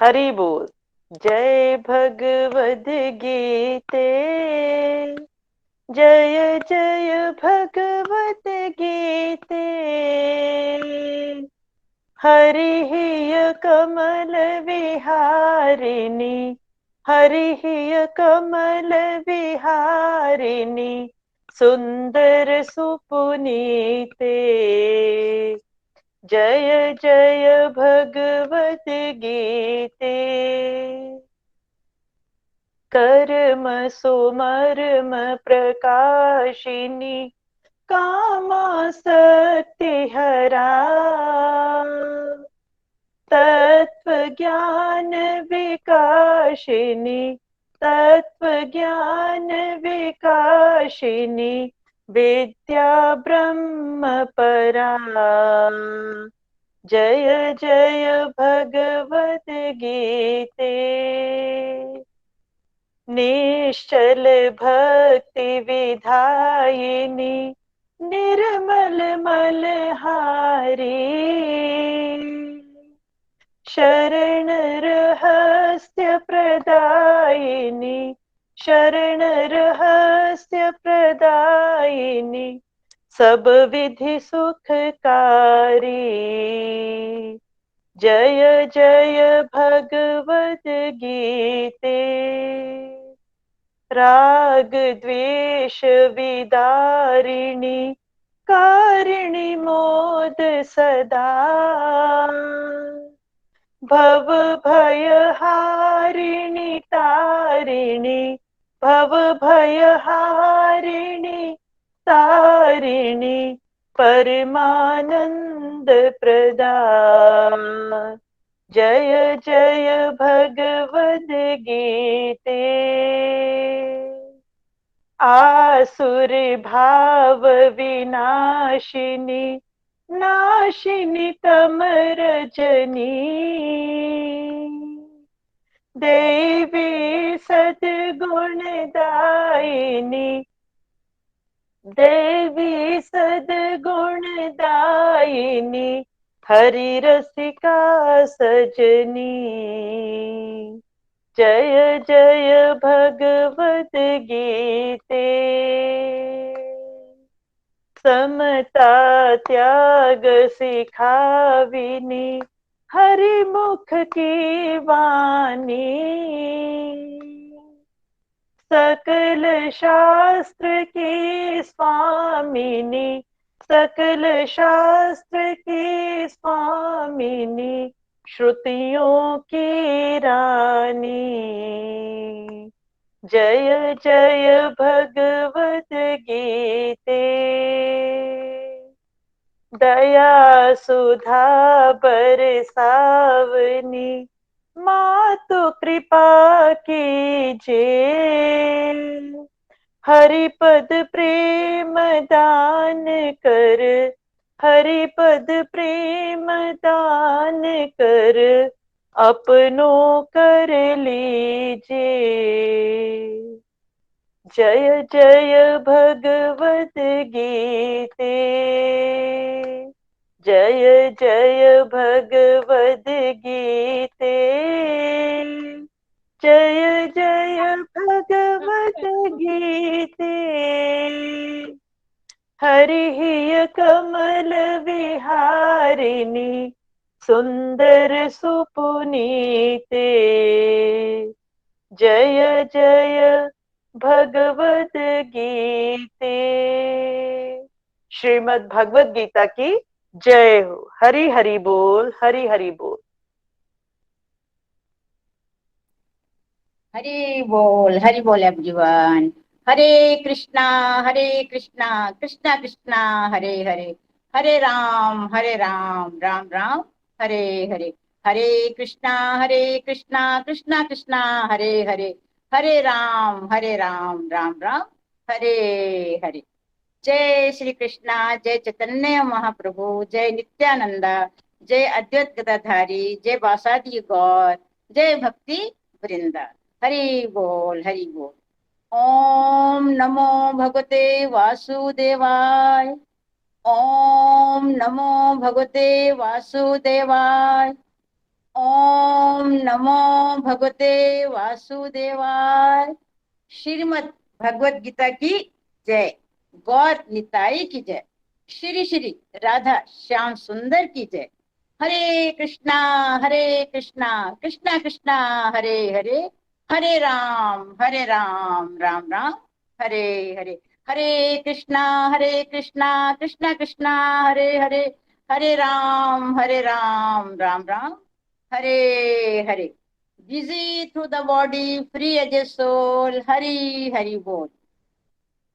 हरि बोल। जय भगवद गीते, जय जय भगवद गीते। हरिः कमल विहारिणी, हरिः कमल विहारिणी, सुंदर सुपुनीते। जय जय भगवद गीते। कर्म सुमर्म प्रकाशिनी, कामा सत्य हरा। तत्व ज्ञान विकाशिनी, तत्व ज्ञान विकाशिनी, विद्या ब्रह्म परा। जय जय भगवद गीते। निश्चल भक्ति विधायिनी, निर्मल मलहारी। शरण रहस्य प्रदायिनी, शरण रहस्य प्रदायिनी, सब विधि सुखकारी। जय जय भगवद गीते। राग द्वेष विदारिणी, कारिणी मोद सदा। भव भय हारिणी तारिणी, भव भय हारिणी तारिणी, परमानंद प्रदा। जय जय भगवद गीते। आसुर भाव विनाशिनी, नाशिनी तम रजनी। देवी सद्गुण दायिनी, देवी सद्गुण दायिनी, हरि रसिका सजनी। जय जय भगवद गीते। समता त्याग सिखाविनी, हरि मुख की वाणी। सकल शास्त्र की स्वामिनी, सकल शास्त्र की स्वामिनी, श्रुतियों की रानी। जय जय भगवद गीते। दया सुधा बरसावनी, मातु कृपा कीजे। हरिपद प्रेम दान कर, हरिपद प्रेम दान कर, अपनों कर लीजे। जय जय भगवद गीते। जय जय भगवद गीते। जय जय भगवद गीते। हरिः कमल विहारिणी, सुंदर सुपुनीते। जय जय भगवद गीते। श्रीमद् भगवद गीता की जय हो। हरि हरि बोल, हरि हरि बोल। हरि बोल एवरीवन। हरे कृष्णा कृष्णा कृष्णा हरे हरे, हरे राम राम राम हरे हरे। हरे कृष्णा कृष्णा कृष्णा हरे हरे, हरे राम राम राम हरे हरे। जय श्री कृष्णा, जय चैतन्य महाप्रभु, जय नित्यानंदा, जय अद्वैत गदाधारी, जय वासादि गौर, जय भक्ति वृंदा। हरि बोल हरि बोल। ओम नमो भगवते वासुदेवाय, ओम नमो भगवते वासुदेवाय, ओम नमो भगवते वासुदेवाय। श्रीमद् भगवत गीता की जय। गौर निताई की जय। श्री श्री राधा श्याम सुंदर की जय। Hare Krishna Krishna Krishna Hare Hare, Hare Ram Ram Ram Hare Hare. Hare Krishna Krishna Krishna Hare Hare, Hare Ram Ram Ram Hare Hare. Busy through the body, free as a soul. Hari Hari बोल।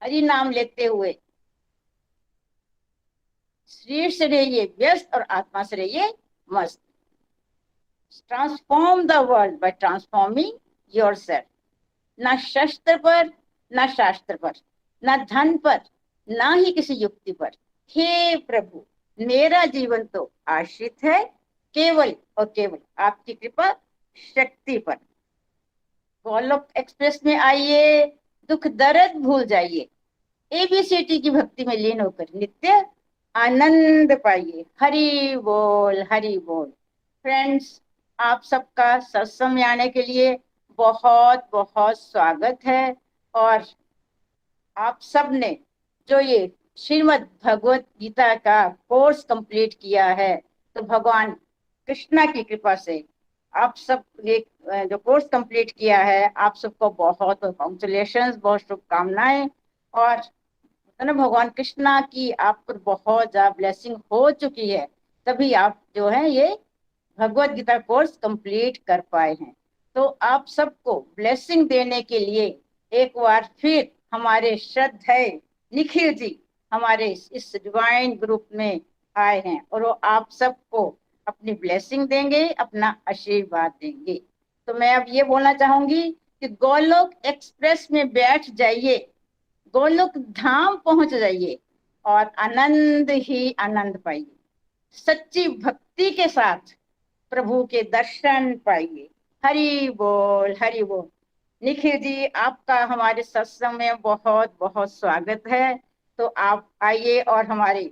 हरि नाम लेते हुए शरीर से रहिए व्यस्त और आत्मा से रहिए मस्त। Transform the world by transforming yourself. ना शस्त्र पर, ना शास्त्र पर, ना धन पर, ना ही किसी युक्ति पर। हे प्रभु, मेरा जीवन तो आश्रित है केवल और केवल आपकी कृपा शक्ति पर। गोलोक एक्सप्रेस में आइए, दुख दर्द भूल जाइए, एबीसीटी की भक्ति में लीन होकर नित्य आनंद पाइए। हरि बोल हरि बोल। फ्रेंड्स, आप सबका सत्संग में आने के लिए बहुत बहुत स्वागत है। और आप सब ने जो ये श्रीमद् भगवत गीता का कोर्स कंप्लीट किया है, तो भगवान कृष्णा की कृपा से आप सब ये जो कोर्स कंप्लीट किया है, आप सबको बहुत कॉन्ग्रेचुलेशंस, बहुत शुभकामनाएं। और ना भगवान कृष्णा की आप पर बहुत ज्यादा ब्लेसिंग हो चुकी है, तभी आप जो है ये भगवत गीता कोर्स कंप्लीट कर पाए हैं। तो आप सबको ब्लेसिंग देने के लिए एक बार फिर हमारे श्रद्धेय निखिल जी हमारे इस डिवाइन ग्रुप में आए हैं, और वो आप सबको अपनी ब्लेसिंग देंगे, अपना आशीर्वाद देंगे। तो मैं अब ये बोलना चाहूंगी कि गोलोक एक्सप्रेस में बैठ जाइए, गोलोक धाम पहुंच जाइए और आनंद ही आनंद पाइए। सच्ची भक्ति के साथ प्रभु के दर्शन पाइए। हरि बोल हरि बोल। निखिल जी, आपका हमारे सत्संग में बहुत बहुत स्वागत है। तो आप आइए और हमारे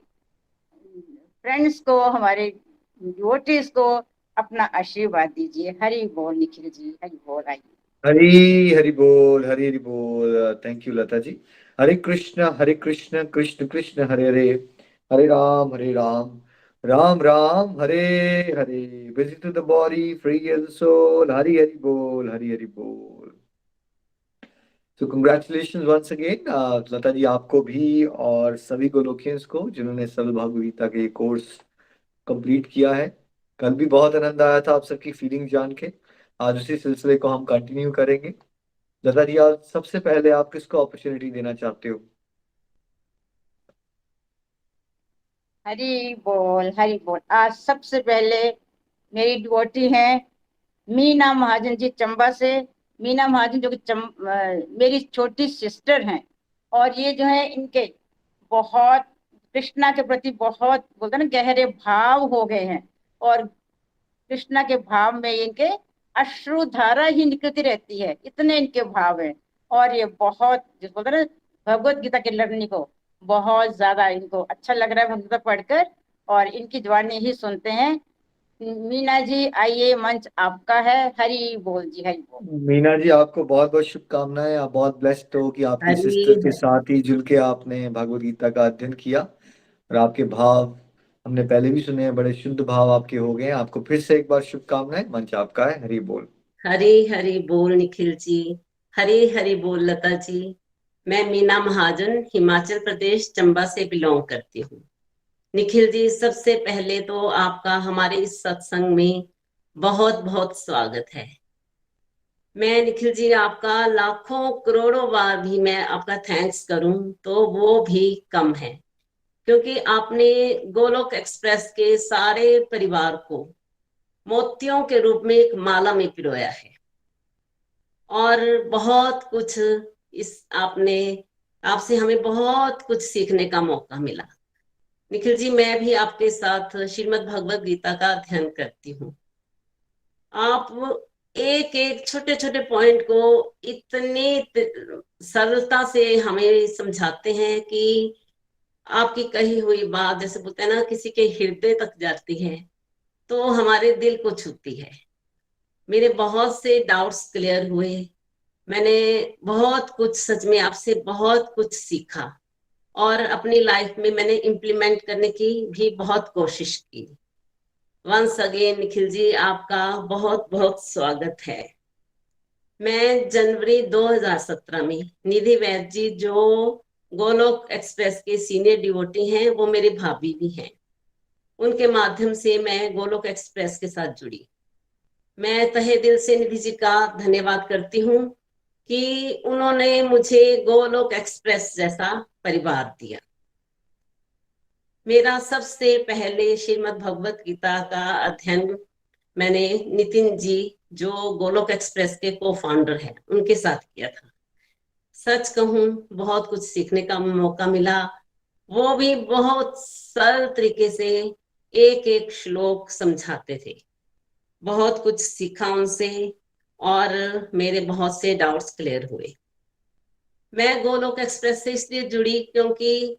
फ्रेंड्स को, हमारे डिवोटीज को अपना आशीर्वाद दीजिए। हरि बोल निखिल जी, हरि बोल। आइए। हरी हरि बोल, हरी हरि बोल। Thank you Lata ji. Hare Krishna Krishna Krishna Hare Hare, Hare Ram Ram Ram Hare Hare. Busy to the body, free as soul. Hari Hari बोल, हरी हरि बोल। तो congratulation once again Lata ji, आपको भी और सभी गोलोकियंस को जिन्होंने सरल भागवत गीता के कोर्स कंप्लीट किया है। कल भी बहुत आनंद आया था आप सबकी फीलिंग जान के। आज उसी सिलसिले को हम कंटिन्यू करेंगे। लता जी, आज सबसे पहले आप किसको अपॉर्चुनिटी देना चाहते हो? हरि बोल हरि बोल। आज सबसे पहले मेरी डिवोटी हैं मीना महाजन जी चंबा से। मीना महाजन जो कि मेरी छोटी सिस्टर हैं, और ये जो है इनके बहुत कृष्णा के प्रति बहुत बोलते हैं ना गहरे भाव हो गए हैं, और कृष्णा के भाव में इनके अश्रुधारा ही निकलती रहती है, इतने इनके भाव हैं। और ये बहुत जिस बोलते हैं ना भगवत गीता के लर्निंग को बहुत ज्यादा इनको अच्छा लग रहा है भगवत गीता पढ़कर, और इनकी जवानी ही सुनते हैं। मीना जी आइए, मंच आपका है। हरि बोल जी, हरि बोल। मीना जी, आपको बहुत बहुत शुभकामनाएं। आप बहुत ब्लेस्ड हो कि आपकी हरी सिस्टर के साथ ही जुल के आपने भगवत गीता का अध्ययन किया। और आपके भाव हमने पहले भी सुने हैं, बड़े शुद्ध भाव आपके हो गए हैं। आपको फिर से एक बार शुभकामनाएं। मंच आपका है। हरि बोल। हरी हरी बोल निखिल जी। हरी हरी बोल लता जी। मैं मीना महाजन हिमाचल प्रदेश चंबा से बिलोंग करती हूँ। निखिल जी, सबसे पहले तो आपका हमारे इस सत्संग में बहुत बहुत स्वागत है। मैं निखिल जी आपका लाखों करोड़ों बार भी मैं आपका थैंक्स करूं तो वो भी कम है, क्योंकि आपने गोलोक एक्सप्रेस के सारे परिवार को मोतियों के रूप में एक माला में पिरोया है। और बहुत कुछ इस आपने आपसे हमें बहुत कुछ सीखने का मौका मिला। निखिल जी, मैं भी आपके साथ श्रीमद् भगवत गीता का अध्ययन करती हूँ। आप एक एक छोटे छोटे पॉइंट को इतनी सरलता से हमें समझाते हैं कि आपकी कही हुई बात, जैसे बोलते हैं ना, किसी के हृदय तक जाती है तो हमारे दिल को छूती है। मेरे बहुत से डाउट्स क्लियर हुए। मैंने बहुत कुछ, सच में आपसे बहुत कुछ सीखा और अपनी लाइफ में मैंने इम्प्लीमेंट करने की भी बहुत कोशिश की। वंस अगेन निखिल जी, आपका बहुत बहुत स्वागत है। मैं जनवरी 2017 में निधि वैद्य जी, जो गोलोक एक्सप्रेस के सीनियर डिवोटी हैं, वो मेरी भाभी भी हैं, उनके माध्यम से मैं गोलोक एक्सप्रेस के साथ जुड़ी। मैं तहे दिल से निधि जी का धन्यवाद करती हूँ कि उन्होंने मुझे गोलोक एक्सप्रेस जैसा परिवार दिया। मेरा सबसे पहले श्रीमद् भगवत गीता का अध्ययन मैंने नितिन जी, जो गोलोक एक्सप्रेस के को फाउंडर हैं, उनके साथ किया था। सच कहूं, बहुत कुछ सीखने का मौका मिला। वो भी बहुत सरल तरीके से एक एक श्लोक समझाते थे। बहुत कुछ सीखा उनसे और मेरे बहुत से डाउट्स क्लियर हुए। मैं गोलोक एक्सप्रेस से इसलिए जुड़ी क्योंकि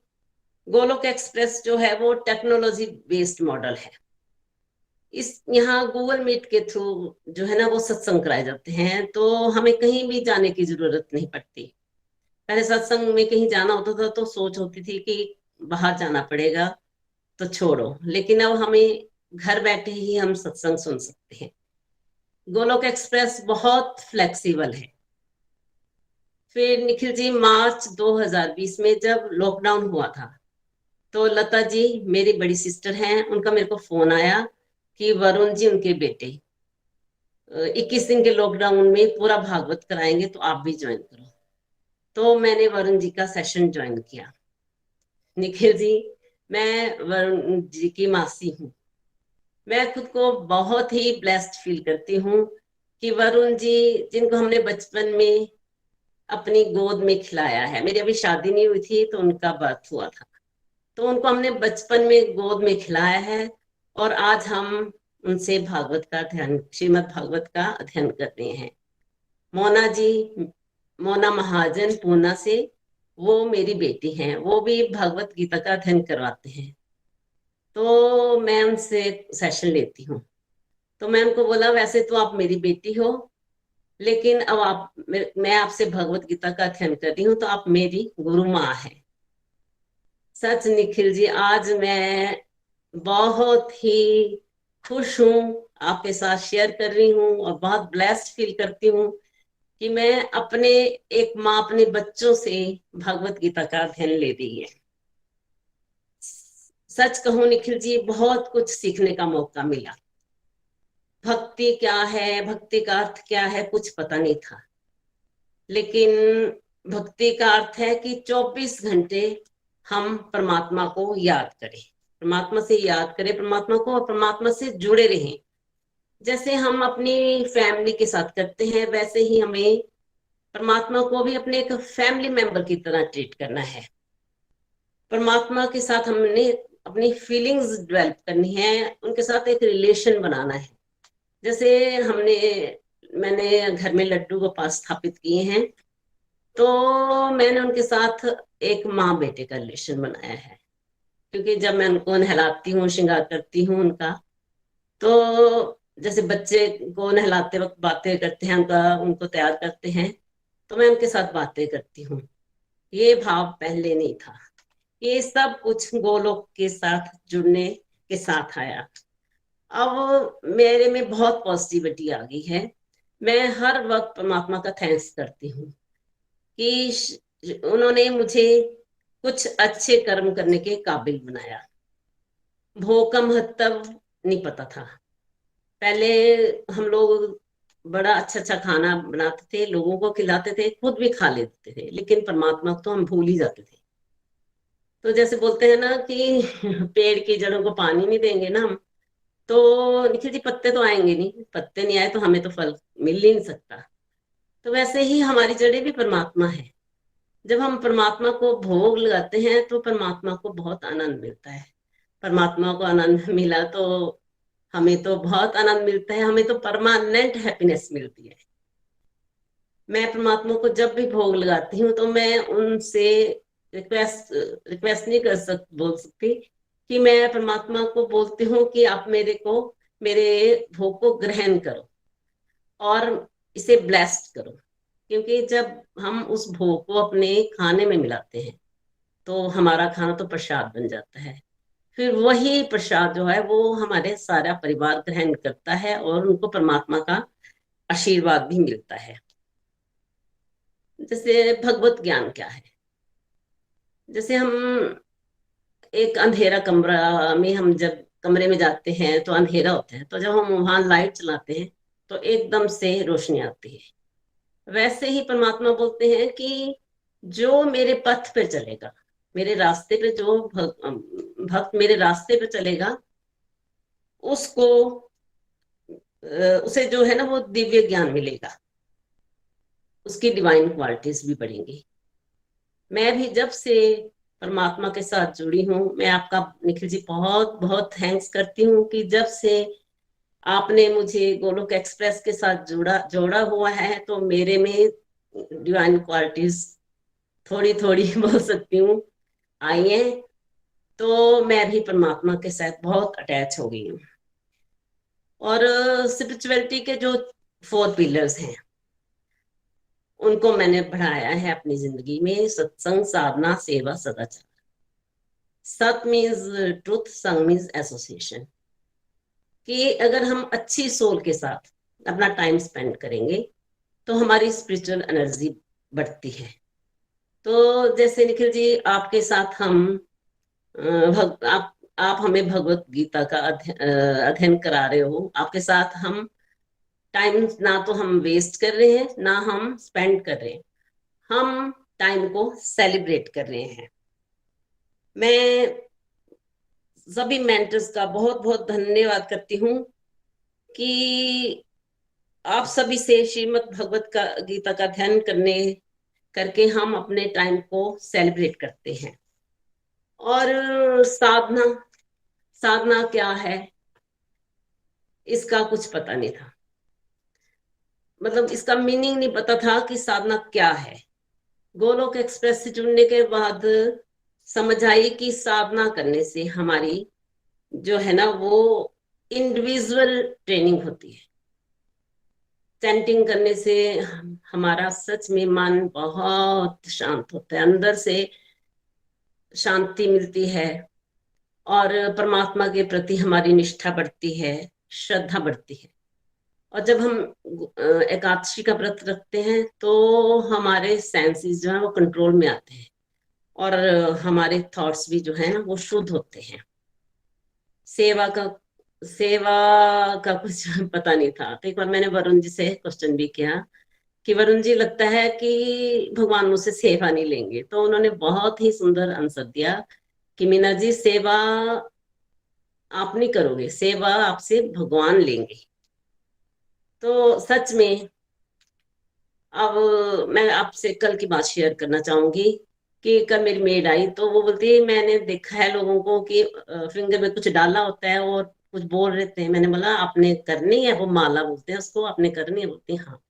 गोलोक एक्सप्रेस जो है वो टेक्नोलॉजी बेस्ड मॉडल है। इस यहाँ गूगल मीट के थ्रू जो है ना वो सत्संग कराए जाते हैं, तो हमें कहीं भी जाने की जरूरत नहीं पड़ती। पहले सत्संग में कहीं जाना होता था तो सोच होती थी कि बाहर जाना पड़ेगा, तो छोड़ो, लेकिन अब हमें घर बैठे ही हम सत्संग सुन सकते हैं। गोलोक एक्सप्रेस बहुत फ्लेक्सिबल है। फिर निखिल जी, मार्च 2020 में जब लॉकडाउन हुआ था, तो लता जी मेरी बड़ी सिस्टर हैं, उनका मेरे को फोन आया कि वरुण जी, उनके बेटे 21 दिन के लॉकडाउन में पूरा भागवत कराएंगे, तो आप भी ज्वाइन करो। तो मैंने वरुण जी का सेशन ज्वाइन किया। निखिल जी, मैं वरुण जी की मासी हूँ। मैं खुद को बहुत ही ब्लेस्ड फील करती हूँ कि वरुण जी, जिनको हमने बचपन में अपनी गोद में खिलाया है, मेरी अभी शादी नहीं हुई थी तो उनका बर्थ हुआ था, तो उनको हमने बचपन में गोद में खिलाया है, और आज हम उनसे भागवत का अध्ययन, श्रीमद् भागवत का अध्ययन कर रहे हैं। मोना जी, मोना महाजन पूना से, वो मेरी बेटी हैं, वो भी भगवत गीता का अध्ययन करवाते हैं, तो मैं उनसे सेशन लेती हूँ। तो मैं उनको बोला, वैसे तो आप मेरी बेटी हो, लेकिन अब मैं आपसे भगवत गीता का अध्ययन कर रही हूँ, तो आप मेरी गुरु माँ है। सच निखिल जी, आज मैं बहुत ही खुश हूँ, आपके साथ शेयर कर रही हूँ और बहुत ब्लेस्ड फील करती हूँ कि मैं अपने एक माँ अपने बच्चों से भगवत गीता का अध्ययन ले रही है। सच कहूँ निखिल जी, बहुत कुछ सीखने का मौका मिला। भक्ति क्या है, भक्ति का अर्थ क्या है, कुछ पता नहीं था, लेकिन भक्ति का अर्थ है कि 24 घंटे हम परमात्मा को याद करें, परमात्मा से याद करें परमात्मा को, और परमात्मा से जुड़े रहें। जैसे हम अपनी फैमिली के साथ करते हैं, वैसे ही हमें परमात्मा को भी अपने एक फैमिली मेंबर की तरह ट्रीट करना है। परमात्मा के साथ हमने अपनी फीलिंग्स डेवलप करनी है, उनके साथ एक रिलेशन बनाना है। जैसे मैंने घर में लड्डू गोपाल स्थापित किए हैं, तो मैंने उनके साथ एक माँ बेटे का रिलेशन बनाया है, क्योंकि जब मैं उनको नहलाती हूँ, श्रृंगार करती हूँ उनका, तो जैसे बच्चे को नहलाते वक्त बातें करते हैं, उनको तैयार करते हैं, तो मैं उनके साथ बातें करती हूँ। ये भाव पहले नहीं था, ये सब कुछ गोलोक के साथ जुड़ने के साथ आया। अब मेरे में बहुत पॉजिटिविटी आ गई है। मैं हर वक्त परमात्मा का थैंक्स करती हूँ कि उन्होंने मुझे कुछ अच्छे कर्म करने के काबिल बनाया। भोग का महत्व नहीं पता था। पहले हम लोग बड़ा अच्छा अच्छा खाना बनाते थे, लोगों को खिलाते थे, खुद भी खा लेते थे, लेकिन परमात्मा को तो हम भूल ही जाते थे। तो जैसे बोलते हैं ना कि पेड़ की जड़ों को पानी नहीं देंगे ना हम, तो निखिल जी पत्ते तो आएंगे नहीं, पत्ते नहीं आए तो हमें तो फल मिल ही नहीं सकता। तो वैसे ही हमारी जड़ें भी परमात्मा है। जब हम परमात्मा को भोग लगाते हैं तो परमात्मा को बहुत आनंद मिलता है। परमात्मा को आनंद मिला तो हमें तो बहुत आनंद मिलता है, हमें तो परमानेंट हैप्पीनेस मिलती है। मैं परमात्मा को जब भी भोग लगाती हूँ तो मैं उनसे रिक्वेस्ट नहीं बोल सकती कि मैं परमात्मा को बोलती हूँ कि आप मेरे भोग को ग्रहण करो। और इसे ब्लेस्ड करो, क्योंकि जब हम उस भोग को अपने खाने में मिलाते हैं तो हमारा खाना तो प्रसाद बन जाता है। फिर वही प्रसाद जो है वो हमारे सारा परिवार ग्रहण करता है और उनको परमात्मा का आशीर्वाद भी मिलता है। जैसे भगवत ज्ञान क्या है, जैसे हम एक अंधेरा कमरा में, हम जब कमरे में जाते हैं तो अंधेरा होता है, तो जब हम वहां लाइट चलाते हैं तो एकदम से रोशनी आती है। वैसे ही परमात्मा बोलते हैं कि जो मेरे पथ पे चलेगा, मेरे रास्ते पे जो भक्त मेरे रास्ते पे चलेगा, उसको उसे जो है ना वो दिव्य ज्ञान मिलेगा, उसकी डिवाइन क्वालिटीज भी बढ़ेंगी। मैं भी जब से परमात्मा के साथ जुड़ी हूँ, मैं आपका निखिल जी बहुत बहुत थैंक्स करती हूँ कि जब से आपने मुझे गोलोक एक्सप्रेस के साथ जोड़ा हुआ है, तो मेरे में डिवाइन क्वालिटीज थोड़ी थोड़ी बोल सकती हूँ आई हैं। तो मैं भी परमात्मा के साथ बहुत अटैच हो गई हूँ। और स्पिरिचुअलिटी के जो 4 पिलर्स हैं उनको मैंने बढ़ाया है अपनी जिंदगी में, सत्संग, साधना, सेवा, सदाचार। सत मीन्स ट्रुथ, संग मीन्स एसोसिएशन। कि अगर हम अच्छी सोल के साथ अपना टाइम स्पेंड करेंगे तो हमारी स्पिरिचुअल एनर्जी बढ़ती है। तो जैसे निखिल जी आपके साथ हम आप हमें भगवत गीता का अध्ययन करा रहे हो, आपके साथ हम टाइम ना तो हम वेस्ट कर रहे हैं ना हम स्पेंड कर रहे हैं, हम टाइम को सेलिब्रेट कर रहे हैं। मैं सभी मेंटर्स का बहुत बहुत धन्यवाद करती हूँ कि आप सभी से श्रीमद् भगवत का गीता का अध्ययन करके हम अपने टाइम को सेलिब्रेट करते हैं। और साधना साधना क्या है इसका कुछ पता नहीं था, मतलब इसका मीनिंग नहीं पता था कि साधना क्या है। गोलोक एक्सप्रेस से जुड़ने के बाद समझ आई कि साधना करने से हमारी जो है ना वो इंडिविजुअल ट्रेनिंग होती है। चैंटिंग करने से हमारा सच में मन बहुत शांत होता है, अंदर से शांति मिलती है और परमात्मा के प्रति हमारी निष्ठा बढ़ती है, श्रद्धा बढ़ती है। और जब हम एकादशी का व्रत रखते हैं तो हमारे सेंसेस जो है वो कंट्रोल में आते हैं और हमारे थॉट्स भी जो है ना वो शुद्ध होते हैं। सेवा का कुछ पता नहीं था। तो एक बार मैंने वरुण जी से क्वेश्चन भी किया कि वरुण जी लगता है कि भगवान मुझसे सेवा नहीं लेंगे, तो उन्होंने बहुत ही सुंदर आंसर दिया कि मीना जी सेवा आप नहीं करोगे, सेवा आपसे भगवान लेंगे। तो सच में अब मैं आपसे कल की बात शेयर करना चाहूंगी कि कल मेरी मेड आई तो वो बोलती है मैंने देखा है लोगों को कि फिंगर में कुछ डाला होता है और कुछ बोल रहे थे। मैंने बोला आपने करनी है, वो माला बोलते हैं उसको, आपने करनी है? बोलती है हाँ।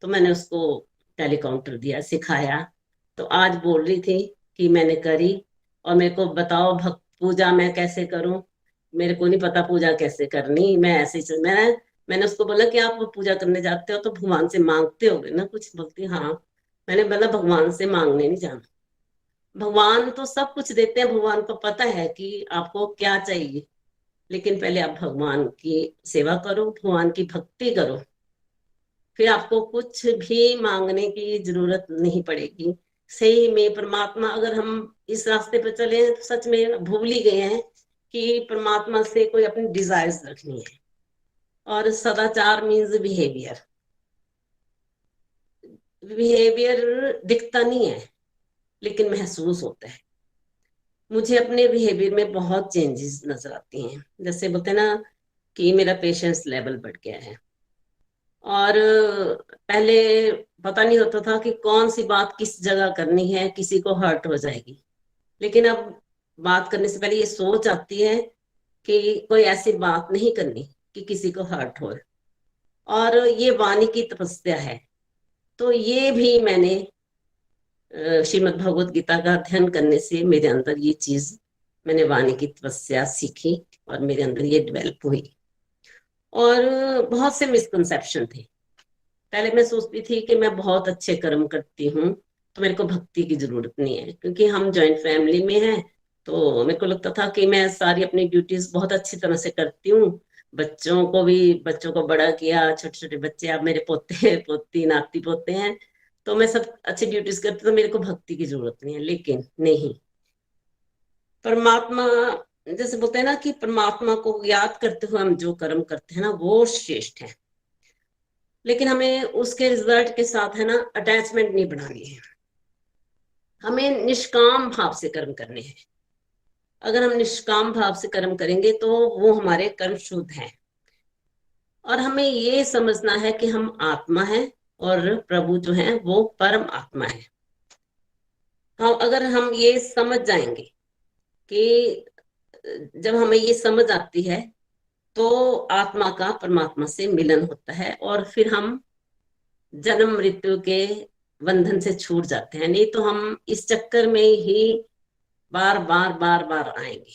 तो मैंने उसको टेलीकाउंटर दिया, सिखाया। तो आज बोल रही थी कि मैंने करी और मेरे को बताओ भक्त पूजा मैं कैसे करूं, मेरे को नहीं पता पूजा कैसे करनी। मैं ऐसे ही मैंने उसको बोला कि आप पूजा करने जाते हो तो भगवान से मांगते होगे ना कुछ? बोलती हाँ। मैंने बोला भगवान से मांगने नहीं जाना, भगवान तो सब कुछ देते हैं, भगवान को पता है कि आपको क्या चाहिए, लेकिन पहले आप भगवान की सेवा करो, भगवान की भक्ति करो, फिर आपको कुछ भी मांगने की जरूरत नहीं पड़ेगी। सही में परमात्मा, अगर हम इस रास्ते पर चले तो सच में भूल ही गए हैं कि परमात्मा से कोई अपनी डिजायर्स रखनी है। और सदाचार मीन्स बिहेवियर। बिहेवियर दिखता नहीं है लेकिन महसूस होता है। मुझे अपने बिहेवियर में बहुत चेंजेस नजर आती हैं। जैसे बोलते हैं ना कि मेरा पेशेंस लेवल बढ़ गया है, और पहले पता नहीं होता था कि कौन सी बात किस जगह करनी है, किसी को हर्ट हो जाएगी। लेकिन अब बात करने से पहले ये सोच आती है कि कोई ऐसी बात नहीं करनी कि किसी को हर्ट हो। और ये वाणी की तपस्या है। तो ये भी मैंने श्रीमद् भगवत गीता का अध्ययन करने से मेरे अंदर ये चीज, मैंने वाणी की तपस्या सीखी और मेरे अंदर ये डेवलप हुई। और बहुत से मिसकंसेप्शन थे पहले मैं सोचती थी कि मैं बहुत अच्छे कर्म करती हूँ तो मेरे को भक्ति की जरूरत नहीं है, क्योंकि हम जॉइंट फैमिली में हैं। तो मेरे को लगता था कि मैं सारी अपनी ड्यूटीज बहुत अच्छी तरह से करती हूँ। बच्चों को बड़ा किया, छोटे छोटे बच्चे, अब मेरे पोते पोती नाती पोते हैं, तो मैं सब अच्छी ड्यूटीज करती हूँ, तो मेरे को भक्ति की जरूरत नहीं है। लेकिन नहीं, परमात्मा, जैसे बोलते हैं ना कि परमात्मा को याद करते हुए हम जो कर्म करते हैं ना वो श्रेष्ठ है। लेकिन हमें उसके रिजल्ट के साथ है ना अटैचमेंट नहीं बनानी है, हमें निष्काम भाव से कर्म करने हैं। अगर हम निष्काम भाव से कर्म करेंगे तो वो हमारे कर्म शुद्ध हैं। और हमें ये समझना है कि हम आत्मा है और प्रभु जो है वो परम आत्मा है। हाँ, अगर हम ये समझ जाएंगे कि जब हमें ये समझ आती है तो आत्मा का परमात्मा से मिलन होता है और फिर हम जन्म मृत्यु के बंधन से छूट जाते हैं। नहीं तो हम इस चक्कर में ही बार बार बार बार आएंगे।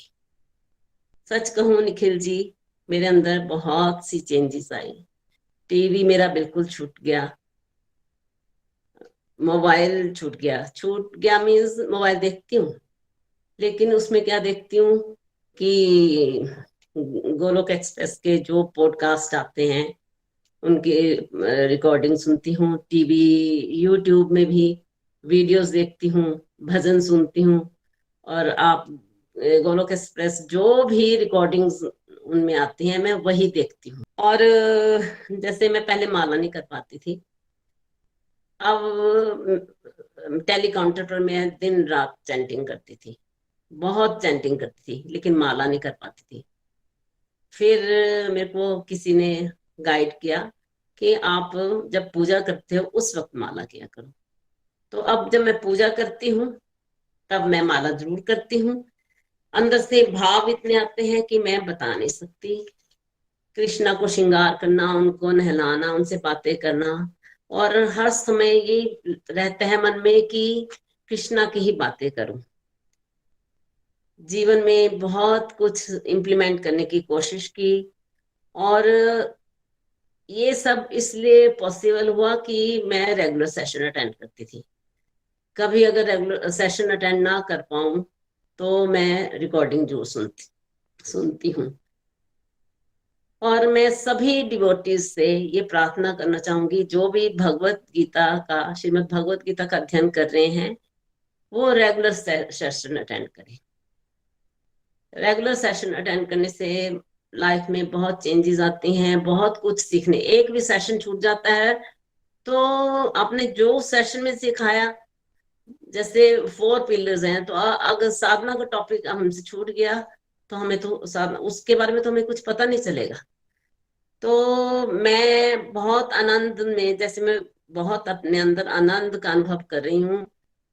सच कहूं निखिल जी, मेरे अंदर बहुत सी चेंजेस आई। टीवी मेरा बिल्कुल छूट गया, मोबाइल छूट गया मीन्स मोबाइल देखती हूँ, लेकिन उसमें क्या देखती हूँ कि गोलोक एक्सप्रेस के जो पॉडकास्ट आते हैं उनकी रिकॉर्डिंग सुनती हूँ। टीवी यूट्यूब में भी वीडियोस देखती हूँ, भजन सुनती हूँ। और आप गोलोक एक्सप्रेस जो भी रिकॉर्डिंग्स उनमें आती हैं मैं वही देखती हूँ। और जैसे मैं पहले माला नहीं कर पाती थी, अब टेलीकाउंटर पर मैं दिन रात चैंटिंग करती थी, बहुत चैंटिंग करती थी, लेकिन माला नहीं कर पाती थी। फिर मेरे को किसी ने गाइड किया कि आप जब पूजा करते हो उस वक्त माला किया करो। तो अब जब मैं पूजा करती हूँ तब मैं माला जरूर करती हूँ। अंदर से भाव इतने आते हैं कि मैं बता नहीं सकती। कृष्णा को श्रृंगार करना, उनको नहलाना, उनसे बातें करना, और हर समय ये रहता है मन में कि कृष्णा की ही बातें करूं। जीवन में बहुत कुछ इम्प्लीमेंट करने की कोशिश की, और ये सब इसलिए पॉसिबल हुआ कि मैं रेगुलर सेशन अटेंड करती थी। कभी अगर रेगुलर सेशन अटेंड ना कर पाऊं तो मैं रिकॉर्डिंग जरूर सुनती हूँ। और मैं सभी डिवोटीज से ये प्रार्थना करना चाहूंगी, जो भी श्रीमद् भगवत गीता का अध्ययन कर रहे हैं वो रेगुलर सेशन अटेंड करें। रेगुलर सेशन अटेंड करने से लाइफ में बहुत चेंजेस आती हैं, बहुत कुछ सीखने। एक भी सेशन छूट जाता है तो आपने जो सेशन में सिखाया, जैसे 4 पिलर्स हैं, तो अगर साधना का टॉपिक हमसे छूट गया तो हमें तो साधना उसके बारे में तो हमें कुछ पता नहीं चलेगा। तो मैं बहुत आनंद में, जैसे मैं बहुत अपने अंदर आनंद का अनुभव कर रही हूँ,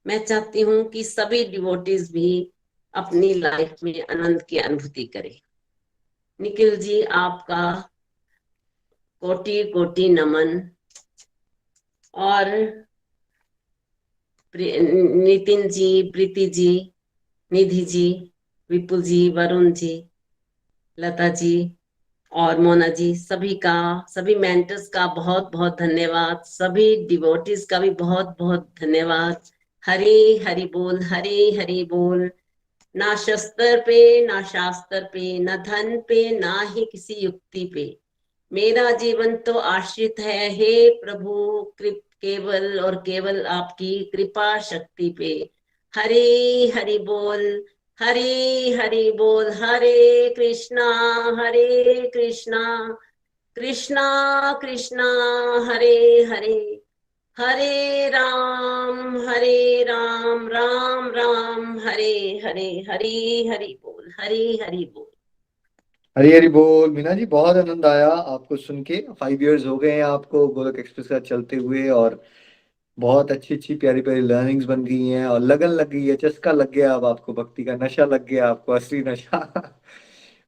मैं चाहती हूँ कि सभी डिवोटीज भी अपनी लाइफ में आनंद की अनुभूति करें। निखिल जी, आपका कोटि कोटि नमन। और नितिन जी, प्रीति जी, निधि जी, विपुल जी, वरुण जी, लता जी और मोना जी, सभी मेंटर्स का बहुत बहुत धन्यवाद। सभी डिवोटीज का भी बहुत बहुत धन्यवाद। हरि हरि बोल, हरि हरि बोल। ना शस्त्र पे, ना शास्त्र पे, ना धन पे, ना ही किसी युक्ति पे, मेरा जीवन तो आश्रित है हे प्रभु केवल और केवल आपकी कृपा शक्ति पे। हरे हरि बोल, हरे हरि बोल। हरे कृष्णा, हरे कृष्णा, कृष्णा कृष्णा, हरे हरे, हरे राम, राम राम, हरे हरे। हरि हरि बोल, हरि हरि बोल। हरी हरी बोल। मीना जी, बहुत आनंद आया आपको सुन के। 5 इयर्स हो गए हैं आपको गोलोक एक्सप्रेस का चलते हुए, और बहुत अच्छी अच्छी प्यारी प्यारी लर्निंग्स बन गई हैं, और लगन लग गई है, चस्का लग गया, अब आपको भक्ति का नशा लग गया, आपको असली नशा।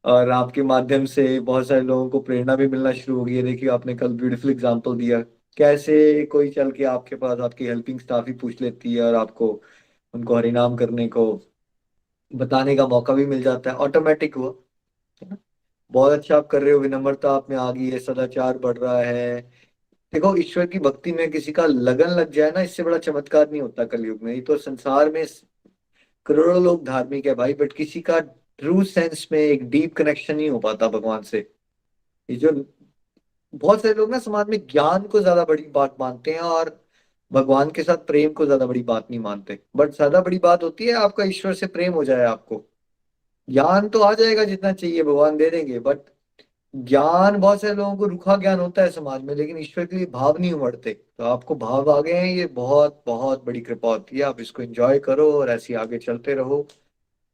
और आपके माध्यम से बहुत सारे लोगों को प्रेरणा भी मिलना शुरू हो गई है। देखिए, आपने कल ब्यूटीफुल एग्जांपल दिया, कैसे कोई चल के आपके पास आपकी हेल्पिंग स्टाफ ही पूछ लेती है और आपको उनको हरिनाम करने को बताने का मौका भी मिल जाता है, ऑटोमेटिक हुआ, है ना। बहुत अच्छा आप कर रहे हो, विनम्रता आप में आ गई है, सदाचार बढ़ रहा है, देखो, ईश्वर की भक्ति में किसी का लगन लग जाए ना, इससे बड़ा चमत्कार नहीं होता कलयुग में। ये तो संसार में करोड़ों लोग धार्मिक है भाई, बट किसी का ट्रू सेंस में एक डीप कनेक्शन नहीं हो पाता भगवान से। ये जो बहुत सारे लोग ना समाज में ज्ञान को ज्यादा बड़ी बात मानते हैं और भगवान के साथ प्रेम को ज्यादा बड़ी बात नहीं मानते। बट ज्यादा बड़ी बात होती है आपका ईश्वर से प्रेम हो जाए। आपको ज्ञान तो आ जाएगा, जितना चाहिए भगवान दे देंगे, बट ज्ञान, बहुत सारे लोगों को रूखा ज्ञान होता है समाज में, लेकिन ईश्वर के लिए भाव नहीं उमड़ते। तो आपको भाव आ गए हैं, ये बहुत बहुत बड़ी कृपा होती है। आप इसको एंजॉय करो और ऐसे ही आगे चलते रहो,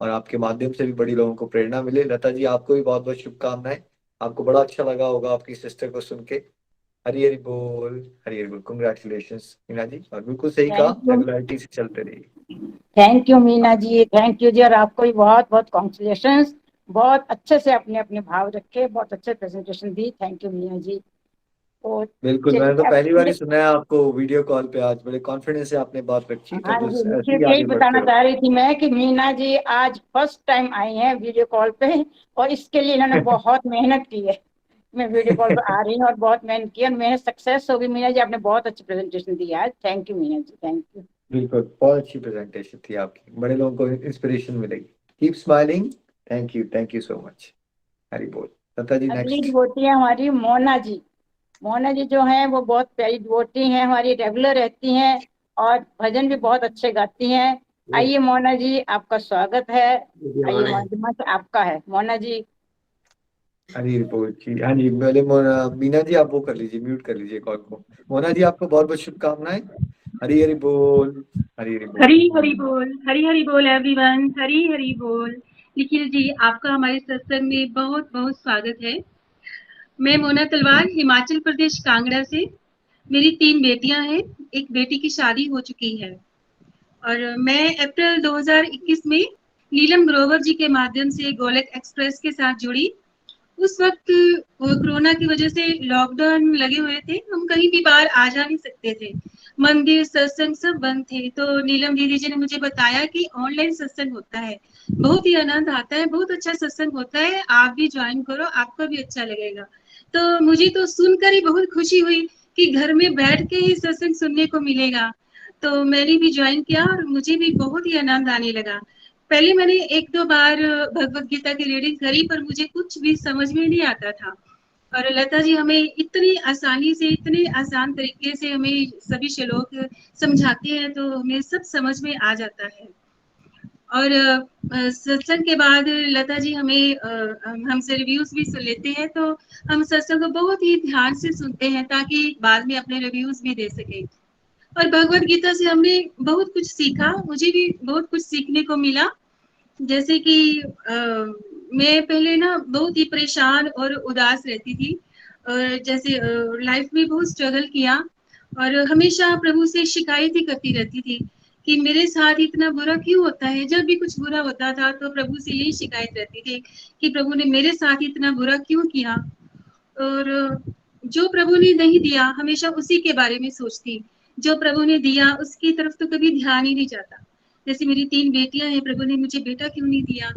और आपके माध्यम से भी बड़ी लोगों को प्रेरणा मिले। लता जी, आपको भी बहुत बहुत शुभकामनाएं। आपको बड़ा अच्छा लगा होगा आपकी सिस्टर को सुन के। हरी हरी बोल, हरी हरी बोल। कंग्रेचुलेशन मीना जी, और बिल्कुल सही कहा, थैंक यू। रेगुलरिटी से चलते रहिए। Thank you Meena ji, thank you ji, और आपको भी बहुत बहुत कॉन्ग्रेचुलेशंस। बहुत अच्छे से अपने अपने भाव रखे, बहुत अच्छे प्रेजेंटेशन दी। Thank you Meena ji. और बिल्कुल, मैंने तो चलिए अब पहली बार ही सुना है आपको वीडियो कॉल पे। आज बड़े कॉन्फिडेंस से आपने बात रखी, तो हाँ बस जी, ऐसे निखिल, ही यही आगे बढ़ते बताना रहो। चाह रही थी मैं कि मीना जी आज फर्स्ट टाइम आई हैं वीडियो कॉल पे, और इसके लिए इन्होंने बहुत मेहनत की है। मैं वीडियो कॉल पे आ रही हूँ और बहुत मेहनत की, और मेहनत सक्सेस होगी। मीना जी, आपने बहुत अच्छी प्रेजेंटेशन दी आज। Thank you Meena ji, thank you. बिल्कुल, बहुत अच्छी प्रेजेंटेशन थी आपकी, बड़े लोगों को इंस्पिरेशन मिलेगी। Keep smiling. Thank you so much. Hari बोल। लता जी, अगली नेक्स्ट। डिवोटी है हमारी मोना जी। मोना जी जो है वो बहुत प्यारी डिवोटी हैं, हमारी रेगुलर रहती हैं और भजन भी बहुत अच्छे गाती हैं। आइए मोना जी, आपका स्वागत है। आइए मोना जी, मंच आपका है मोना जी। हरी बोल जी। हाँ जी, पहले मीना जी आप वो कर लीजिए, म्यूट कर लीजिए कॉल को। मोना जी, आपको बहुत बहुत शुभकामनाएं। हरी हरी बोल, हरी हरी बोल। हरी हरी बोल एवरीवन, हरी हरी बोल। निखिल जी, आपका हमारे सत्संग में बहुत बहुत स्वागत है। मैं मोना तलवार, हिमाचल प्रदेश कांगड़ा से। मेरी 3 बेटियां हैं। एक बेटी की शादी हो चुकी है, और मैं अप्रैल 2021 में नीलम ग्रोवर जी के माध्यम से गोलक एक्सप्रेस के साथ जुड़ी। उस वक्त कोरोना की वजह से लॉकडाउन लगे हुए थे, हम कहीं भी बाहर आ जा नहीं सकते थे, मंदिर सत्संग सब बंद थे। तो नीलम दीदी जी ने मुझे बताया कि ऑनलाइन सत्संग होता है, बहुत ही आनंद आता है, बहुत अच्छा सत्संग होता है, आप भी ज्वाइन करो, आपको भी अच्छा लगेगा। तो मुझे तो सुनकर ही बहुत खुशी हुई कि घर में बैठ के ही सत्संग सुनने को मिलेगा। तो मैंने भी ज्वाइन किया और मुझे भी बहुत ही आनंद आने लगा। पहले मैंने 1-2 बार भगवत गीता की रीडिंग करी, पर मुझे कुछ भी समझ में नहीं आता था। और लता जी हमें इतनी आसानी से, इतने आसान तरीके से हमें सभी श्लोक समझाते हैं, तो हमें सब समझ में आ जाता है। और सत्संग के बाद लता जी हमें हमसे रिव्यूज भी सुन लेते हैं, तो हम सत्संग को बहुत ही ध्यान से सुनते हैं ताकि बाद में अपने रिव्यूज भी दे सके। और भगवत गीता से हमने बहुत कुछ सीखा, मुझे भी बहुत कुछ सीखने को मिला। जैसे कि मैं पहले ना बहुत ही परेशान और उदास रहती थी, और जैसे लाइफ में बहुत स्ट्रगल किया, और हमेशा प्रभु से शिकायत ही करती रहती थी कि मेरे साथ इतना बुरा क्यों होता है। जब भी कुछ बुरा होता था तो प्रभु से यही शिकायत रहती थी कि प्रभु ने मेरे साथ इतना बुरा क्यों किया। और जो प्रभु ने नहीं दिया हमेशा उसी के बारे में सोचती, जो प्रभु ने दिया उसकी तरफ तो कभी ध्यान ही नहीं जाता। जैसे मेरी 3 बेटियां हैं, प्रभु ने मुझे बेटा क्यों नहीं दिया।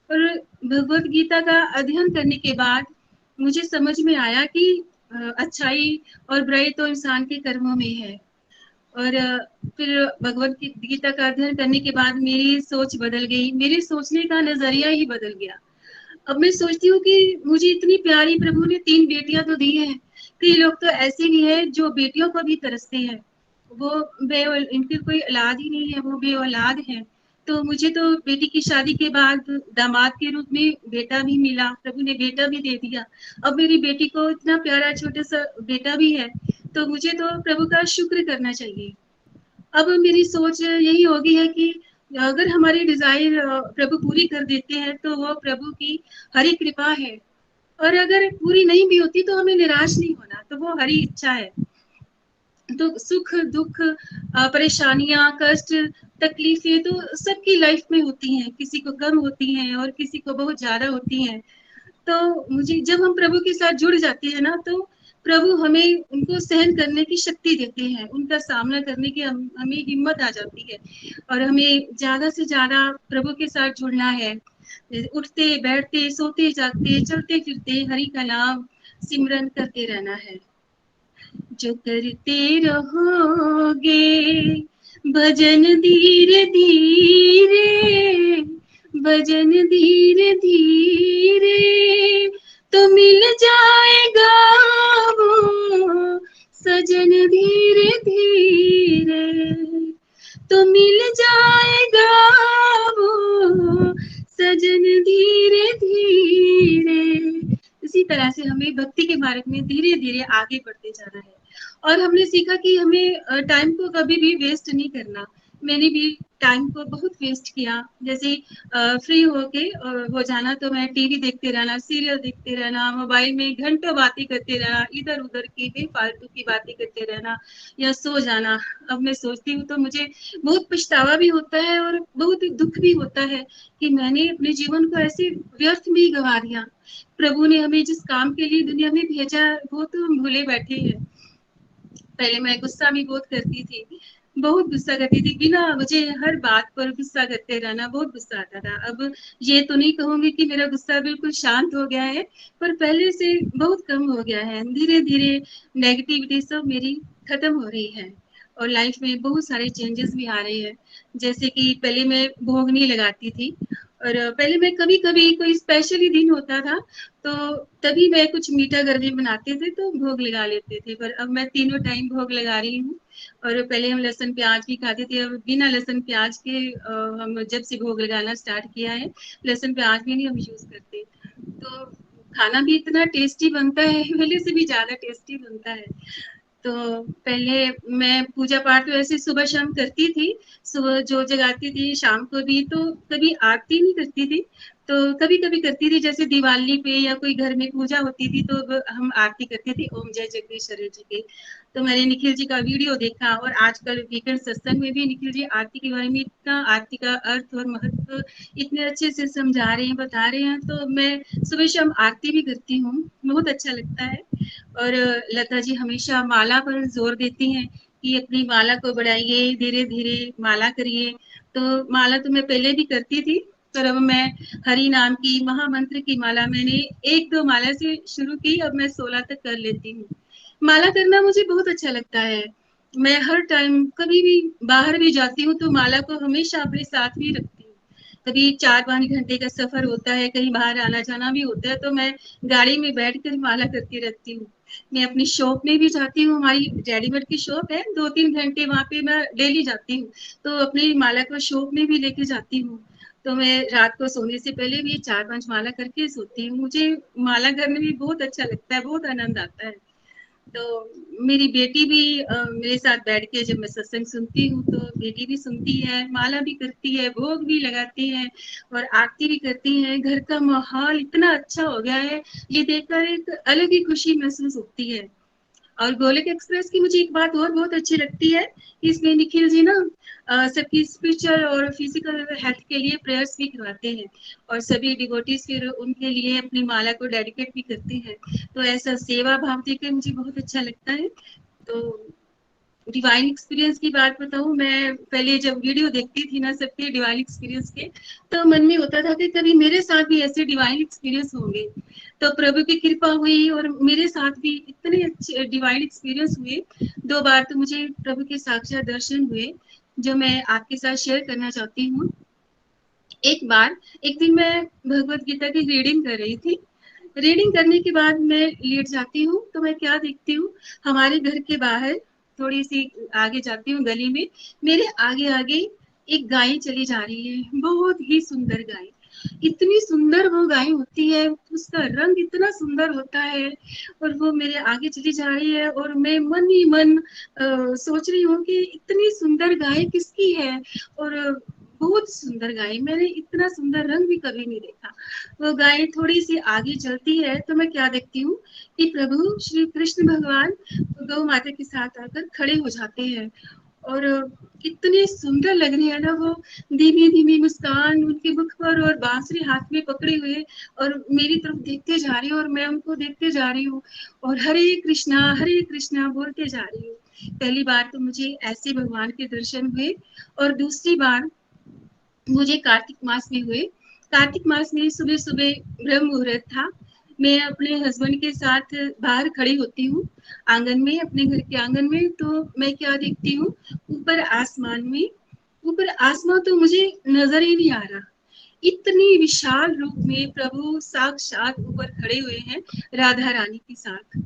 और भगवत गीता का अध्ययन करने के बाद मुझे समझ में आया कि अच्छाई और बुराई तो इंसान के कर्मों में है। और फिर भगवत गीता का अध्ययन करने के बाद मेरी सोच बदल गई, मेरे सोचने का नजरिया ही बदल गया। अब मैं सोचती हूँ कि मुझे इतनी प्यारी प्रभु ने 3 बेटियां तो दी हैं, कई लोग तो ऐसे भी हैं जो बेटियों को भी तरसते हैं, वो इनकी कोई औलाद ही नहीं है, वो बे औलाद है। तो मुझे तो बेटी की शादी के बाद दामाद के रूप में बेटा भी मिला, प्रभु ने बेटा भी दे दिया। अब मेरी बेटी को इतना प्यारा छोटा सा बेटा भी है, तो मुझे तो प्रभु का शुक्र करना चाहिए। अब मेरी सोच यही होगी है कि अगर हमारी डिजायर प्रभु पूरी कर देते हैं तो वो प्रभु की हरी कृपा है, और अगर पूरी नहीं भी होती तो हमें निराश नहीं होना, तो वो हरी इच्छा है। तो सुख दुख परेशानियां कष्ट तकलीफें तो सबकी लाइफ में होती हैं, किसी को कम होती हैं और किसी को बहुत ज्यादा होती हैं। तो मुझे जब हम प्रभु के साथ जुड़ जाते हैं ना, तो प्रभु हमें उनको सहन करने की शक्ति देते हैं, उनका सामना करने की हमें हिम्मत आ जाती है। और हमें ज्यादा से ज्यादा प्रभु के साथ जुड़ना है, उठते बैठते सोते जागते चलते फिरते हरि का नाम सिमरन करते रहना है। जो करते रहोगे भजन धीरे धीरे, भजन धीरे धीरे, तो मिल जाएगा वो सजन धीरे धीरे, तो मिल जाएगा वो सजन धीरे धीरे। इसी तरह से हमें भक्ति के मार्ग में धीरे धीरे आगे बढ़ते जाना है। और हमने सीखा कि हमें टाइम को कभी भी वेस्ट नहीं करना। मैंने भी टाइम को बहुत वेस्ट किया, जैसे फ्री होके हो जाना तो मैं टीवी देखते रहना, सीरियल देखते रहना, मोबाइल में घंटों बातें करते रहना, इधर उधर की बेफालतू की बातें करते रहना या सो जाना। अब मैं सोचती हूँ तो मुझे बहुत पछतावा भी होता है और बहुत दुख भी होता है कि मैंने अपने जीवन को ऐसे व्यर्थ में गंवा दिया। प्रभु ने हमें जिस काम के लिए दुनिया में भेजा वो तो हम भूले बैठे हैं। पहले मैं गुस्सा भी बहुत करती थी, बहुत गुस्सा करती थी, बिना वजह हर बात पर गुस्सा करते रहना, बहुत गुस्सा आता था। अब ये तो नहीं कहूंगी कि मेरा गुस्सा बिल्कुल शांत हो गया है, पर पहले से बहुत कम हो गया है। धीरे धीरे नेगेटिविटी सब मेरी खत्म हो रही है और लाइफ में बहुत सारे चेंजेस भी आ रहे हैं। जैसे कि पहले मैं भोग नहीं लगाती थी, और पहले मैं कभी कभी कोई स्पेशली दिन होता था तो तभी मैं कुछ मीठा घर में बनाते थे तो भोग लगा लेते थे, पर अब मैं तीनों टाइम भोग लगा रही हूँ। और पहले हम लहसुन प्याज भी खाते थे, अब बिना लहसुन प्याज के हम जब से भोग लगाना स्टार्ट किया है लहसुन प्याज भी नहीं हम यूज करते। तो खाना भी इतना टेस्टी बनता है, पहले से भी ज्यादा टेस्टी बनता है। तो पहले मैं पूजा पाठ तो ऐसे सुबह शाम करती थी, सुबह जो जगाती थी शाम को भी, तो कभी आरती नहीं करती थी, तो कभी कभी करती थी, जैसे दिवाली पे या कोई घर में पूजा होती थी तो हम आरती करते थे ओम जय जगदीश्वर जी के। तो मैंने निखिल जी का वीडियो देखा और आजकल वीकेंड सत्संग में भी निखिल जी आरती के बारे में इतना, आरती का अर्थ और महत्व इतने अच्छे से समझा रहे हैं, बता रहे हैं, तो मैं सुबह शाम आरती भी करती हूँ, बहुत अच्छा लगता है। और लता जी हमेशा माला पर जोर देती हैं कि अपनी माला को बढ़ाइए, धीरे धीरे माला करिए। तो माला तो मैं पहले भी करती थी, पर अब मैं हरि नाम की महामंत्र की माला मैंने 1-2 माला से शुरू की, अब मैं 16 तक कर लेती हूँ। माला करना मुझे बहुत अच्छा लगता है। मैं हर टाइम कभी भी बाहर भी जाती हूँ तो माला को हमेशा अपने साथ ही रखती हूँ। कभी 4-5 घंटे का सफर होता है, कहीं बाहर आना जाना भी होता है, तो मैं गाड़ी में बैठ कर माला करती रहती हूँ। मैं अपनी शॉप में भी जाती हूँ, हमारी रेडीमेड की शॉप है, 2-3 घंटे वहां पे मैं डेली जाती हूँ, तो अपनी माला को शॉप में भी लेके जाती हूँ। तो मैं रात को सोने से पहले भी 4-5 माला करके सोती हूँ। मुझे माला करने में बहुत अच्छा लगता है, बहुत आनंद आता है। तो मेरी बेटी भी मेरे साथ बैठ के जब मैं सत्संग सुनती हूँ तो बेटी भी सुनती है, माला भी करती है, भोग भी लगाती है और आरती भी करती है। घर का माहौल इतना अच्छा हो गया है, ये देखकर एक अलग ही खुशी महसूस होती है। और गोलोक एक्सप्रेस की मुझे एक बात और बहुत अच्छी लगती है, इसमें निखिल जी ना सबकी स्पिरिचुअल और फिजिकल हेल्थ के लिए प्रेयर्स भी करवाते हैं और सभी डिवोटीज फिर उनके लिए अपनी माला को डेडिकेट भी करते हैं। तो ऐसा सेवा भाव देखकर मुझे बहुत अच्छा लगता है। तो डिवाइन एक्सपीरियंस की बात बताऊं, मैं पहले जब वीडियो देखती थी ना सबके डिवाइन एक्सपीरियंस के, तो मन में होता था कि कभी मेरे साथ भी ऐसे डिवाइन एक्सपीरियंस होंगे। तो प्रभु की कृपा हुई और मेरे साथ भी इतने अच्छे डिवाइन एक्सपीरियंस हुए। 2 बार तो मुझे प्रभु के साक्षात दर्शन हुए, जो मैं आपके साथ शेयर करना चाहती हूँ। एक दिन मैं भगवत गीता की रीडिंग कर रही थी। रीडिंग करने के बाद मैं लेट जाती हूँ तो मैं क्या देखती हूँ, हमारे घर के बाहर थोड़ी सी आगे जाती हूँ गली में, मेरे आगे आगे एक गाय चली जा रही है, बहुत ही सुंदर गाय। इतनी सुंदर वो गाय होती है, उसका रंग इतना सुंदर होता है और वो मेरे आगे चली जा रही है और मैं मन ही मन सोच रही हूँ कि इतनी सुंदर गाय किसकी है। और बहुत सुंदर गाय, मैंने इतना सुंदर रंग भी कभी नहीं देखा। वो गाय थोड़ी सी आगे चलती है तो मैं क्या देखती हूँ कि प्रभु श्री कृष्ण भगवान गौ माता के साथ आकर खड़े हो जाते हैं और इतने सुंदर लग रही है ना वो, धीमी धीमी मुस्कान उनके मुख पर और बांसुरी हाथ में पकड़े हुए और मेरी तरफ देखते जा रही हूँ और मैं उनको देखते जा रही हूँ और हरे कृष्णा बोलते जा रही हूँ। पहली बार तो मुझे ऐसे भगवान के दर्शन हुए और दूसरी बार मुझे कार्तिक मास में हुए। कार्तिक मास में सुबह सुबह ब्रह्म मुहूर्त था, मैं अपने हस्बैंड के साथ बाहर खड़ी होती हूँ आंगन में, अपने घर के आंगन में, तो मैं क्या देखती हूँ, ऊपर आसमान में, ऊपर आसमान तो मुझे नजर ही नहीं आ रहा, इतनी विशाल रूप में प्रभु साक्षात ऊपर खड़े हुए हैं राधा रानी के साथ,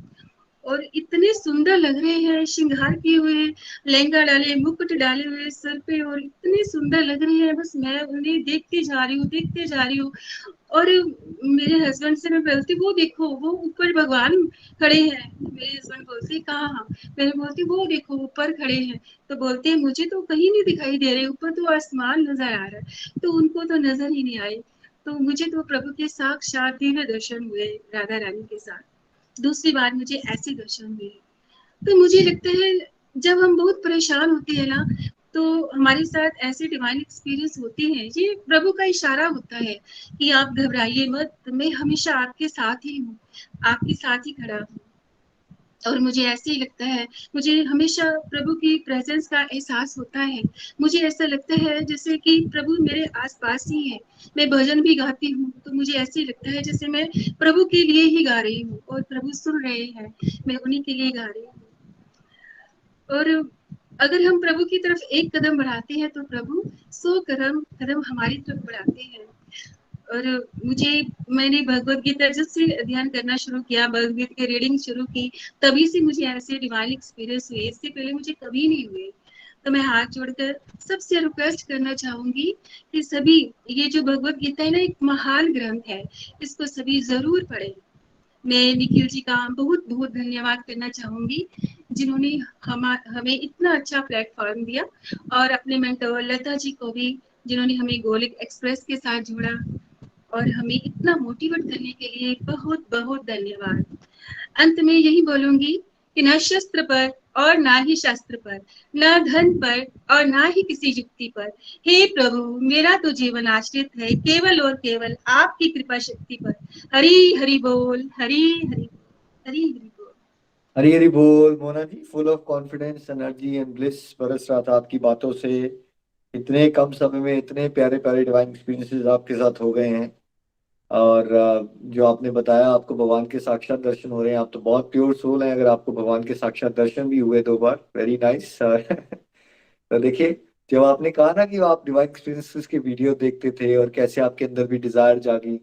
और इतने सुंदर लग रहे हैं, श्रृंगार किए हुए, लहंगा डाले, मुकुट डाले हुए सर पे, और इतने सुंदर लग रहे हैं। बस मैं उन्हें देखती जा रही हूँ, देखते जा रही हूँ। और मेरे हस्बैंड से मैं बोलती, वो देखो, वो ऊपर भगवान खड़े हैं। मेरे हस्बैंड बोलते, कहाँ? मैंने बोलती, वो देखो ऊपर खड़े हैं। तो बोलते हैं, मुझे तो कहीं नहीं दिखाई दे रहे, ऊपर तो आसमान नजर आ रहा है। तो उनको तो नजर ही नहीं आए। तो मुझे तो प्रभु के साक्षात दिव्य दर्शन हुए राधा रानी के साथ। दूसरी बार मुझे ऐसे दर्शन हुए। तो मुझे लगता है जब हम बहुत परेशान होते हैं ना, तो हमारे साथ ऐसे डिवाइन एक्सपीरियंस होते हैं, ये प्रभु का इशारा होता है कि आप घबराइए मत, मैं हमेशा आपके साथ ही हूँ, आपके साथ ही खड़ा हूँ। और मुझे ऐसे ही लगता है, मुझे हमेशा प्रभु की प्रेजेंस का एहसास होता है। मुझे ऐसा लगता है जैसे कि प्रभु मेरे आसपास ही है। मैं भजन भी गाती हूँ तो मुझे ऐसे ही लगता है जैसे मैं प्रभु के लिए ही गा रही हूँ और प्रभु सुन रहे हैं, मैं उन्हीं के लिए गा रही हूँ। और अगर हम प्रभु की तरफ एक कदम बढ़ाते हैं तो प्रभु 100 कदम कदम हमारी तरफ बढ़ाते हैं। और मैंने भगवत गीता जब से अध्ययन करना शुरू किया, भगवत गीता की रीडिंग शुरू की, तभी से मुझे ऐसे डिवाइन एक्सपीरियंस हुए, इससे पहले मुझे कभी नहीं हुए। तो मैं हाथ जोड़कर सबसे रिक्वेस्ट करना चाहूंगी कि सभी, ये जो भगवत गीता है ना, एक महान ग्रंथ है, इसको सभी जरूर पढ़ें। मैं निखिल जी का बहुत बहुत धन्यवाद करना चाहूंगी, जिन्होंने हमें इतना अच्छा प्लेटफॉर्म दिया, और अपने मेंटर लता जी को भी, जिन्होंने हमें गोलोक एक्सप्रेस के साथ जोड़ा और हमें इतना मोटिवेट करने के लिए बहुत बहुत धन्यवाद। अंत में यही बोलूंगी कि ना शस्त्र पर और ना ही शास्त्र पर, ना धन पर और ना ही किसी युक्ति पर, हे प्रभु मेरा तो जीवन आश्रित है केवल और केवल आपकी कृपा शक्ति पर। हरि हरि बोल, हरि हरि, हरि हरि बोल। हरी हरी बोल। Mona ji, full of confidence, energy and bliss बरस रहा था आपकी बातों से। इतने कम समय में इतने प्यारे प्यारे डिवाइन एक्सपीरियंसेस आपके साथ हो गए हैं। और जो आपने बताया आपको भगवान के साक्षात दर्शन हो रहे हैं, आप तो बहुत प्योर सोल हैं अगर आपको भगवान के साक्षात दर्शन भी हुए 2 बार, वेरी नाइस। तो देखिए, जब आपने कहा ना कि आप डिवाइन एक्सपीरियंसेस के वीडियो देखते थे और कैसे आपके अंदर भी डिजायर जागी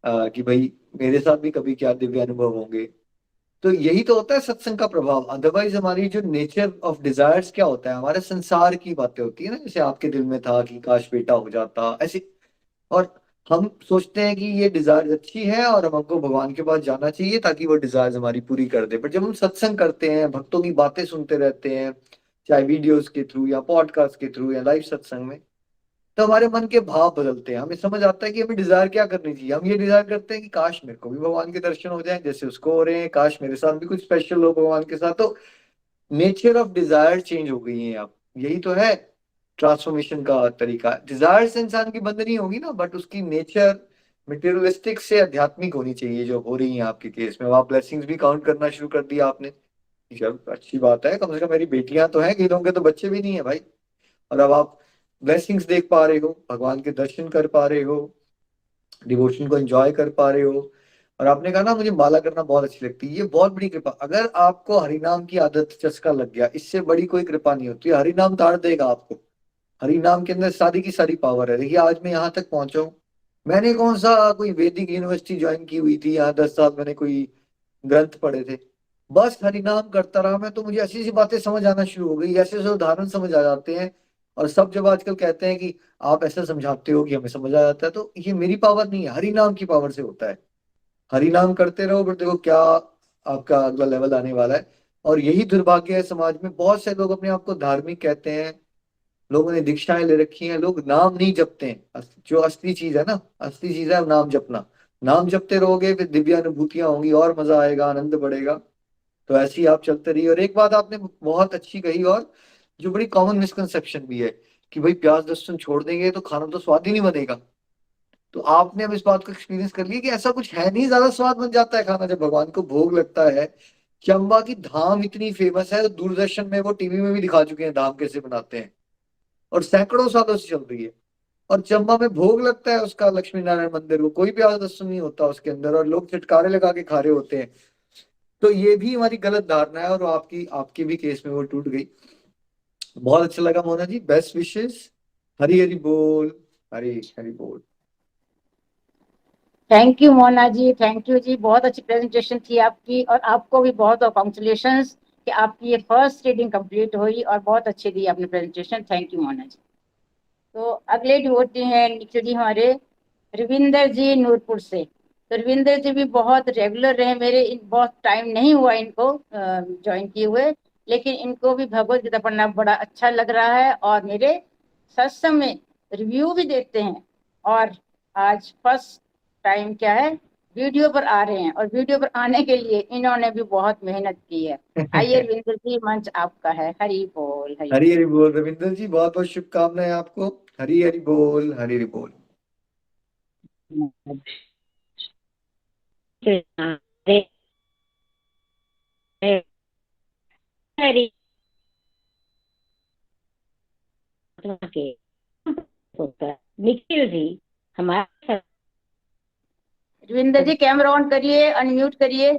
कि भाई मेरे साथ भी कभी क्या दिव्य अनुभव होंगे, तो यही तो होता है सत्संग का प्रभाव। अदरवाइज हमारी जो नेचर ऑफ डिजायर्स क्या होता है, हमारे संसार की बातें होती है ना, जैसे आपके दिल में था कि काश बेटा हो जाता ऐसे, और हम सोचते हैं कि ये डिजायर अच्छी है और हमको भगवान के पास जाना चाहिए ताकि वो डिजायर हमारी पूरी कर दे। बट जब हम सत्संग करते हैं, भक्तों की बातें सुनते रहते हैं, चाहे वीडियोस के थ्रू या पॉडकास्ट के थ्रू या लाइव सत्संग में, तो हमारे मन के भाव बदलते हैं। हमें समझ आता है कि हमें डिजायर क्या करनी चाहिए। हम ये डिजायर करते हैं कि काश मेरे को भी भगवान के दर्शन हो जाएं जैसे उसको हो रहे हैं, काश मेरे साथ भी कुछ स्पेशल हो भगवान के साथ। तो नेचर ऑफ डिजायर चेंज हो गई है। आप, यही तो है ट्रांसफॉर्मेशन का तरीका। डिजायर से इंसान की बंधनी होगी ना, बट उसकी नेचर मटेरियलिस्टिक से आध्यात्मिक होनी चाहिए, जो हो रही है आपके केस में। अब आप ब्लेसिंग्स भी काउंट करना शुरू कर दिया आपने। चलो अच्छी बात है, कम से कम मेरी बेटियां तो हैं, कई लोगों के तो बच्चे भी नहीं है भाई। और अब आप ब्लेसिंग्स देख पा रहे हो, भगवान के दर्शन कर पा रहे हो, डिवोशन को एंजॉय कर पा रहे हो। और आपने कहा ना मुझे माला करना बहुत अच्छी लगती है, ये बहुत बड़ी कृपा। अगर आपको हरिनाम की आदत चस्का लग गया, इससे बड़ी कोई कृपा नहीं होती। हरिनाम ताड़ देगा आपको। हरिनाम के अंदर सारी की सारी पावर है। देखिए आज मैं यहाँ तक पहुंचा हूँ, मैंने कौन सा कोई वैदिक यूनिवर्सिटी ज्वाइन की हुई थी, यहाँ 10 साल मैंने कोई ग्रंथ पढ़े थे, बस हरिनाम करता रहा मैं, तो मुझे ऐसी ऐसी बातें समझ आना शुरू हो गई, ऐसे ऐसे उदाहरण समझ आ जाते हैं। और सब जब आजकल कहते हैं कि आप ऐसा समझाते हो कि हमें समझ आ जाता है, तो ये मेरी पावर नहीं है, हरिनाम की पावर से होता है। हरिनाम करते रहो, फिर देखो क्या आपका अगला लेवल आने वाला है। और यही दुर्भाग्य है समाज में, बहुत से लोग अपने आप को धार्मिक कहते हैं, लोगों ने दीक्षाएं ले रखी हैं, लोग नाम नहीं जपते हैं। जो असली चीज है ना, असली चीज है नाम जपना। नाम जपते रहोगे फिर दिव्य अनुभूतियां होंगी और मजा आएगा, आनंद बढ़ेगा। तो ऐसे ही आप चलते रहिए। और एक बात आपने बहुत अच्छी कही, और जो बड़ी कॉमन मिसकंसेप्शन भी है, कि भाई प्याज लहसुन छोड़ देंगे तो खाना तो स्वाद ही नहीं बनेगा। तो आपने अब इस बात को एक्सपीरियंस कर लिया कि ऐसा कुछ है नहीं, ज्यादा स्वाद बन जाता है खाना जब भगवान को भोग लगता है। चंबा की धाम इतनी फेमस है, दूरदर्शन में वो टीवी में भी दिखा चुके हैं धाम कैसे बनाते हैं, और सैकड़ों सालों से चल रही है। और चंबा में भोग लगता है उसका लक्ष्मी नारायण मंदिर को, कोई भी आदत नहीं होता उसके अंदर, और लोग चटकारे लगा के खा रहे होते हैं। तो ये भी हमारी गलत धारणा है, और आपकी आपके भी केस में वो टूट गई। बहुत अच्छा लगा मोना जी, बेस्ट विशेस। हरी हरी बोल, हरी हरी बोल। Thank you Mona ji, thank you ji, बहुत अच्छी प्रेजेंटेशन थी आपकी, और आपको भी बहुत बहुत कॉन्ग्रेचुलेशंस कि आपकी ये फर्स्ट रीडिंग कंप्लीट हुई और बहुत अच्छी दी आपने प्रेजेंटेशन। थैंक यू मोना जी। तो अगले डिवोटी हैं निखिल जी हमारे, रविंदर जी नूरपुर से। तो रविंदर जी भी बहुत रेगुलर रहे मेरे, बहुत टाइम नहीं हुआ इनको ज्वाइन किए हुए, लेकिन इनको भी भगवत गीता पढ़ना बड़ा अच्छा लग रहा है और मेरे सत्संग में रिव्यू भी देते हैं। और आज फर्स्ट टाइम क्या है, वीडियो पर आ रहे हैं, और वीडियो पर आने के लिए इन्होंने भी बहुत मेहनत की है। आइए रविंदर जी, मंच आपका है। हरी बोल, हरी हरी बोल। हरी बोल रविंदर जी, बहुत बहुत शुभकामनाएं आपको। हरी हरी बोल, हरी हरी बोल। हरी निखिल जी हमारे रविंदर जी कैमरा ऑन करिए, अनम्यूट करिए,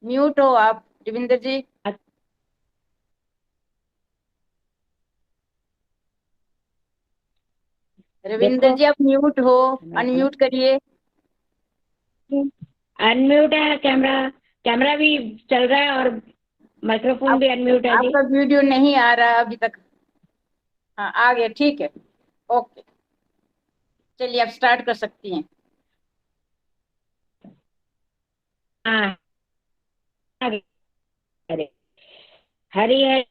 म्यूट हो आप रविंदर जी। रविंदर जी आप म्यूट हो, अनम्यूट करिए। अनम्यूट है कैमरा, कैमरा भी चल रहा है और माइक्रोफोन भी अनम्यूट है जी। आपका वीडियो नहीं आ रहा अभी तक। हाँ आ गया, ठीक है, ओके, चलिए आप स्टार्ट कर सकती हैं। हाँ अरे अरे, हरी है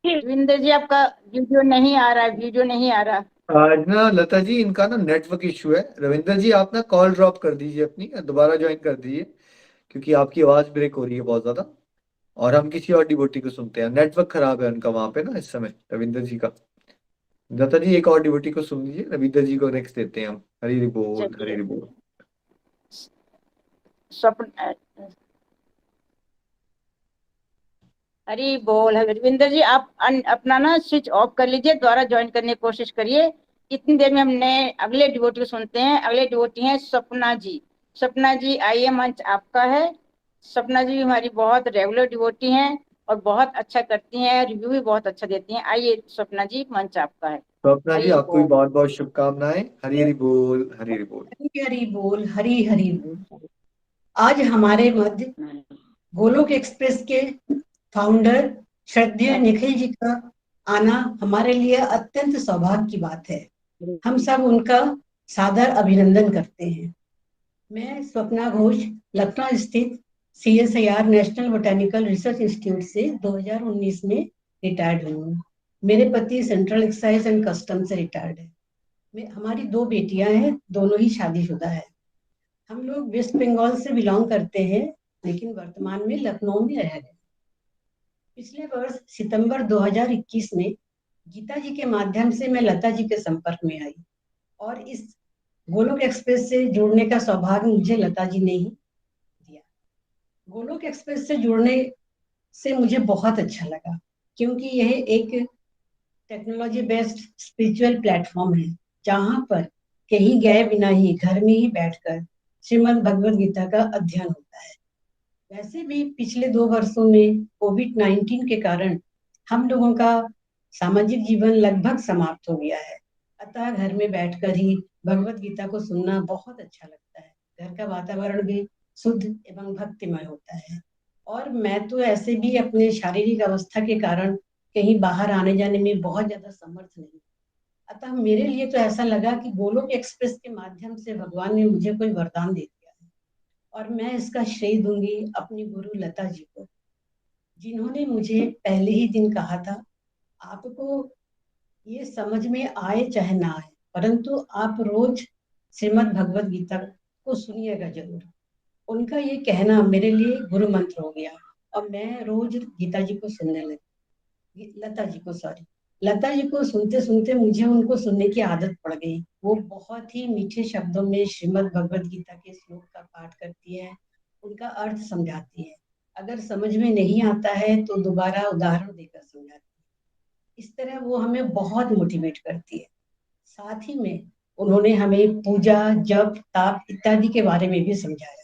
रविंदर जी आपका वीडियो नहीं आ रहा है, वीडियो नहीं आ रहा। आज ना लता जी, इनका ना नेटवर्क इशू है। रविंदर जी आप ना कॉल ड्रॉप कर दीजिए अपनी, दोबारा ज्वाइन कर दीजिए, क्योंकि आपकी आवाज ब्रेक हो रही है बहुत ज्यादा, और हम किसी और डिवोटी को सुनते हैं। नेटवर्क खराब है उनका वहां पे ना इस समय, रविंदर जी का। लता जी एक और डिवोटी को सुन लीजिए, रविंदर जी को नेक्स्ट देते हैं हम। हरी हरी बोल, हरी चलिए, हरी बोल। स्वप्न, हरी बोल। रविंदर जी आप अपना ना स्विच ऑफ कर लीजिए, दोबारा ज्वाइन करने की कोशिश करिए। इतनी देर में हमने अगले डिवोटी को सुनते हैं। अगले डिवोटी हैं सपना जी। सपना जी आइए, मंच आपका है। सपना जी हमारी बहुत रेगुलर डिवोटी हैं और बहुत अच्छा करती हैं, रिव्यू भी बहुत अच्छा देती हैं। आइए सपना जी, मंच आपका है। तो अपना जी हरी आपको भी बोल। बहुत बहुत शुभकामनाएं। हरी हरी बोल, हरी हरी बोल। हरी हरी बोल, हरी हरी बोल। आज हमारे मध्य गोलोक एक्सप्रेस के फाउंडर श्रद्धेय निखिल जी का आना हमारे लिए अत्यंत सौभाग्य की बात है। हम सब उनका सादर अभिनंदन करते हैं। मैं स्वप्ना घोष, लखनऊ स्थित CSIR national botanical research institute से 2019 में रिटायर्ड हुई हूँ। मेरे पति सेंट्रल एक्साइज एंड कस्टम से रिटायर्ड है। हमारी 2 बेटियां हैं, दोनों ही शादीशुदा है। हम लोग वेस्ट बंगाल से बिलोंग करते हैं, लेकिन वर्तमान में लखनऊ में रह रहे हैं। पिछले वर्ष सितंबर 2021 में गीता जी के माध्यम से मैं लता जी के संपर्क में आई, और इस गोलोक एक्सप्रेस से जुड़ने का सौभाग्य मुझे लता जी ने ही दिया। गोलोक एक्सप्रेस से जुड़ने से मुझे बहुत अच्छा लगा, क्योंकि यह एक टेक्नोलॉजी बेस्ड स्पिरिचुअल प्लेटफॉर्म है, जहां पर कहीं गए बिना ही घर में ही बैठकर श्रीमद् भगवद गीता का अध्ययन होता है। वैसे भी पिछले 2 वर्षों में कोविड-19 के कारण हम लोगों का सामाजिक जीवन लगभग समाप्त हो गया है, अतः घर में बैठकर ही भगवद गीता को सुनना बहुत अच्छा लगता है। घर का वातावरण भी शुद्ध एवं भक्तिमय होता है, और मैं तो ऐसे भी अपने शारीरिक अवस्था के कारण कहीं बाहर आने जाने में बहुत ज्यादा समर्थ नहीं, अतः मेरे लिए तो ऐसा लगा कि गोलोक एक्सप्रेस के माध्यम से भगवान ने मुझे कोई वरदान दे दिया है, और मैं इसका श्रेय दूंगी अपनी गुरु लता जी को, जिन्होंने मुझे पहले ही दिन कहा था, आपको ये समझ में आए चाहे ना आए, परंतु आप रोज श्रीमद् भगवद गीता को सुनिएगा जरूर। उनका ये कहना मेरे लिए गुरु मंत्र हो गया, और मैं रोज गीता जी को सुनने लगी, लता जी को सुनते सुनते मुझे उनको सुनने की आदत पड़ गई। वो बहुत ही मीठे शब्दों में श्रीमद् भगवद गीता के श्लोक का पाठ करती है, उनका अर्थ समझाती है, अगर समझ में नहीं आता है तो दोबारा उदाहरण देकर समझाती है। इस तरह वो हमें बहुत मोटिवेट करती है। साथ ही में उन्होंने हमें पूजा, जप, ताप इत्यादि के बारे में भी समझाया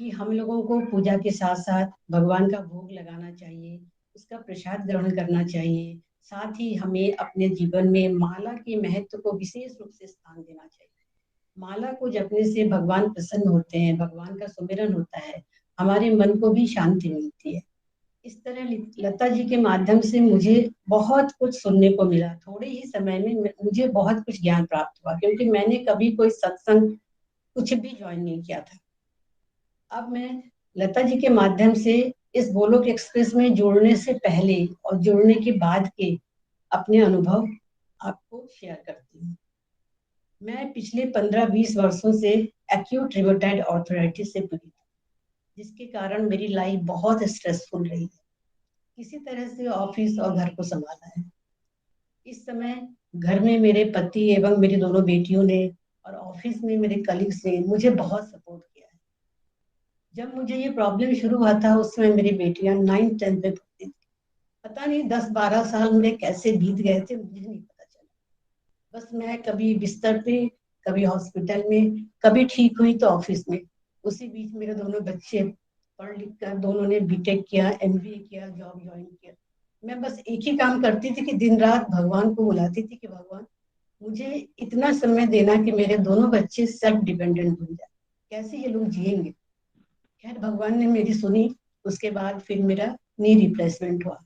कि हम लोगों को पूजा के साथ साथ भगवान का भोग लगाना चाहिए, उसका प्रसाद ग्रहण करना चाहिए। साथ ही हमें अपने जीवन में माला के महत्व को विशेष रूप से स्थान देना चाहिए। माला को जपने से भगवान प्रसन्न होते हैं, भगवान का सुमिरन होता है, हमारे मन को भी शांति मिलती है। इस तरह लता जी के माध्यम से मुझे बहुत कुछ सुनने को मिला। थोड़े ही समय में मुझे बहुत कुछ ज्ञान प्राप्त हुआ, क्योंकि मैंने कभी कोई सत्संग कुछ भी ज्वाइन नहीं किया था। अब मैं लता जी के माध्यम से इस गोलोक एक्सप्रेस में जुड़ने से पहले और जुड़ने के बाद के अपने अनुभव आपको शेयर करती हूँ। मैं पिछले 15-20 वर्षों से एक्यूट रिमेटॉइड आर्थराइटिस से पीड़ित हूँ, जिसके कारण मेरी लाइफ बहुत स्ट्रेसफुल रही है। किसी तरह से ऑफिस और घर को संभाला है। इस समय घर में मेरे पति एवं मेरी दोनों बेटियों ने और ऑफिस में मेरे कलीग्स ने मुझे बहुत सपोर्ट किया है। जब मुझे ये प्रॉब्लम शुरू हुआ था उस समय मेरी बेटियां 9th-10th में पढ़ती थी। पता नहीं 10-12 साल मेरे कैसे बीत गए थे, मुझे नहीं पता चला। बस मैं कभी बिस्तर पे, कभी हॉस्पिटल में, कभी ठीक हुई तो ऑफिस में। उसी बीच मेरे दोनों बच्चे पढ़ लिख कर दोनों ने बीटेक किया, एमबीए किया, जॉब ज्वाइन किया। मैं बस एक ही काम करती थी कि दिन रात भगवान को बुलाती थी कि भगवान मुझे इतना समय देना कि मेरे दोनों बच्चे सेल्फ डिपेंडेंट बन जाए। कैसे ये लोग जिएंगे। खैर भगवान ने मेरी सुनी। उसके बाद फिर मेरा नी रिप्लेसमेंट हुआ।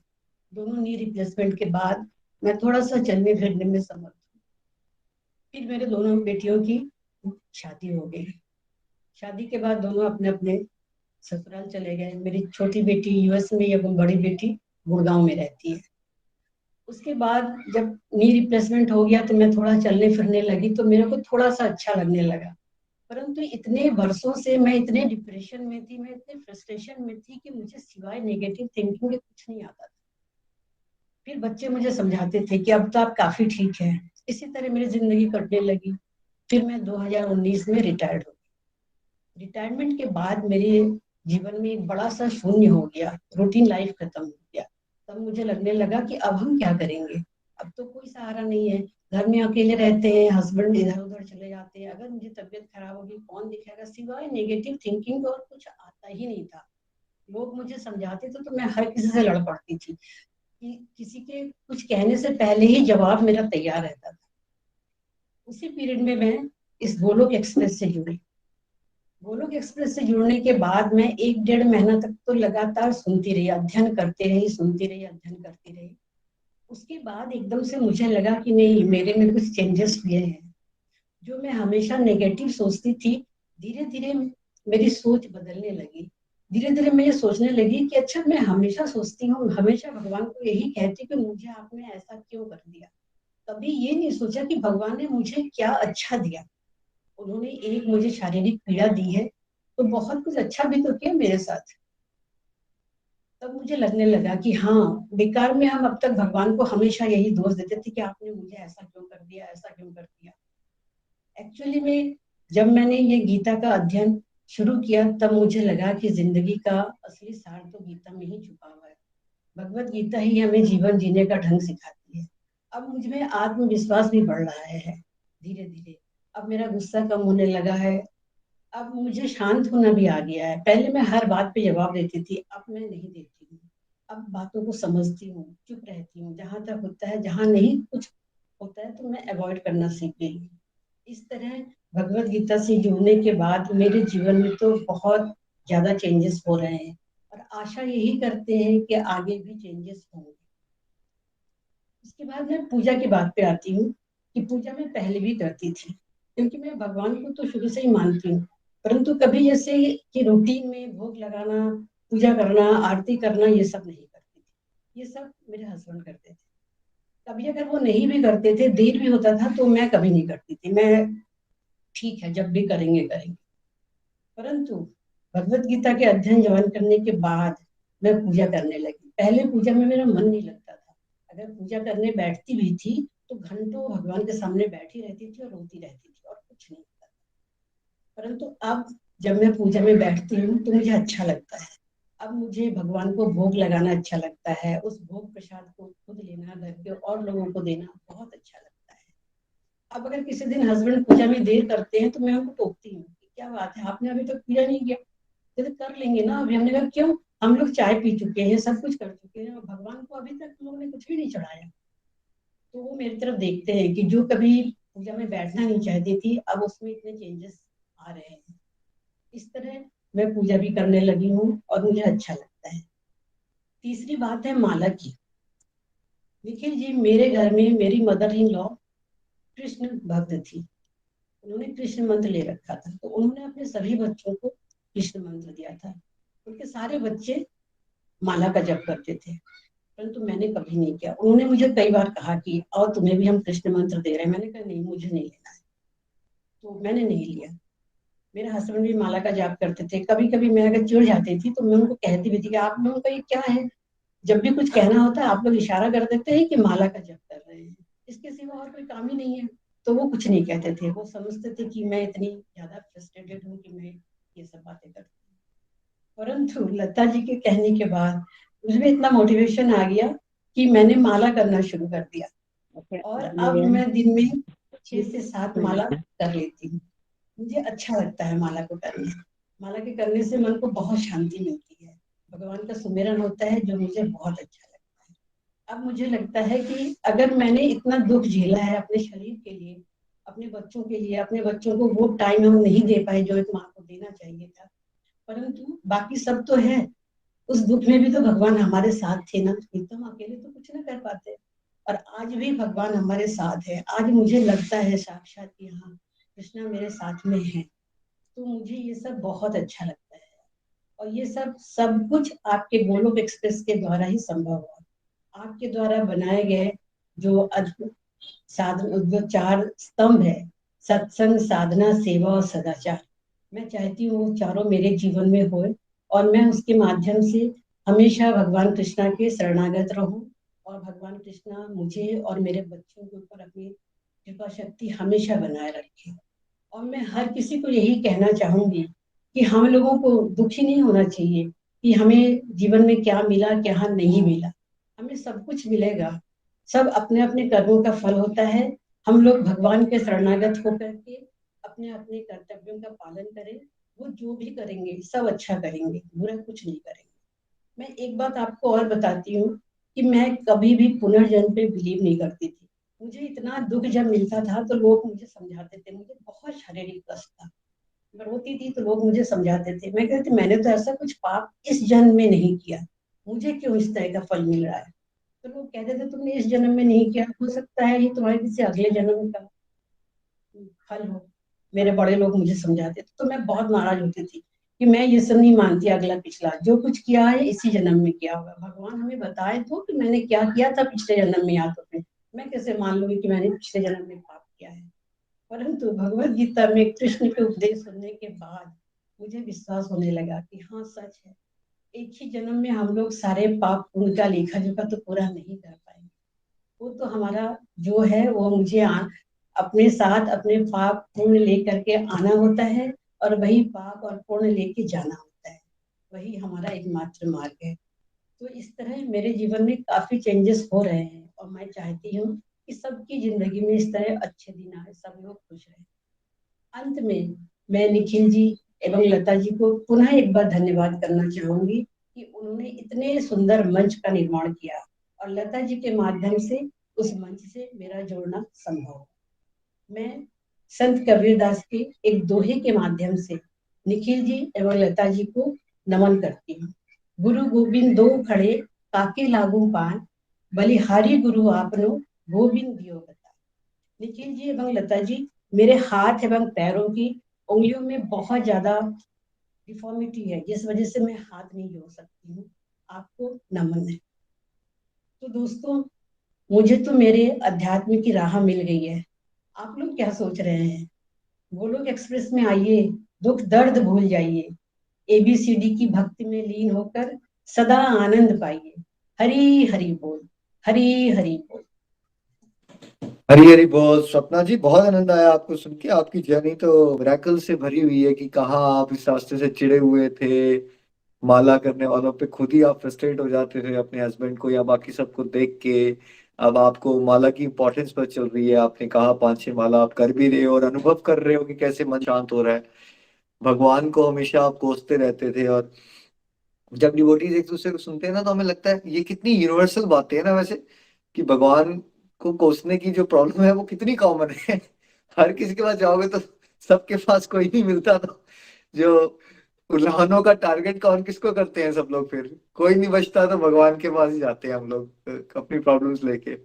दोनों नी रिप्लेसमेंट के बाद मैं थोड़ा सा चलने फिरने में समर्थ हूँ। फिर मेरे दोनों बेटियों की शादी हो गई। शादी के बाद दोनों अपने अपने ससुराल चले गए। मेरी छोटी बेटी यूएस में एवं बड़ी बेटी गुड़गांव में रहती है। उसके बाद जब नी रिप्लेसमेंट हो गया तो मैं थोड़ा चलने फिरने लगी तो मेरे को थोड़ा सा अच्छा लगने लगा। परंतु इतने वर्षों से मैं इतने डिप्रेशन में थी, मैं इतने फ्रस्ट्रेशन में थी कि मुझे सिवाय नेगेटिव थिंकिंग के कुछ नहीं आता था। फिर बच्चे मुझे समझाते थे कि अब तो आप काफी ठीक है। इसी तरह मेरी जिंदगी कटने लगी। फिर मैं 2019 में रिटायर्ड हो गई। रिटायरमेंट के बाद मेरे जीवन में एक बड़ा सा शून्य हो गया, रूटीन लाइफ खत्म हो गया। तब मुझे लगने लगा कि अब हम क्या करेंगे। अब तो कोई सहारा नहीं है, घर में अकेले रहते हैं, हस्बैंड इधर उधर चले जाते हैं। अगर मुझे तबीयत खराब होगी कौन दिखेगा। सिवाय नेगेटिव थिंकिंग और कुछ आता ही नहीं था। लोग मुझे समझाते थे तो मैं हर किसी से लड़ पड़ती थी कि किसी के कुछ कहने से पहले ही जवाब मेरा तैयार रहता था। उसी पीरियड में मैं इस गोलोक एक्सप्रेस से जुड़ी। गोलोक एक्सप्रेस से जुड़ने के बाद मैं 1-1.5 महीना तक तो लगातार सुनती रही, अध्ययन करते रही, सुनती रही, अध्ययन करती रही। उसके बाद एकदम से मुझे लगा कि नहीं, मेरे में कुछ चेंजेस हुए हैं। जो मैं हमेशा नेगेटिव सोचती थी, धीरे धीरे मेरी सोच बदलने लगी। धीरे धीरे मैं ये सोचने लगी कि अच्छा, मैं हमेशा सोचती हूँ, हमेशा भगवान को यही कहती कि मुझे आपने ऐसा क्यों कर दिया। कभी ये नहीं सोचा कि भगवान ने मुझे क्या अच्छा दिया। उन्होंने एक मुझे शारीरिक पीड़ा दी है तो बहुत कुछ अच्छा भी तो किया मेरे साथ। तब मुझे लगने लगा कि हाँ, बेकार में हम अब तक भगवान को हमेशा यही दोष देते थे कि आपने मुझे ऐसा क्यों कर दिया, ऐसा क्यों कर दिया। एक्चुअली में जब मैंने ये गीता का अध्ययन शुरू किया तब मुझे लगा कि जिंदगी का असली सार तो गीता में ही छुपा हुआ है। भगवत गीता ही हमें जीवन जीने का ढंग सिखाती है। अब मुझ में आत्मविश्वास भी बढ़ रहा है धीरे धीरे। अब मेरा गुस्सा कम होने लगा है। अब मुझे शांत होना भी आ गया है। पहले मैं हर बात पे जवाब देती थी, अब मैं नहीं देती हूँ। अब बातों को समझती हूँ, चुप रहती हूँ। जहां तक होता है, जहां नहीं कुछ होता है तो मैं अवॉइड करना सीख गई हूँ। इस तरह भगवत गीता से जुड़ने के बाद मेरे जीवन में तो बहुत ज्यादा चेंजेस हो रहे हैं और आशा यही करते हैं कि आगे भी चेंजेस होंगे। उसके बाद मैं पूजा की बात पे आती हूँ कि पूजा मैं पहले भी करती थी, क्योंकि मैं भगवान को तो शुरू से ही मानती हूँ। परंतु कभी जैसे कि रूटीन में भोग लगाना, पूजा करना, आरती करना, ये सब नहीं करती थी। ये सब मेरे हस्बैंड करते थे। कभी अगर वो नहीं भी करते थे, देर भी होता था, तो मैं कभी नहीं करती थी। मैं ठीक है, जब भी करेंगे करेंगे। परंतु भगवत गीता के अध्ययन ज्वाइन करने के बाद मैं पूजा करने लगी। पहले पूजा में मेरा मन नहीं लगता था। अगर पूजा करने बैठती भी थी तो घंटों भगवान के सामने बैठी रहती थी और रोती रहती थी और कुछ नहीं होता। परंतु अब जब मैं पूजा में बैठती हूँ तो मुझे अच्छा लगता है। अब मुझे भगवान को भोग लगाना अच्छा लगता है, उस भोग प्रसाद को खुद लेना, घर के और लोगों को देना बहुत अच्छा लगता है। अब अगर किसी दिन हस्बैंड पूजा में देर करते हैं तो मैं उनको टोकती हूँ, क्या बात है आपने अभी तक पूजा नहीं किया, तो कर लेंगे ना अभी। हमने कहा क्यों, हम लोग चाय पी चुके हैं, सब कुछ कर चुके हैं और भगवान को अभी तक हम लोगों ने कुछ भी नहीं चढ़ाया। तो वो मेरी तरफ देखते हैं कि जो कभी पूजा में बैठना नहीं चाहती थी, अब उसमें इतने चेंजेस आ रहे हैं। इस तरह मैं पूजा भी करने लगी हूँ और मुझे अच्छा लगता है। तीसरी बात है माला की। निखिल जी, मेरे घर में मेरी मदर इन लॉ कृष्ण भक्त थी, उन्होंने कृष्ण मंत्र ले रखा था, तो उन्होंने अपने सभी बच्चों को कृष्ण मंत्र दिया था। उनके सारे बच्चे माला का जप करते थे, परंतु मैंने कभी नहीं किया। उन्होंने मुझे कई बार कहा कि और तुम्हें भी हम कृष्ण मंत्र दे रहे हैं, मैंने कहा नहीं, मुझे नहीं लेना है, तो मैंने नहीं लिया। मेरे हस्बैंड भी माला का जाप करते थे, कभी कभी मैं अगर चिढ़ जाती थी तो मैं उनको कहती भी थी कि आप लोगों का ये क्या है, जब भी कुछ कहना होता है आप लोग इशारा कर देते हैं कि माला का जप कर रहे हैं, इसके सिवा और कोई काम ही नहीं है। तो वो कुछ नहीं कहते थे, वो समझते थे कि मैं इतनी ज्यादा फ्रस्ट्रेटेड हूँ कि मैं ये सब बातें करती हूँ। परंतु लता जी के कहने के बाद मुझे इतना मोटिवेशन आ गया कि मैंने माला करना शुरू कर दिया और अब मैं दिन में 6 से 7 माला कर लेती हूँ। मुझे अच्छा लगता है माला को करना। माला के करने से मन को बहुत शांति मिलती है, भगवान का सुमिरन होता है जो मुझे बहुत अच्छा लगता है। अब मुझे लगता है कि अगर मैंने इतना दुख झेला है अपने शरीर के लिए, अपने बच्चों के लिए, अपने बच्चों को वो टाइम हम नहीं दे पाए जो एक माँ को देना चाहिए था, परंतु बाकी सब तो है। उस दुख में भी तो भगवान हमारे साथ थे ना, नहीं तो हम अकेले तो कुछ ना कर पाते। और आज भी भगवान हमारे साथ है। आज मुझे लगता है साक्षात कि हाँ, कृष्णा मेरे साथ में है। तो मुझे ये सब बहुत अच्छा लगता है और ये सब सब कुछ आपके गोलोक एक्सप्रेस के द्वारा ही संभव हुआ। आपके द्वारा बनाए गए जो अद्भुत साधन, जो 4 स्तंभ है, सत्संग, साधना, सेवा और सदाचार, मैं चाहती हूँ वो चारों मेरे जीवन में होए और मैं उसके माध्यम से हमेशा भगवान कृष्णा के शरणागत रहूं और भगवान कृष्णा मुझे और मेरे बच्चों के ऊपर अपनी कृपा शक्ति हमेशा बनाए रखे। और मैं हर किसी को यही कहना चाहूंगी कि हम लोगों को दुखी नहीं होना चाहिए कि हमें जीवन में क्या मिला क्या नहीं मिला। हमें सब कुछ मिलेगा, सब अपने अपने कर्मों का फल होता है। हम लोग भगवान के शरणागत होकर के अपने अपने कर्तव्यों का पालन करें, वो जो भी करेंगे सब अच्छा करेंगे, बुरा कुछ नहीं करेंगे। मैं एक बात आपको और बताती हूँ कि मैं कभी भी पुनर्जन्म पे बिलीव नहीं करती थी। मुझे इतना दुख जब मिलता था तो लोग मुझे समझाते थे, मुझे बहुत शारीरिक कष्ट था, मैं रोती थी तो लोग मुझे समझाते थे, मैं कहती मैंने तो ऐसा कुछ पाप इस जन्म में नहीं किया, मुझे क्यों इस तरह का फल मिल रहा है। तो लोग कहते थे तुमने इस जन्म में नहीं किया, हो सकता है ये तुम्हारे किसी अगले जन्म का फल हो। मेरे बड़े लोग मुझे समझाते थे, तो मैं बहुत नाराज होती थी कि मैं ये सब नहीं मानती, अगला पिछला जो कुछ किया है इसी जन्म में किया होगा। भगवान हमें बताए तो कि मैंने क्या किया था पिछले जन्म में, याद तो मैं कैसे मान लूंगी कि मैंने पिछले जन्म में पाप किया है। परंतु भगवत गीता में कृष्ण के उपदेश सुनने के बाद मुझे विश्वास होने लगा कि हाँ सच है, एक ही जन्म में हम लोग सारे पाप पुण्य का लेखा जोखा तो पूरा नहीं कर पाएंगे। वो तो हमारा जो है वो मुझे अपने साथ अपने पाप पुण्य लेकर के आना होता है और वही पाप और पुण्य लेके जाना होता है, वही हमारा एकमात्र मार्ग है। तो इस तरह मेरे जीवन में काफी चेंजेस हो रहे हैं और मैं चाहती हूँ कि सबकी जिंदगी में इस तरह अच्छे दिन आए, सब लोग खुश रहें। अंत में मैं निखिल जी एवं लता जी को पुनः एक बार धन्यवाद करना चाहूंगी कि उन्होंने इतने सुंदर मंच का निर्माण किया और लता जी के माध्यम से उस मंच से मेरा जोड़ना संभव। मैं संत कबीरदास के एक दोहे के माध्यम से निखिल जी एवं लता जी को नमन करती हूँ। गुरु गोविंद दो खड़े काके लागू पान, बलिहारी गुरु आपनो गोविंद दियो बता। निखिल जी एवं लता जी, मेरे हाथ एवं पैरों की उंगलियों में बहुत ज्यादा डिफॉर्मिटी है, जिस वजह से मैं हाथ नहीं जोड़ सकती हूँ। आपको नमन है। तो दोस्तों, मुझे तो मेरे अध्यात्म की राह मिल गई है। आप लोग क्या सोच रहे हैं? गोलोक एक्सप्रेस में आइए, दुख दर्द भूल जाइए, एबीसीडी की भक्ति में लीन होकर सदा आनंद पाइए। हरी हरि बोल, हरी हरि बोल। हरी हरी बोल। स्वप्ना जी, बहुत आनंद आया आपको सुन के। आपकी जर्नी तो मिरेकल से भरी हुई है कि कहाँ आप इस रास्ते से चिड़े हुए थे, माला करने वालों पे खुद ही आप फ्रस्ट्रेट हो जाते थे अपने हस्बैंड को या बाकी सबको देख के। अब आपको माला की इंपॉर्टेंस पर चल रही है, आपने कहा 5-6 माला आप कर भी रहे हो और अनुभव कर रहे हो कि कैसे मन शांत हो रहा है। भगवान को हमेशा आप कोसते रहते थे, और जब डिवोटीज एक दूसरे को सुनते हैं ना तो हमें लगता है ये कितनी यूनिवर्सल बातें है ना वैसे, कि भगवान को कोसने की जो प्रॉब्लम है वो कितनी कॉमन है। हर किसी के पास जाओगे तो सबके पास कोई नहीं मिलता, तो जो उल्हानों का टारगेट कौन किसको करते हैं सब लोग, फिर कोई नहीं बचता तो भगवान के पास ही जाते हैं हम लोग अपनी प्रॉब्लम्स लेके।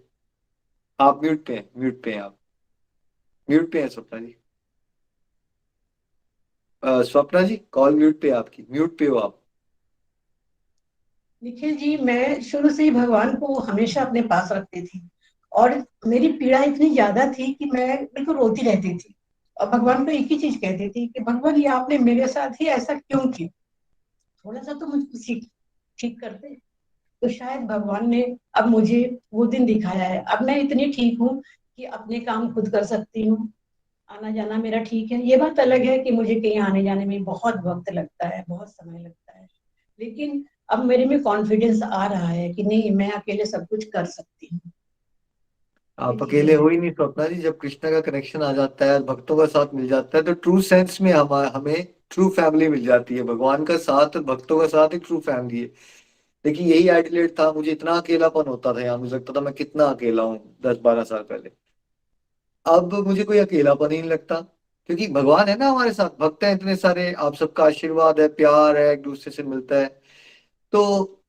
आप म्यूट पे हैं, म्यूट पे हैं आप, म्यूट पे हैं स्वप्ना जी। स्वप्ना जी कॉल म्यूट पे है आपकी, म्यूट पे हो आप। निखिल जी, मैं शुरू से ही भगवान को हमेशा अपने पास रखती थी, और मेरी पीड़ा इतनी ज्यादा थी कि मैं बिल्कुल रोती रहती थी, और भगवान को एक ही चीज कहती थी कि भगवान ये आपने मेरे साथ ही ऐसा क्यों किया, थोड़ा सा तो मुझको ठीक ठीक करते। तो शायद भगवान ने अब मुझे वो दिन दिखाया है। अब मैं इतनी ठीक हूँ कि अपने काम खुद कर सकती हूँ, आना जाना मेरा ठीक है। ये बात अलग है कि मुझे कहीं आने जाने में बहुत वक्त लगता है, बहुत समय लगता है, लेकिन अब मेरे में कॉन्फिडेंस आ रहा है कि नहीं, मैं अकेले सब कुछ कर सकती हूँ। ये आप चीजें अकेले हैं। हो ही नहीं स्वप्ना जी, जब कृष्ण का कनेक्शन आ जाता है, भक्तों का साथ मिल जाता है, तो ट्रू सेंस में हमें ट्रू फैमिली मिल जाती है। भगवान का साथ और भक्तों का साथ एक ट्रू फैमिली है। देखिए यही आइडिलेट था, मुझे इतना अकेलापन होता था यहाँ, मुझे लगता था मैं कितना अकेला हूँ 10-12 साल पहले। अब मुझे कोई अकेलापन ही नहीं लगता, क्योंकि भगवान है ना हमारे साथ, भक्त हैं इतने सारे, आप सबका आशीर्वाद है, प्यार है, एक दूसरे से मिलता है। तो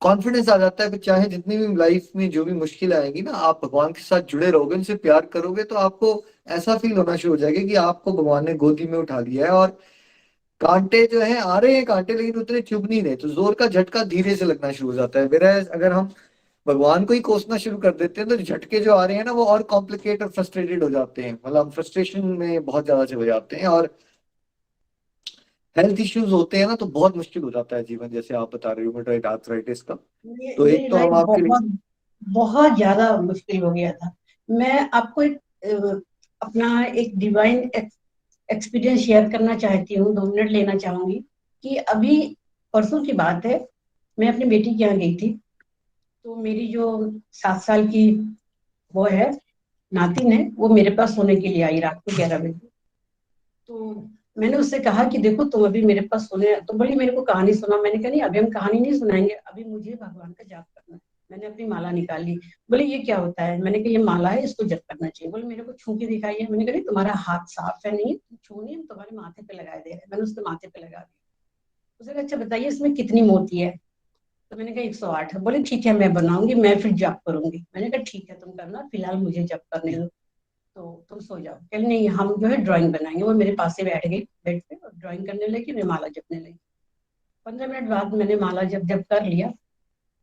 कॉन्फिडेंस आ जाता है कि चाहे जितनी भी लाइफ में जो भी मुश्किल आएगी ना, आप भगवान के साथ जुड़े रहोगे, उनसे प्यार करोगे, तो आपको ऐसा फील होना शुरू हो जाएगा कि आपको भगवान ने गोदी में उठा लिया है। और कांटे जो है आ रहे हैं कांटे, लेकिन उतने चुभ नहीं रहे, तो जोर का झटका धीरे से लगना शुरू हो जाता है। मेरा अगर हम भगवान को ही कोसना शुरू कर देते हैं तो झटके जो आ रहे हैं ना वो और कॉम्प्लिकेट और फ्रस्ट्रेटेड हो जाते हैं, मतलब फ्रस्ट्रेशन में बहुत ज्यादा चले जाते हैं, और हेल्थ इश्यूज होते हैं ना तो बहुत मुश्किल हो जाता है जीवन, जैसे आप बता रहे हो रूमेटॉइड आर्थराइटिस का। तो एक मेरी तो लाइफ हम आपके लिए। बहुत बहुत ज्यादा मुश्किल हो गया था। मैं आपको एक अपना एक डिवाइन एक्सपीरियंस शेयर करना चाहती हूँ, 2 मिनट लेना चाहूंगी। कि अभी परसों की बात है, मैं अपनी बेटी के यहाँ गई थी। तो मेरी जो 7 साल की वो है, नातिन है, वो मेरे पास सोने के लिए आई रात को 11 बजे। तो मैंने उससे कहा कि देखो तुम अभी मेरे पास सोने, तो बोली मेरे को कहानी सुना। मैंने कहा नहीं, अभी हम कहानी नहीं सुनाएंगे, अभी मुझे भगवान का जाप करना है। मैंने अपनी माला निकाली। बोले ये क्या होता है? मैंने कहा ये माला है, इसको जप करना चाहिए। बोले मेरे को छू के दिखाइए। मैंने कहा नहीं, तुम्हारा हाथ साफ है, नहीं तुम छू नहीं, हम तुम्हारे माथे पे लगा दे रहे हैं। मैंने उसके माथे पे लगा दिया। उसने कहा अच्छा बताइए इसमें कितनी मोती है? तो मैंने कहा 108 है। बोले ठीक है मैं बनाऊंगी, मैं फिर जप करूंगी। मैंने कहा ठीक है तुम करना, फिलहाल मुझे जप करने दो, तो तुम सो जाओ। कह नहीं, हम जो है ड्राइंग बनाएंगे। वो मेरे पास से बैठ गई बेड पे और ड्राइंग करने लगी, मैं माला जपने लगी। 15 मिनट बाद मैंने माला जब जब कर लिया,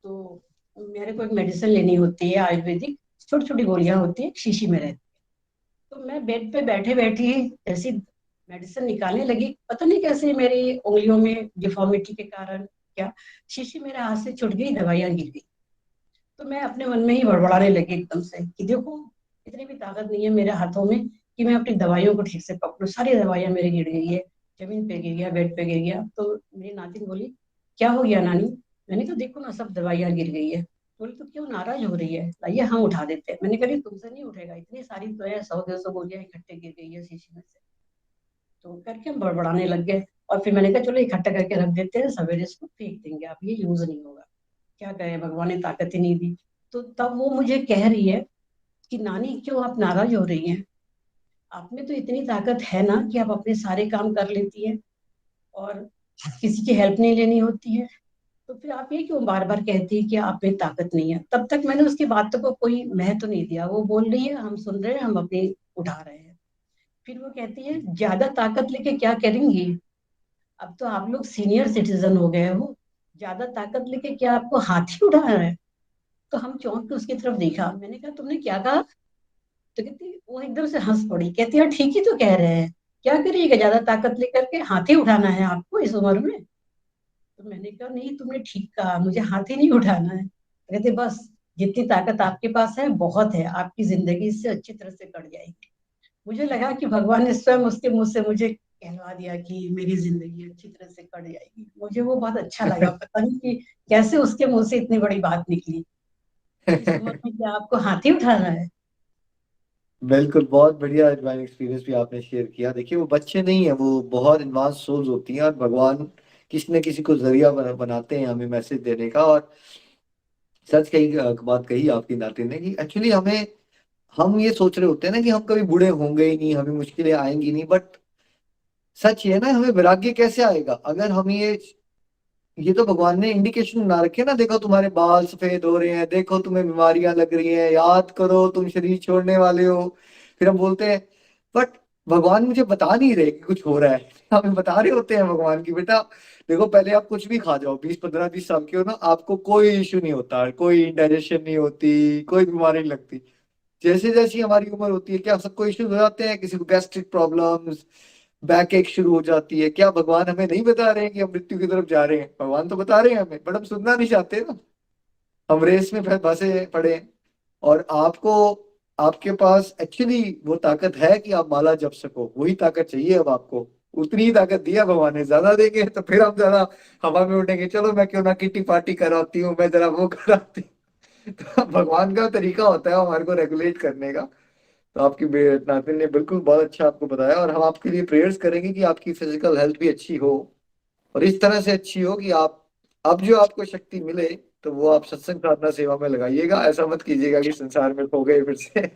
तो मेरे को एक मेडिसिन लेनी होती है आयुर्वेदिक, छोटी छोटी गोलियां होती है, शीशी में रहती है। तो मैं बेड पे बैठे बैठे ही जैसी मेडिसिन निकालने लगी, पता नहीं कैसे मेरी उंगलियों में डिफॉर्मिटी के कारण क्या, शीशी मेरे हाथ से छूट गई, दवाइयां गिर गई। तो मैं अपने मन में ही बड़बड़ाने लगी एकदम से कि देखो इतनी भी ताकत नहीं है मेरे हाथों में कि मैं अपनी दवाइयों को ठीक से पकड़ूं। सारी दवाइयां मेरी गिर गई है, जमीन पे गिर गया, बेड पे गिर गया। तो मेरी नातिन बोली क्या हो गया नानी? मैंने कहा देखो ना सब दवाइयां गिर गई है। बोली तो क्यों नाराज हो रही है, लाइए हम उठा देते हैं। मैंने कहा तुमसे नहीं उठेगा, इतनी सारी तो है, 100-150 गोलियां इकट्ठे गिर गई है शीशी में से। तो करके हम बड़बड़ाने लग गए। और फिर मैंने कहा चलो इकट्ठा करके रख देते हैं, सवेरे इसको फेंक देंगे, अब ये यूज नहीं होगा। क्या करें, भगवान ने ताकत ही नहीं दी। तो तब वो मुझे कह रही है कि नानी क्यों आप नाराज हो रही हैं? आप में तो इतनी ताकत है ना कि आप अपने सारे काम कर लेती है और किसी की हेल्प नहीं लेनी होती है। तो फिर आप ये क्यों बार बार कहती है कि आप में ताकत नहीं है? तब तक मैंने उसकी बातों को कोई महत्व नहीं दिया। वो बोल रही है, हम सुन रहे हैं, हम अपनी उठा रहे हैं। फिर वो कहती है ज्यादा ताकत लेके क्या करेंगी? अब तो आप लोग सीनियर सिटीजन हो गए हो, ज्यादा ताकत लेके क्या आपको हाथी उठाना है? तो हम चौंक के उसकी तरफ देखा। मैंने कहा तुमने क्या कहा? तो कहती, वो एकदम से हंस पड़ी, कहती है ठीक ही तो कह रहे हैं, क्या करिएगा ज्यादा ताकत लेकर के, हाथी उठाना है आपको इस उम्र में? तो मैंने कहा नहीं तुमने ठीक कहा, मुझे हाथी नहीं उठाना है। तो कहते बस जितनी ताकत आपके पास है बहुत है, आपकी जिंदगी इससे अच्छी तरह से कट जाएगी। मुझे लगा कि भगवान ने स्वयं उसके मुंह से मुझे कहलवा दिया कि मेरी जिंदगी अच्छी तरह से कट जाएगी। मुझे वो बहुत अच्छा लगा। पता नहीं कि कैसे उसके मुंह से इतनी बड़ी बात निकली। इस उम्र में क्या आपको हाथी उठाना है? बिल्कुल, बहुत बढ़िया डिवाइन एक्सपीरियंस भी आपने शेयर किया। देखिए वो बच्चे नहीं है, वो बहुत एडवांस सोल्स होती हैं और भगवान किसी न किसी को जरिया बनाते हैं हमें मैसेज देने का। और सच कही बात कही आपकी नाती ने कि एक्चुअली हम ये सोच रहे होते हैं ना कि हम कभी बूढ़े होंगे ही नहीं, हमें मुश्किलें आएंगी नहीं, बट सच ये है ना, हमें वैराग्य कैसे आएगा अगर हम ये तो भगवान ने इंडिकेशन बना रखे ना, देखो तुम्हारे बाल सफेद हो रहे हैं, देखो तुम्हें बीमारियां लग रही हैं, याद करो तुम शरीर छोड़ने वाले हो। फिर हम बोलते हैं बट भगवान मुझे बता नहीं रहे कि कुछ हो रहा है। हमें बता रहे होते हैं भगवान की बेटा देखो, पहले आप कुछ भी खा जाओ, 20 15 20 साल के हो ना, आपको कोई इश्यू नहीं होता, कोई इंडाइजेशन नहीं होती, कोई बीमारी नहीं लगती। जैसे जैसी हमारी उम्र होती है क्या सबको इश्यूज हो जाते हैं, किसी को गैस्ट्रिक प्रॉब्लम्स, बैक एक शुरू हो जाती है। क्या भगवान हमें नहीं बता रहे हैं कि हम मृत्यु की तरफ जा रहे हैं? भगवान तो बता रहे हैं हमें, बट हम सुनना नहीं चाहते ना, हम रेस में फंसे पड़े हैं। और आपको, आपके पास एक्चुअली वो ताकत है कि आप माला जप सको, वही ताकत चाहिए अब आपको। उतनी ही ताकत दिया भगवान ने, ज्यादा देंगे तो फिर हम ज्यादा हवा में उड़ेंगे, चलो मैं क्यों ना किटी पार्टी कराती हूँ, मैं जरा वो कराती हूँ। तो भगवान का तरीका होता है हमारे को रेगुलेट करने का। तो आपकी नातिन ने बिल्कुल बहुत अच्छा आपको बताया, और हम आपके लिए प्रेयर्स करेंगे कि आपकी फिजिकल हेल्थ भी अच्छी हो, और इस तरह से अच्छी हो कि आप अब जो आपको शक्ति मिले तो वो आप सत्संग साधना सेवा में लगाइएगा। ऐसा मत कीजिएगा कि संसार में खो गए फिर से।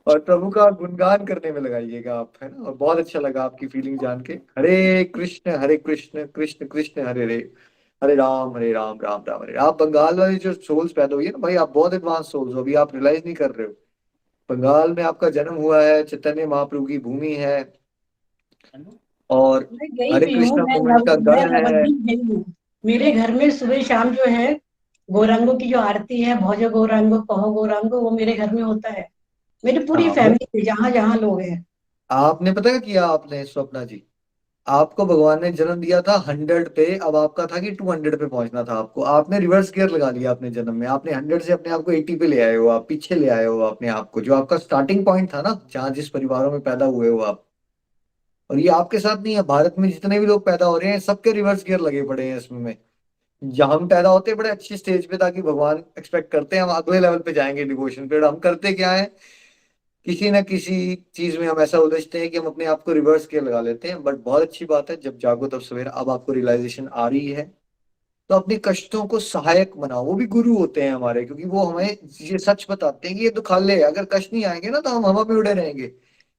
और प्रभु का गुणगान करने में लगाइएगा आप, है ना। और बहुत अच्छा लगा आपकी फीलिंग जान के। हरे कृष्ण कृष्ण कृष्ण हरे हरे, हरे राम राम राम हरे। आप बंगाल वाली जो सोल्स पैदा हुई है ना भाई, आप बहुत एडवांस सोल्स हो, अभी आप रियलाइज नहीं कर रहे हो। बंगाल में आपका जन्म हुआ है, चैतन्य महाप्रभु की भूमि है, और मैं गई हरे भी हूँ, कृष्णा मूवमेंट का मैं गढ़ है। नवद्वीप गई हूँ। मेरे घर में सुबह शाम जो है गौरांगों की जो आरती है, भौजो गौरांगो कहो गौरांगो, वो मेरे घर में होता है। मेरी पूरी हाँ फैमिली से जहाँ जहाँ लोग हैं। आपने पता क्या किया आपने स्वप्ना जी, आपको भगवान ने जन्म दिया था 100 पे, अब आपका था कि 200 पे पहुंचना था आपको। आपने रिवर्स गियर लगा लिया अपने जन्म में, आपने 100 से अपने आप को 80 पे ले आए हो, आप पीछे ले आए हो अपने आप को, जो आपका स्टार्टिंग पॉइंट था ना, जहाँ जिस परिवारों में पैदा हुए हो आप। और ये आपके साथ नहीं है, भारत में जितने भी लोग पैदा हो रहे हैं सबके रिवर्स गियर लगे पड़े हैं इसमें। जहां हम पैदा होते हैं बड़े अच्छी स्टेज पे, ताकि भगवान एक्सपेक्ट करते हैं हम अगले लेवल पे जाएंगे डिवोशन पे, और हम करते क्या है, किसी ना किसी चीज में हम ऐसा उलझते हैं कि हम अपने आप को रिवर्स के लगा लेते हैं। बट बहुत अच्छी बात है, जब जागो तब सवेरा, अब आपको रियलाइजेशन आ रही है तो अपने कष्टों को सहायक बनाओ। वो भी गुरु होते हैं हमारे, क्योंकि वो हमें ये सच बताते हैं कि ये दुखाले है, अगर कष्ट नहीं आएंगे ना तो हम हवा में उड़े रहेंगे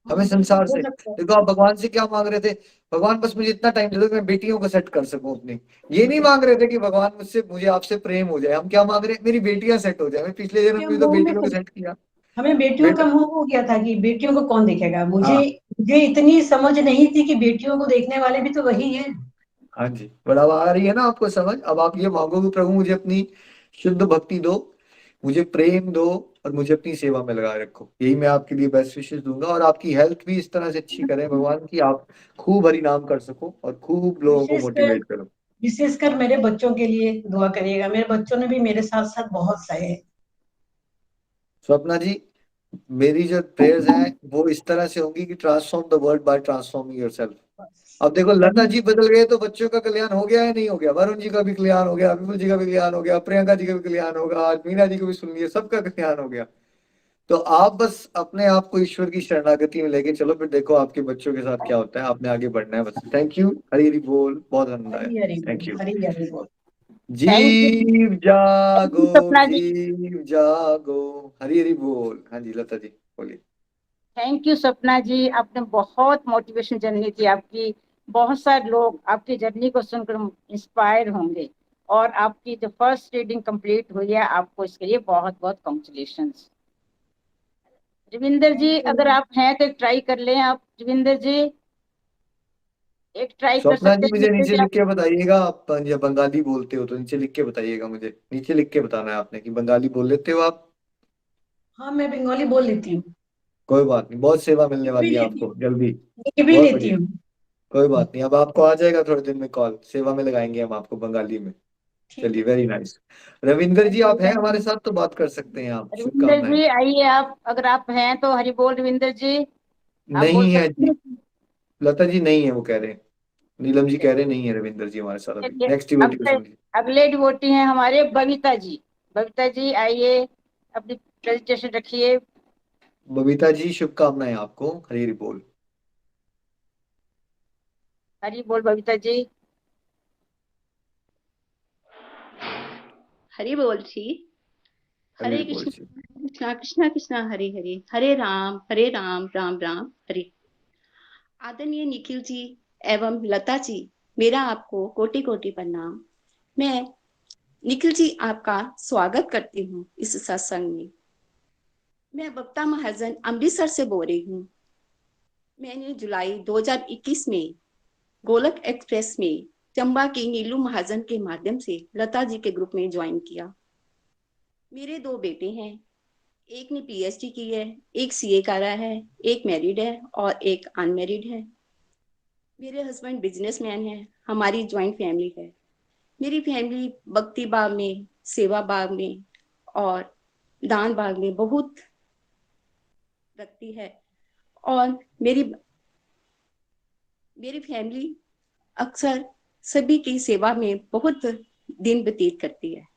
हमें संसार हो से। सकता है। देखो आप भगवान से क्या मांग रहे थे, भगवान बस मुझे इतना टाइम दे दो कि मैं बेटियों को सेट कर सकूं अपनी। ये नहीं मांग रहे थे कि भगवान मुझे आपसे प्रेम हो जाए, हम क्या मांग रहे हैं, मेरी बेटियां सेट हो जाए। मैं पिछले जन्म में भी तो मोह में बेटियों को सेट किया। हमें बेटियों का बेटा, मोह हो गया था कि बेटियों को कौन देखेगा। मुझे हाँ मुझे इतनी समझ नहीं थी कि बेटियों को देखने वाले भी तो वही है। हाँ जी, बड़ा आ रही है ना आपको समझ। अब आप ये मांगो कि प्रभु मुझे अपनी शुद्ध भक्ति दो, मुझे प्रेम दो, और मुझे अपनी सेवा में लगाए रखो। यही मैं आपके लिए बेस्ट विशेष दूंगा, और आपकी हेल्थ भी इस तरह से अच्छी करें भगवान की आप खूब हरि नाम कर सको और खूब लोगों को विशेषकर मोटिवेट करो। विशेषकर मेरे बच्चों के लिए दुआ करिएगा। मेरे बच्चों ने भी मेरे साथ साथ बहुत सहे। स्वप्ना जी, मेरी जो प्रेयर्स हैं वो इस तरह से होंगी कि transform the world by transforming yourself. अब देखो लता जी बदल गए तो बच्चों का कल्याण हो गया या नहीं हो गया? वरुण जी का भी कल्याण हो गया, विपुल जी का भी कल्याण हो गया, प्रियंका जी का भी कल्याण होगा, आज मीना जी को भी सुन लिया, सबका कल्याण हो गया। तो आप बस अपने आप को ईश्वर की शरणागति में लेके चलो, फिर देखो आपके बच्चों के साथ क्या होता है। आपने आगे बढ़ना है बस। थैंक यू, हरी हरी बोल, बहुत आनंद आया। हरी हरी थैंक बोल, यू। हरी हरी बोल। थैंक यू, जीव थैंक जागो, यू सपना जी। जीव जागो, हरी हरी बोल। हाँ जी लता जी बोलिए। थैंक यू सपना जी, आपने बहुत मोटिवेशन जर्नी थी आपकी। बहुत सारे लोग आपकी जर्नी को सुनकर इंस्पायर होंगे, और आपकी जो फर्स्ट रीडिंग कंप्लीट हुई है, आपको इसके लिए बहुत बहुत congratulations. Ravinder ji thank you. अगर आप हैं तो एक ट्राई कर लें आप, रविंदर जी एक ट्राई कर स्वप्ना सकते जी हैं मुझे रविंदर नीचे जी लिख आप। के बताइएगा, आप या बंगाली बोलते हो तो नीचे लिख के बताइएगा मुझे, नीचे लिख के बताना है आपने कि बंगाली बोल लेते हो आप। हाँ, मैं बंगाली बोल लेती हूँ। कोई बात नहीं, बहुत सेवा मिलने लिख भी वाली है लेती आपको हूँ, जल्दी। लिख भी बहुत लेती बढ़िया, हूँ। कोई बात नहीं, अब आपको आ जाएगा थोड़े दिन में कॉल, सेवा में लगाएंगे हम आपको बंगाली में। ठीक चलिए है। Very nice. रविंदर जी आप हैं थैंक हमारे यू। साथ तो बात कर सकते हैं आप, रविंदर शुभकामनाएं। जी आइए, आप अगर आप हैं तो हरि बोल रविंदर जी, आप बोल नहीं है सकते जी, हैं। लता जी नहीं है, वो कह रहे हैं, नीलम जी कह रहे नहीं है रविंदर जी हमारे साथ अभी। चलिए, नेक्स्ट डिवोटी को अगले सुन लीजिए। अगले डिवोटी हैं हमारे बबीता जी। बबीता जी आइए, अपनी प्रेजेंटेशन रखिए। बबीता जी शुभकामनाएं आपको, हरी हरी बोल। हरी बोल बबीता जी। हरि बोल जी। हरी हरे हरी बोल कृष्ण जी। कृष्णा कृष्णा कृष्णा हरे हरे, हरे राम राम राम हरे। आदरणीय निखिल जी एवं लता जी, मेरा आपको कोटि कोटि प्रणाम। मैं निखिल जी आपका स्वागत करती हूँ इस सत्संग में। मैं बबीता महाजन अमृतसर से बोल रही हूँ। मैंने जुलाई 2021 में गोलक एक्सप्रेस में चंबा की नीलू महाजन के माध्यम से लता जी के ग्रुप में ज्वाइन किया। मेरे 2 बेटे हैं, एक ने पीएचडी की है, एक सीए कर रहा है, एक मैरिड है और एक अनमैरिड है। मेरे हस्बैंड बिजनेसमैन है। हमारी ज्वाइंट फैमिली है। मेरी फैमिली भक्ति भाव में, सेवा भाव में और दान भाव में बहुत रखती है। और मेरी फैमिली अक्सर सभी की सेवा में बहुत दिन व्यतीत करती है।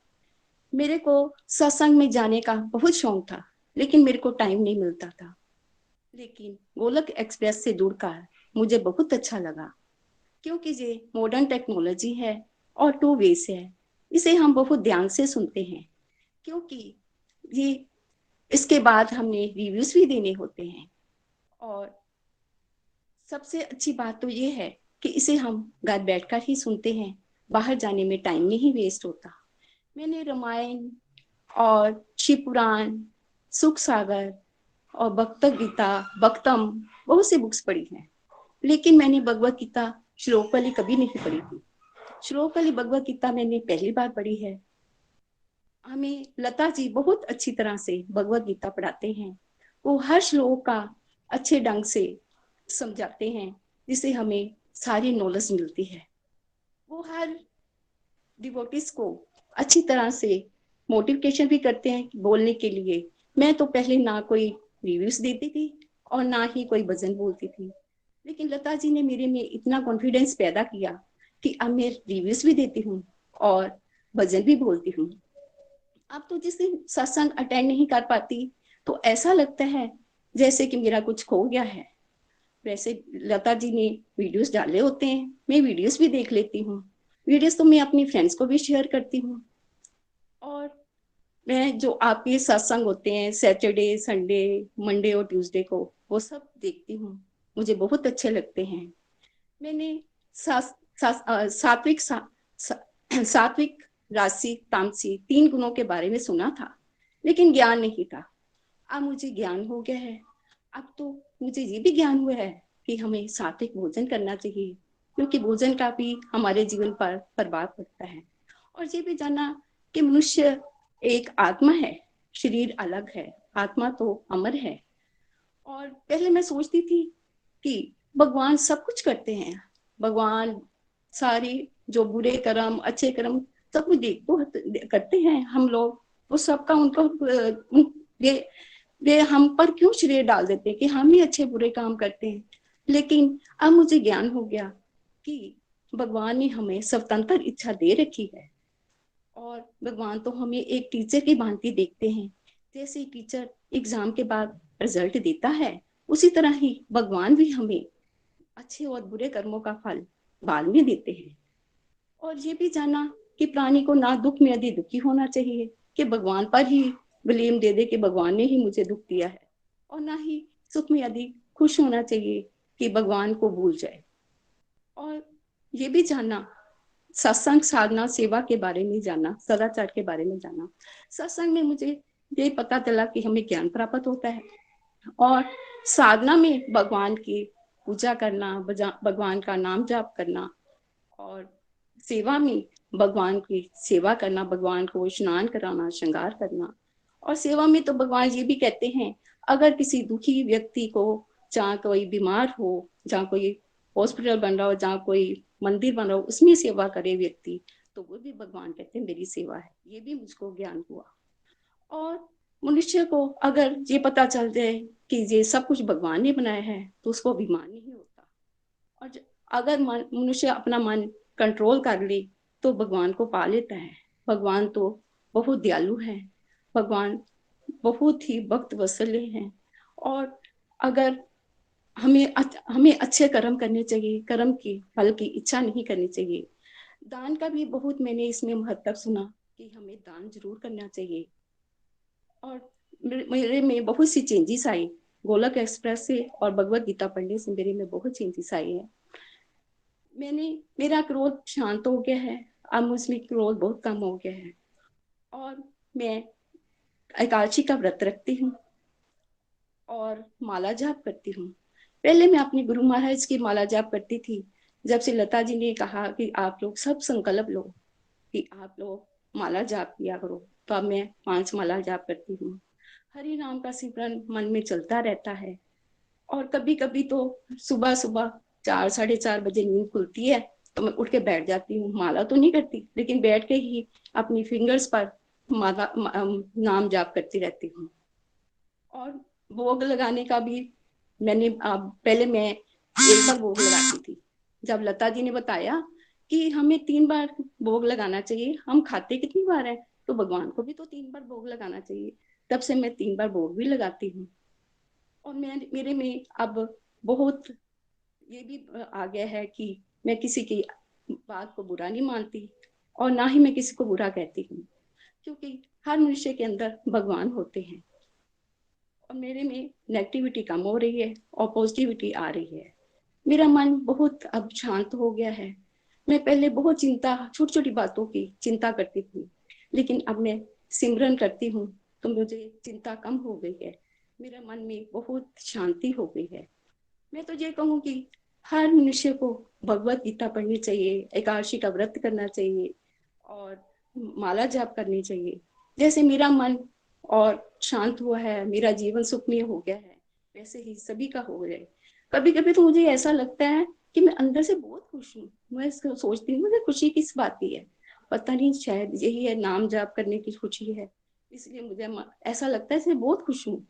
मेरे को सत्संग में जाने का बहुत शौक था, लेकिन मेरे को टाइम नहीं मिलता था। लेकिन गोलक एक्सप्रेस से जुड़कर मुझे बहुत अच्छा लगा, क्योंकि ये मॉडर्न टेक्नोलॉजी है और 2 वेज है। इसे हम बहुत ध्यान से सुनते हैं, क्योंकि ये इसके बाद हमने रिव्यूज भी देने होते हैं। और सबसे अच्छी बात तो ये है कि इसे हम घर बैठकर ही सुनते हैं, बाहर जाने में टाइम नहीं वेस्ट होता। मैंने रामायण और शिव पुराण, सुख सागर और भक्त गीता, भक्तम बहुत सी बुक्स पढ़ी हैं, लेकिन मैंने भगवत गीता श्लोकवली कभी नहीं पढ़ी थी। श्लोकवली भगवत गीता मैंने पहली बार पढ़ी है। हमें लता जी बहुत अच्छी तरह से भगवत गीता पढ़ाते हैं। वो हर श्लोक का अच्छे ढंग से समझाते हैं, जिससे हमें सारी नॉलेज मिलती है। वो हर डिवोटिस को अच्छी तरह से मोटिवेशन भी करते हैं बोलने के लिए। मैं तो पहले ना कोई रिव्यूज देती थी और ना ही कोई भजन बोलती थी, लेकिन लता जी ने मेरे में इतना कॉन्फिडेंस पैदा किया कि अब मैं रिव्यूज भी देती हूँ और भजन भी बोलती हूँ। अब तो जिस दिन सत्संग अटेंड नहीं कर पाती तो ऐसा लगता है जैसे कि मेरा कुछ खो गया है। वैसे लता जी ने वीडियोस डाले होते हैं, मैं वीडियोस भी देख लेती हूँ। वीडियोस तो मैं अपनी फ्रेंड्स को भी शेयर करती हूँ। और मैं जो आपके सत्संग होते हैं सैटरडे, संडे, मंडे और ट्यूसडे को, वो सब देखती हूँ, मुझे बहुत अच्छे लगते हैं। मैंने सात्विक सात्विक, राजसिक, तामसिक 3 गुणों के बारे में सुना था, लेकिन ज्ञान नहीं था। अब मुझे ज्ञान हो गया है। अब तो मुझे ये भी ज्ञान हुआ है कि हमें सात्विक भोजन करना चाहिए, क्योंकि भोजन का भी हमारे जीवन पर प्रभाव पड़ता है। और ये भी जाना कि मनुष्य एक आत्मा है, शरीर अलग है, आत्मा तो अमर है। और पहले मैं सोचती थी कि भगवान सब कुछ करते हैं, भगवान सारी जो बुरे कर्म अच्छे कर्म सब कुछ देख तो करते हैं हम लोग, वो सबका उनको वे हम पर क्यों श्रेय डाल देते हैं कि हम ही अच्छे बुरे काम करते हैं। लेकिन अब मुझे ज्ञान हो गया कि भगवान ने हमें स्वतंत्र इच्छा दे रखी है, और भगवान तो हमें एक टीचर की भांति देखते हैं। जैसे टीचर एग्जाम के बाद रिजल्ट देता है, उसी तरह ही भगवान भी हमें अच्छे और बुरे कर्मों का फल बाद में देते हैं। और ये भी जाना कि प्राणी को ना दुख में अधिक दुखी होना चाहिए कि भगवान पर ही ब्लेम दे दे कि भगवान ने ही मुझे दुख दिया है, और ना ही सुख में अधिक खुश होना चाहिए कि भगवान को भूल जाए। और ये भी जानना, सत्संग, साधना, सेवा के बारे में जाना, सदाचार के बारे में जाना। सत्संग में मुझे ये पता चला कि हमें ज्ञान प्राप्त होता है, और साधना में भगवान की पूजा करना, भगवान का नाम जाप करना, और सेवा में भगवान की सेवा करना, भगवान को स्नान कराना, श्रृंगार करना। और सेवा में तो भगवान ये भी कहते हैं, अगर किसी दुखी व्यक्ति को, जहाँ कोई बीमार हो, जहाँ कोई हॉस्पिटल बन रहा हो, जहाँ कोई मंदिर बन रहा हो, उसमें सेवा करे व्यक्ति, तो वो भी भगवान कहते हैं मेरी सेवा है। ये भी मुझको ज्ञान हुआ। और मनुष्य को अगर ये पता चल जाए कि ये सब कुछ भगवान ने बनाया है, तो उसको अभिमान नहीं होता। और अगर मनुष्य अपना मन कंट्रोल कर ले तो भगवान को पा लेता है। भगवान तो बहुत दयालु है, भगवान बहुत ही भक्त वत्सल्य हैं। और अगर हमें अच्छे कर्म करने चाहिए, कर्म की फल की इच्छा नहीं करनी चाहिए। दान का भी बहुत मैंने इसमें महत्व सुना कि हमें दान जरूर करना चाहिए। और मेरे में बहुत सी चेंजेस आई गोलक एक्सप्रेस से और भगवत गीता पढ़ने से। मेरे में बहुत चेंजेस आई है। मेरा क्रोध शांत हो गया है, अब मुझमें क्रोध बहुत कम हो गया है। और मैं एकादशी का व्रत रखती हूँ और माला जाप करती हूँ। पहले मैं अपने गुरु महाराज की माला जाप करती थी। जब से लता जी ने कहा कि आप लोग सब संकल्प लो कि आप लोग माला जाप किया करो, तो अब मैं 5 माला जाप करती हूँ। हरि नाम का सिमरन मन में चलता रहता है। और कभी कभी तो सुबह सुबह 4-4:30 बजे नींद खुलती है तो मैं उठ के बैठ जाती हूँ। माला तो नहीं करती, लेकिन बैठ के ही अपनी फिंगर्स पर नाम जाप करती रहती हूँ। और भोग लगाने का भी पहले मैं एक बार भोग लगाती थी। जब लता जी ने बताया कि हमें 3 बार भोग लगाना चाहिए, हम खाते कितनी बार है, तो भगवान को भी तो 3 बार भोग लगाना चाहिए। तब से मैं 3 बार भोग भी लगाती हूँ। और मेरे में अब बहुत ये भी आ गया है कि मैं किसी की बात को बुरा नहीं मानती और ना ही मैं किसी को बुरा कहती हूँ, क्योंकि हर मनुष्य के अंदर भगवान होते हैं। और मेरे में नेगेटिविटी कम हो रही है और पॉजिटिविटी आ रही है। मेरा मन बहुत अब शांत हो गया है। मैं पहले बहुत छोटी छोटी बातों की चिंता करती थी, लेकिन अब मैं सिमरन करती हूँ तो मुझे चिंता कम हो गई है। मेरा मन में बहुत शांति हो गई है। मैं तो ये कहूँ कि हर मनुष्य को भगवत गीता पढ़नी चाहिए, एकादशी का व्रत करना चाहिए और माला जाप करनी चाहिए। जैसे मेरा मन और शांत हुआ है, मेरा जीवन सुखमय हो गया है, वैसे ही सभी का हो जाए। कभी कभी तो मुझे ऐसा लगता है कि मैं अंदर से बहुत खुश हूँ। मैं सोचती हूँ मुझे खुशी किस बात की है, पता नहीं, शायद यही है नाम जाप करने की खुशी है, इसलिए मुझे ऐसा लगता है मैं बहुत खुश हूँ।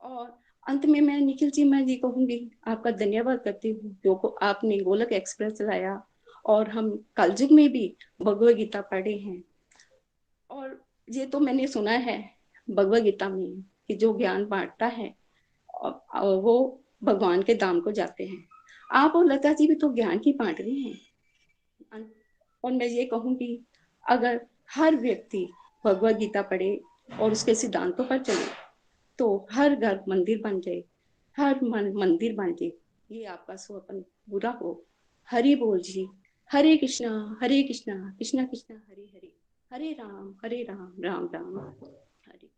और अंत में मैं निखिल जी, मैं ये कहूंगी आपका धन्यवाद करती हूँ जो आपने गोलक एक्सप्रेस चलाया और हम कलयुग में भी भगवत गीता पढ़े हैं। और ये तो मैंने सुना है भगवत गीता में कि जो ज्ञान बांटता है वो भगवान के धाम को जाते हैं। आप और लता जी भी तो ज्ञान की बांट रहे हैं। और मैं ये कहूंगी अगर हर व्यक्ति भगवत गीता पढ़े और उसके सिद्धांतों पर चले तो हर घर मंदिर बन जाए, हर मन मंदिर बन जाए। ये आपका स्वप्न पूरा हो। हरि बोल जी। हरे कृष्णा कृष्णा कृष्णा हरे हरे, हरे राम राम राम हरे।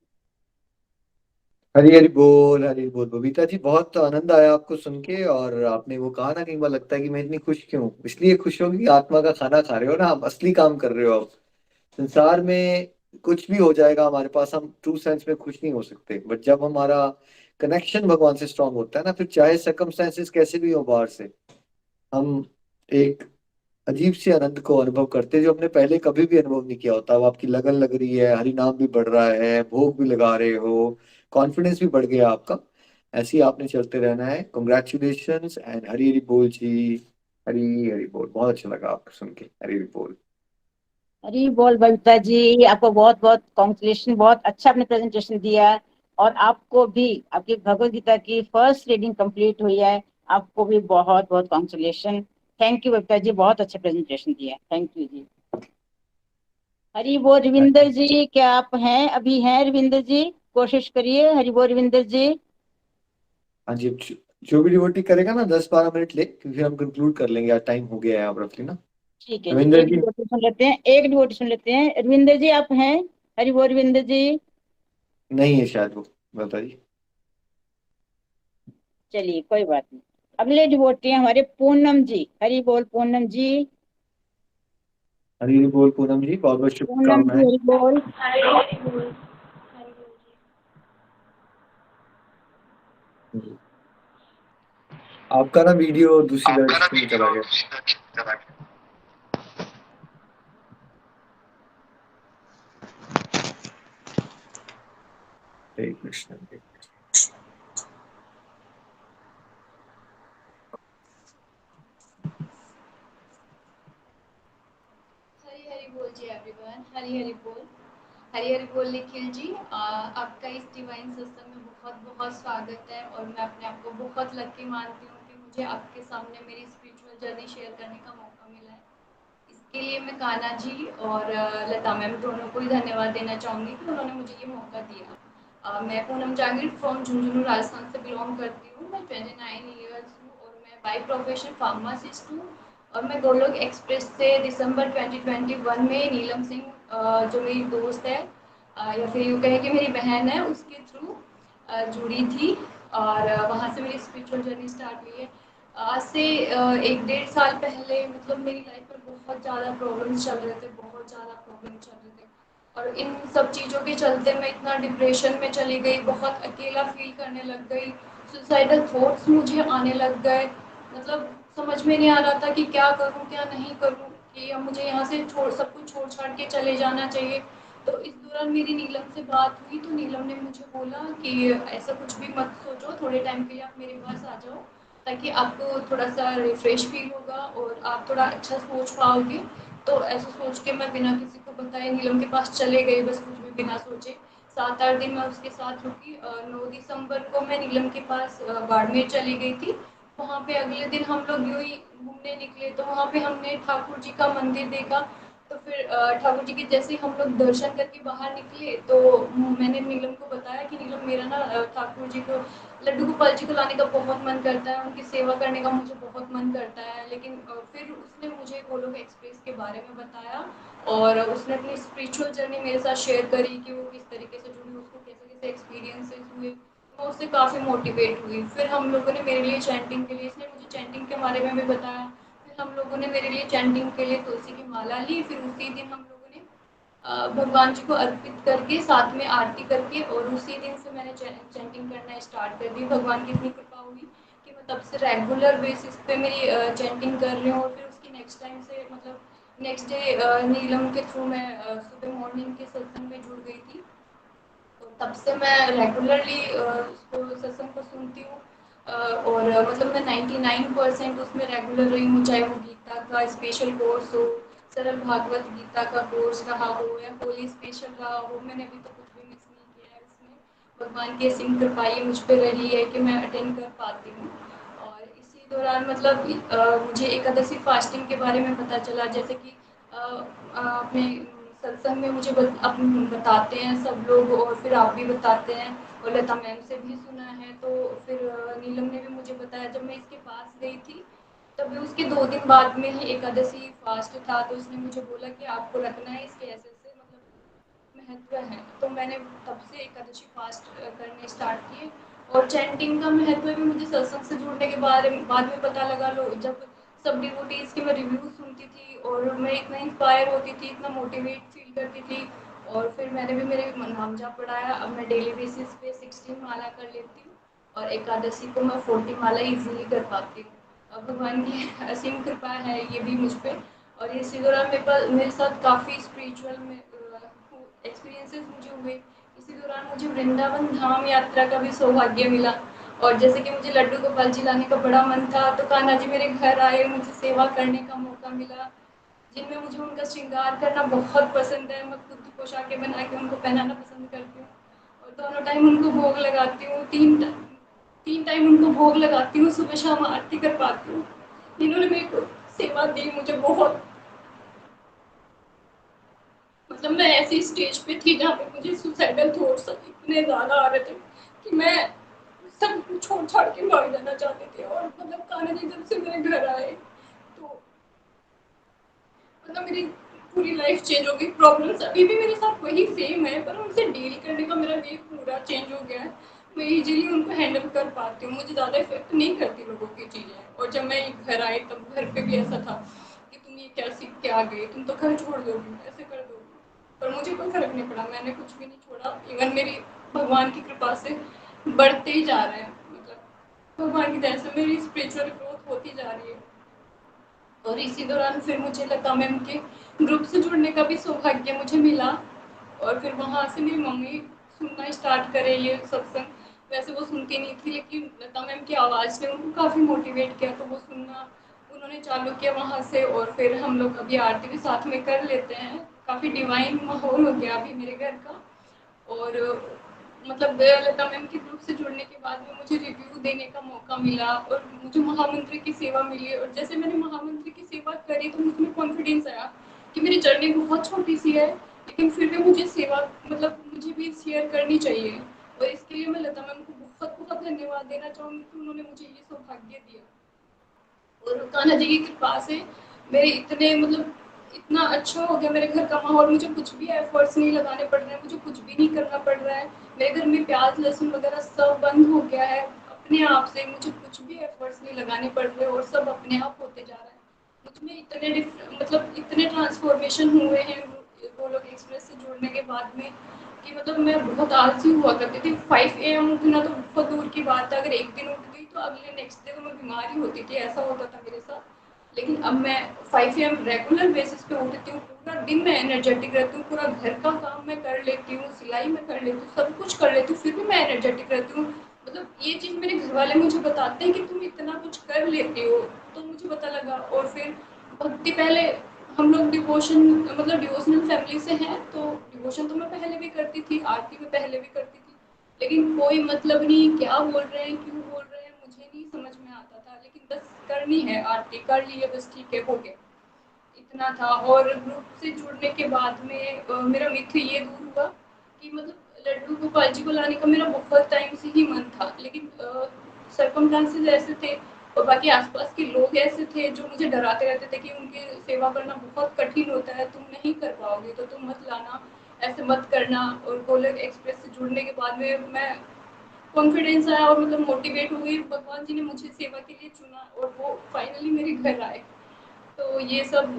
हरी हरी बोल, हरी हरी बोल। बबीता जी, बहुत आनंद आया आपको सुन के। और आपने वो कहा ना, कई बार लगता है कि मैं इतनी खुश क्यों, इसलिए खुश हो कि आत्मा का खाना खा रहे हो ना, आप असली काम कर रहे हो। आप संसार में कुछ भी हो जाएगा हमारे पास, हम ट्रू सेंस में खुश नहीं हो सकते, बट जब हमारा कनेक्शन भगवान से स्ट्रांग होता है ना, फिर चाहे सर्कमस्टेंसेस कैसे भी हो बाहर से, हम एक अजीब से आनंद को अनुभव करते हैं जो हमने पहले कभी भी अनुभव नहीं किया होता। अब आपकी लगन लग रही है, हरि नाम भी बढ़ रहा है, भोग भी लगा रहे हो, कॉन्फिडेंस भी बढ़ गया आपका। ऐसे ही आपने चलते रहना है। कॉन्ग्रेचुलेशंस एंड हरी हरी बोल जी। हरी हरी बोल। बहुत अच्छा लगा आपको सुन के। हरी हरी बोल। हरी बोल बबीता जी, आपको बहुत बहुत कॉन्ग्रेचुलेशन, बहुत अच्छा आपने प्रेजेंटेशन दिया है। और आपको भी आपकी भगवत गीता की फर्स्ट रीडिंग कंप्लीट हुई है, आपको भी बहुत बहुत congratulation. Thank you Babita ji, बहुत अच्छा प्रेजेंटेशन दिया। थैंक यू जी। हरी बोल रविंदर जी, क्या आप हैं? अभी हैं रविंदर जी? कोशिश करिए। हरी बोल रविंदर जी। हाँ जी, अब जो भी डिवोटी करेगा ना 10-12 मिनट ले, क्योंकि हम कंक्लूड कर लेंगे, आज टाइम हो गया है आप रफली ना। ठीक है जी, रविंदर एक जी। डिवोटी सुन लेते हैं, एक डिवोटी सुन लेते हैं। रविंदर जी आप हैं? हरी बोल रविंदर जी। नहीं है शायद वो, बता जी। चलिए कोई बात नहीं। अगले डिवोटी हैं हमारे पूनम जी। हरी बोल पूनम जी। हरी हरी बोल पूनम जी, बहुत बहुत पूनम जी शुभकामनाएं। हरी बोल। आपका ना वीडियो दूसरी डायरेक्शन में चला गया। हरे कृष्ण हरे कृष्ण। हरी हरी बोल। हरी हरी बोल निखिल जी। आपका इस डिवाइन सत्संग में बहुत बहुत स्वागत है और मैं अपने आप को बहुत लकी मानती हूँ कि मुझे आपके सामने मेरी स्पिरिचुअल जर्नी शेयर करने का मौका मिला है। इसके लिए मैं कान्हा जी और लता मैम दोनों को ही धन्यवाद देना चाहूँगी कि उन्होंने मुझे ये मौका दिया। मैं पूनम जांगिड़ फ्रॉम झुंझुनू राजस्थान से बिलोंग करती हूँ। मैं 29 ईयर्स हूँ और मैं बाय प्रोफेशन फार्मासिस्ट हूँ और मैं गोलोक एक्सप्रेस से दिसंबर 2021 में नीलम सिंह जो मेरी दोस्त है या फिर यूँ कहें कि मेरी बहन है उसके थ्रू जुड़ी थी और वहाँ से मेरी स्पिरिचुअल जर्नी स्टार्ट हुई है। आज से 1-1.5 साल पहले मतलब मेरी लाइफ में बहुत ज़्यादा प्रॉब्लम्स चल रहे थे, बहुत ज़्यादा प्रॉब्लम चल रहे थे और इन सब चीज़ों के चलते मैं इतना डिप्रेशन में चली गई, बहुत अकेला फील करने लग गई, सुसाइडल थॉट्स मुझे आने लग गए। मतलब समझ में नहीं आ रहा था कि क्या करूँ क्या नहीं करूँ, कि अब मुझे यहाँ से सब कुछ छोड़ छाड़ के चले जाना चाहिए। तो इस दौरान मेरी नीलम से बात हुई तो नीलम ने मुझे बोला कि ऐसा कुछ भी मत सोचो, थोड़े टाइम के लिए आप मेरे पास आ जाओ ताकि आपको थोड़ा सा रिफ्रेश फील होगा और आप थोड़ा अच्छा सोच पाओगे। तो ऐसा सोच के मैं बिना किसी को बताए नीलम के पास चले गई, बस कुछ भी बिना सोचे। 7-8 दिन मैं उसके साथ रुकी। 9 दिसंबर को मैं नीलम के पास बाड़मेर चली गई थी। वहाँ पे अगले दिन हम लोग यूँ ही घूमने निकले तो वहाँ पे हमने ठाकुर जी का मंदिर देखा। तो फिर ठाकुर जी के जैसे ही हम लोग दर्शन करके बाहर निकले तो मैंने नीलम को बताया कि नीलम मेरा ना ठाकुर जी को, लड्डू गोपाल जी को लाने का बहुत मन करता है, उनकी सेवा करने का मुझे बहुत मन करता है। लेकिन फिर उसने मुझे गोलोक एक्सप्रेस के बारे में बताया और उसने अपनी स्पिरिचुअल जर्नी मेरे साथ शेयर करी कि वो किस तरीके से जुड़ी, उसको कैसे कैसे एक्सपीरियंसेस हुए। मैं उससे काफ़ी मोटिवेट हुई। फिर हम लोगों ने मेरे लिए चैंटिंग के लिए, इसने मुझे चैंटिंग के बारे में भी बताया। फिर हम लोगों ने मेरे लिए चैंटिंग के लिए तुलसी की माला ली। फिर उसी दिन हम लोगों ने भगवान जी को अर्पित करके साथ में आरती करके और उसी दिन से मैंने चैंटिंग करना स्टार्ट कर दी। भगवान की इतनी कृपा हुई कि मैं तब से रेगुलर बेसिस पे मेरी चैंटिंग कर रही हूँ। और फिर उसकी नेक्स्ट टाइम से मतलब नेक्स्ट डे नीलम के थ्रू मैं सुबह मॉर्निंग के सत्संग में जुड़ गई थी। तो तब से मैं रेगुलरली उसको सत्संग को सुनती हूँ और मतलब मैं 99% उसमें रेगुलर रही हूँ, चाहे वो गीता का स्पेशल कोर्स हो, सरल भागवत गीता का कोर्स रहा हो या होली स्पेशल रहा हो। मैंने अभी तो कुछ भी मिस नहीं किया है उसमें। भगवान की असीम कृपा ये मुझ पर रही है कि मैं अटेंड कर पाती हूँ। और इसी दौरान मतलब मुझे एकादशी फास्टिंग के बारे में पता चला, जैसे कि अपने सत्संग में मुझे बताते हैं सब लोग और फिर आप भी बताते हैं और लता मैम से भी सुना है। तो फिर नीलम ने भी मुझे बताया। जब मैं इसके पास गई थी तब भी उसके 2 दिन बाद में ही एकादशी फास्ट था तो उसने मुझे बोला कि आपको रखना है, इसके ऐसे ऐसे मतलब महत्व है। तो मैंने तब से एकादशी फास्ट करने स्टार्ट किए। और चैंटिंग का महत्व भी मुझे सत्संग से जुड़ने के बाद में पता लगा। जब सब डिवोटीज़ के मैं रिव्यू सुनती थी और मैं इतना इंस्पायर होती थी, इतना मोटिवेट फील करती थी। और फिर मैंने भी मेरे नाम जाप पढ़ाया। अब मैं डेली बेसिस पे 16 माला कर लेती हूँ और एकादशी को मैं 40 माला ईजिली कर पाती हूँ। भगवान की असीम कृपा है ये भी मुझ पर। और इसी दौरान मेरे साथ काफ़ी स्पिरिचुअल में एक्सपीरियंसेस मुझे हुए। इसी दौरान मुझे वृंदावन धाम यात्रा का भी सौभाग्य मिला। और जैसे कि मुझे लड्डू गोपाल जी लाने का बड़ा मन था तो कान्हा जी मेरे घर आए, मुझे सेवा करने का मौका मिला, जिनमें मुझे उनका श्रृंगार करना बहुत पसंद है। मैं खुद पोशाकें बना के उनको पहनाना पसंद करती हूँ और दोनों टाइम उनको भोग लगाती हूँ। 3 टाइम उनको भोग लगाती हूँ, सुबह शाम आरती कर पाती हूँ। इन्होंने मेरे को सेवा दी मुझे बहुत। मतलब मैं ऐसी स्टेज पे थी जहाँ पे मुझे सुसाइडल थॉट्स इतने ज़्यादा आ रहे थे कि मैं सब कुछ छोड़ छाड़ के भाग जाना चाहती थी। और मतलब कान्हा जी जब से मेरे घर आए तो मतलब मेरी पूरी लाइफ चेंज हो गई। प्रॉब्लम्स अभी भी मेरे साथ वही सेम है पर उनसे डील करने का मेरा वे पूरा चेंज हो गया है। मैं इजीली उनको हैंडल कर पाती हूँ, मुझे ज़्यादा इफेक्ट नहीं करती लोगों की चीज़ें। और जब मैं घर आई तब घर पे भी ऐसा था कि तुम ये क्या सीख के आ गई, तुम तो घर छोड़ दोगी, ऐसे कर दोगी। पर मुझे कोई फ़र्क नहीं पड़ा, मैंने कुछ भी नहीं छोड़ा। इवन मेरी भगवान की कृपा से बढ़ते ही जा रहे हैं। मतलब भगवान की दया से मेरी स्पिरिचुअल ग्रोथ होती जा रही है। और इसी दौरान फिर मुझे लता मैम के ग्रुप से जुड़ने का भी सौभाग्य मुझे मिला। और फिर वहाँ से मेरी मम्मी सुनना स्टार्ट करे ये सत्संग। वैसे वो सुनती नहीं थी लेकिन लता मैम की आवाज़ ने उनको काफ़ी मोटिवेट किया तो वो सुनना उन्होंने चालू किया वहाँ से। और फिर हम लोग अभी आरती भी साथ में कर लेते हैं। काफ़ी डिवाइन माहौल हो गया अभी मेरे घर का। और मतलब लता मैम के ग्रुप से जुड़ने के बाद में मुझे रिव्यू देने का मौका मिला और मुझे महामंत्री की सेवा मिली। और जैसे मैंने महामंत्री की सेवा करी तो मुझमें कॉन्फिडेंस आया कि मेरी जर्नी बहुत छोटी सी है, लेकिन फिर भी मुझे सेवा मतलब मुझे भी शेयर करनी चाहिए। और इसके लिए मैं लता मैम को बहुत बहुत धन्यवाद देना चाहूँगी कि उन्होंने मुझे ये सौभाग्य दिया। और कान्हा जी की कृपा से मेरे इतने मतलब इतना अच्छा हो गया मेरे घर का माहौल, मुझे कुछ भी एफर्ट्स नहीं लगाने पड़ रहे हैं, मुझे कुछ भी नहीं करना पड़ रहा है। मेरे घर में प्याज लहसुन वगैरह सब बंद हो गया है अपने आप से, मुझे कुछ भी एफर्ट्स नहीं लगाने पड़ रहे और सब अपने आप होते जा रहा है। मुझमें इतने मतलब इतने ट्रांसफॉर्मेशन हुए हैं गोलोक एक्सप्रेस से जुड़ने के बाद में कि मतलब मैं बहुत आलसी हुआ करती थी। 5 AM उठना तो बहुत दूर की बात है, अगर एक दिन उठ गई तो अगले नेक्स्ट डे तो मैं बीमार ही होती थी, ऐसा होता था मेरे साथ। लेकिन अब मैं 5 AM रेगुलर बेसिस पे उठती हूँ, पूरा दिन मैं एनर्जेटिक रहती हूँ, पूरा घर का काम मैं कर लेती हूँ, सिलाई में कर लेती हूँ, सब कुछ कर लेती हूँ, फिर भी मैं एनर्जेटिक रहती हूँ। मतलब ये चीज़ मेरे घर वाले मुझे बताते हैं कि तुम इतना कुछ कर लेती हो, तो मुझे पता लगा। और फिर भक्ति पहले हम लोग डिवोशन मतलब डिवोशनल फैमिली से हैं, तो डिवोशन तो मैं पहले भी करती थी, आरती में पहले भी करती थी, लेकिन कोई मतलब नहीं, क्या बोल रहे हैं क्यों बोल रहे हैं मुझे नहीं समझ में आता था। लेकिन बस करनी है आरती, कर ली है, बस ठीक है, हो गया, इतना था। और ग्रुप से जुड़ने के बाद में मेरा मित्र ये दूर हुआ कि मतलब लड्डू गोपाल जी को लाने का मेरा बहुत टाइम से ही मन था, लेकिन सर्कमस्टांसेस ऐसे थे और बाकी आसपास के लोग ऐसे थे जो मुझे डराते रहते थे कि उनकी सेवा करना बहुत कठिन होता है, तुम नहीं कर पाओगे तो तुम मत लाना, ऐसे मत करना। और गोलोक एक्सप्रेस से जुड़ने के बाद में मैं कॉन्फिडेंस आया और मतलब मोटिवेट हो गई, भगवान जी ने मुझे सेवा के लिए चुना और वो फाइनली मेरे घर आए। तो ये सब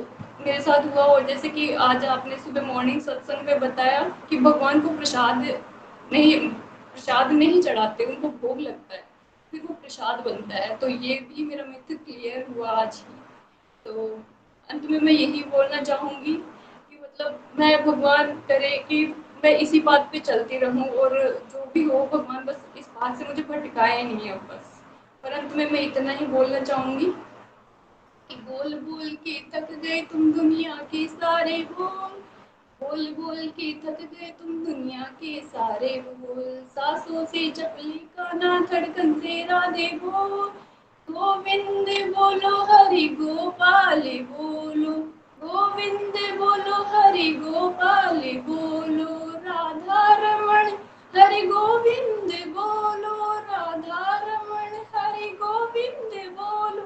मेरे साथ हुआ। और जैसे कि आज आपने सुबह मॉर्निंग सत्संग में बताया कि भगवान को प्रसाद नहीं चढ़ाते, उनको भोग लगता है, फिर वो प्रसाद बनता है। तो ये भी मेरा मिथ क्लियर हुआ आज ही। तो अंत में मैं यही बोलना चाहूँगी कि मतलब मैं भगवान करे कि मैं इसी बात पे चलती रहूँ और जो भी हो भगवान बस इस बात से मुझे भटकाए नहीं है बस। पर अंत में मैं इतना ही बोलना चाहूँगी कि बोल बोल के थक गए तुम दुनिया के सारे बोल, बोल बोल के थक गए तुम दुनिया के सारे बोल, सांसों से चपली का ना धड़कन से राधे बोल, गोविंद बोलो हरि गोपाल बोलो, गोविंद बोलो हरि गोपाल बोलो, राधा रमण हरि गोविंद बोलो, राधा रमण हरि गोविंद बोलो,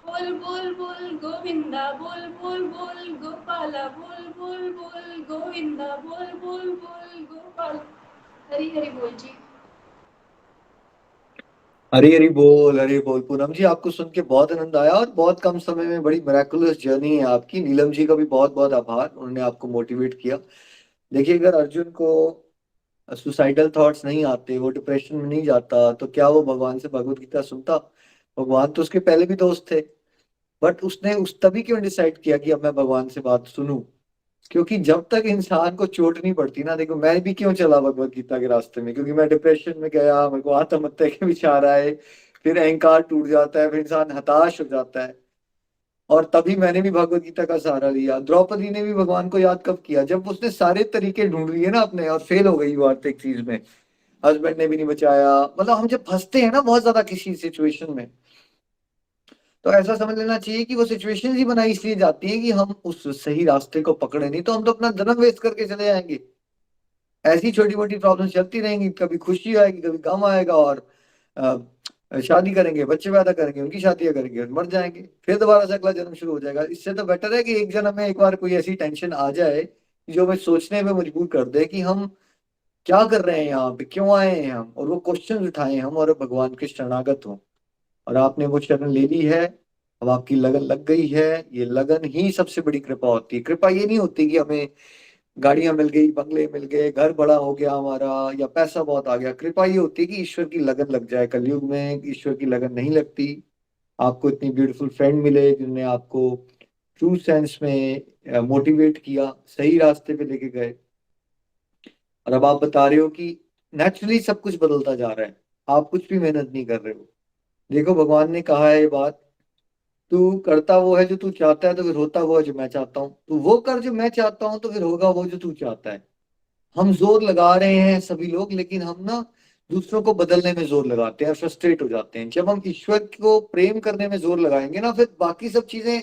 बोल बोल बोल गोविंदा बोल बोल बोल गोपाला बोल बोल बोल गोविंदा बोल बोल बोल गोपाल। हरि हरि बोल जी। हरी हरी बोल, हरी बोल। पूनम जी, आपको सुन के बहुत आनंद आया और बहुत कम समय में बड़ी मिराकुलस जर्नी है आपकी। नीलम जी का भी बहुत बहुत आभार, उन्होंने आपको मोटिवेट किया। देखिए, अगर अर्जुन को सुसाइडल थॉट्स नहीं आते, वो डिप्रेशन में नहीं जाता, तो क्या वो भगवान से भगवत गीता सुनता? भगवान तो उसके पहले भी दोस्त थे, बट उसने उस तभी क्यों डिसाइड किया कि अब मैं भगवान से बात सुनूं? क्योंकि जब तक इंसान को चोट नहीं पड़ती ना, देखो मैं भी क्यों चला भगवत गीता के रास्ते में, क्योंकि मैं डिप्रेशन में गया, मेरे को आत्महत्या के विचार आए, फिर अहंकार टूट जाता है, फिर इंसान हताश हो जाता है। और तभी मैंने भी भगवत गीता का सहारा लिया। द्रौपदी ने भी भगवान को याद कब किया? जब उसने सारे तरीके ढूंढ लिए ना अपने, और फेल हो गई वो हर एक चीज में। हस्बैंड ने भी नहीं बचाया। मतलब हम जब फंसते हैं ना बहुत ज्यादा किसी सिचुएशन में, तो ऐसा समझ लेना चाहिए कि वो सिचुएशन ही बनाई इसलिए जाती है कि हम उस सही रास्ते को पकड़े, नहीं तो हम तो अपना जन्म वेस्ट करके चले जाएंगे। ऐसी छोटी मोटी प्रॉब्लम चलती रहेंगी, कभी खुशी आएगी, कभी गम आएगा, और शादी करेंगे, बच्चे पैदा करेंगे, उनकी शादियां करेंगे, मर जाएंगे, फिर दोबारा से अगला जन्म शुरू हो जाएगा। इससे तो बेटर है कि एक जन्म में एक बार कोई ऐसी टेंशन आ जाए जो हमें सोचने में मजबूर कर दे कि हम क्या कर रहे हैं यहाँ पे, क्यों आए हैं हम, और वो क्वेश्चन उठाएं हम और भगवान के शरणागत हों। और आपने वो शरण ले ली है, अब आपकी लगन लग गई है। ये लगन ही सबसे बड़ी कृपा होती है। कृपा ये नहीं होती कि हमें गाड़ियां मिल गई, बंगले मिल गए, घर बड़ा हो गया हमारा, या पैसा बहुत आ गया। कृपा ये होती है कि ईश्वर की लगन लग जाए। कलयुग में ईश्वर की लगन नहीं लगती। आपको इतनी ब्यूटीफुल फ्रेंड मिले जिनने आपको ट्रू सेंस में मोटिवेट किया, सही रास्ते पे लेके गए, और अब आप बता रहे हो कि नेचुरली सब कुछ बदलता जा रहा है, आप कुछ भी मेहनत नहीं कर रहे हो। देखो, भगवान ने कहा है ये बात तू करता वो है जो तू चाहता है, तो फिर होता वो है जो मैं चाहता हूँ। तू वो कर जो मैं चाहता हूँ, तो फिर होगा वो जो तू चाहता है। हम जोर लगा रहे हैं सभी लोग, लेकिन हम ना दूसरों को बदलने में जोर लगाते हैं, फ्रस्ट्रेट हो जाते हैं। जब हम ईश्वर को प्रेम करने में जोर लगाएंगे ना, फिर बाकी सब चीजें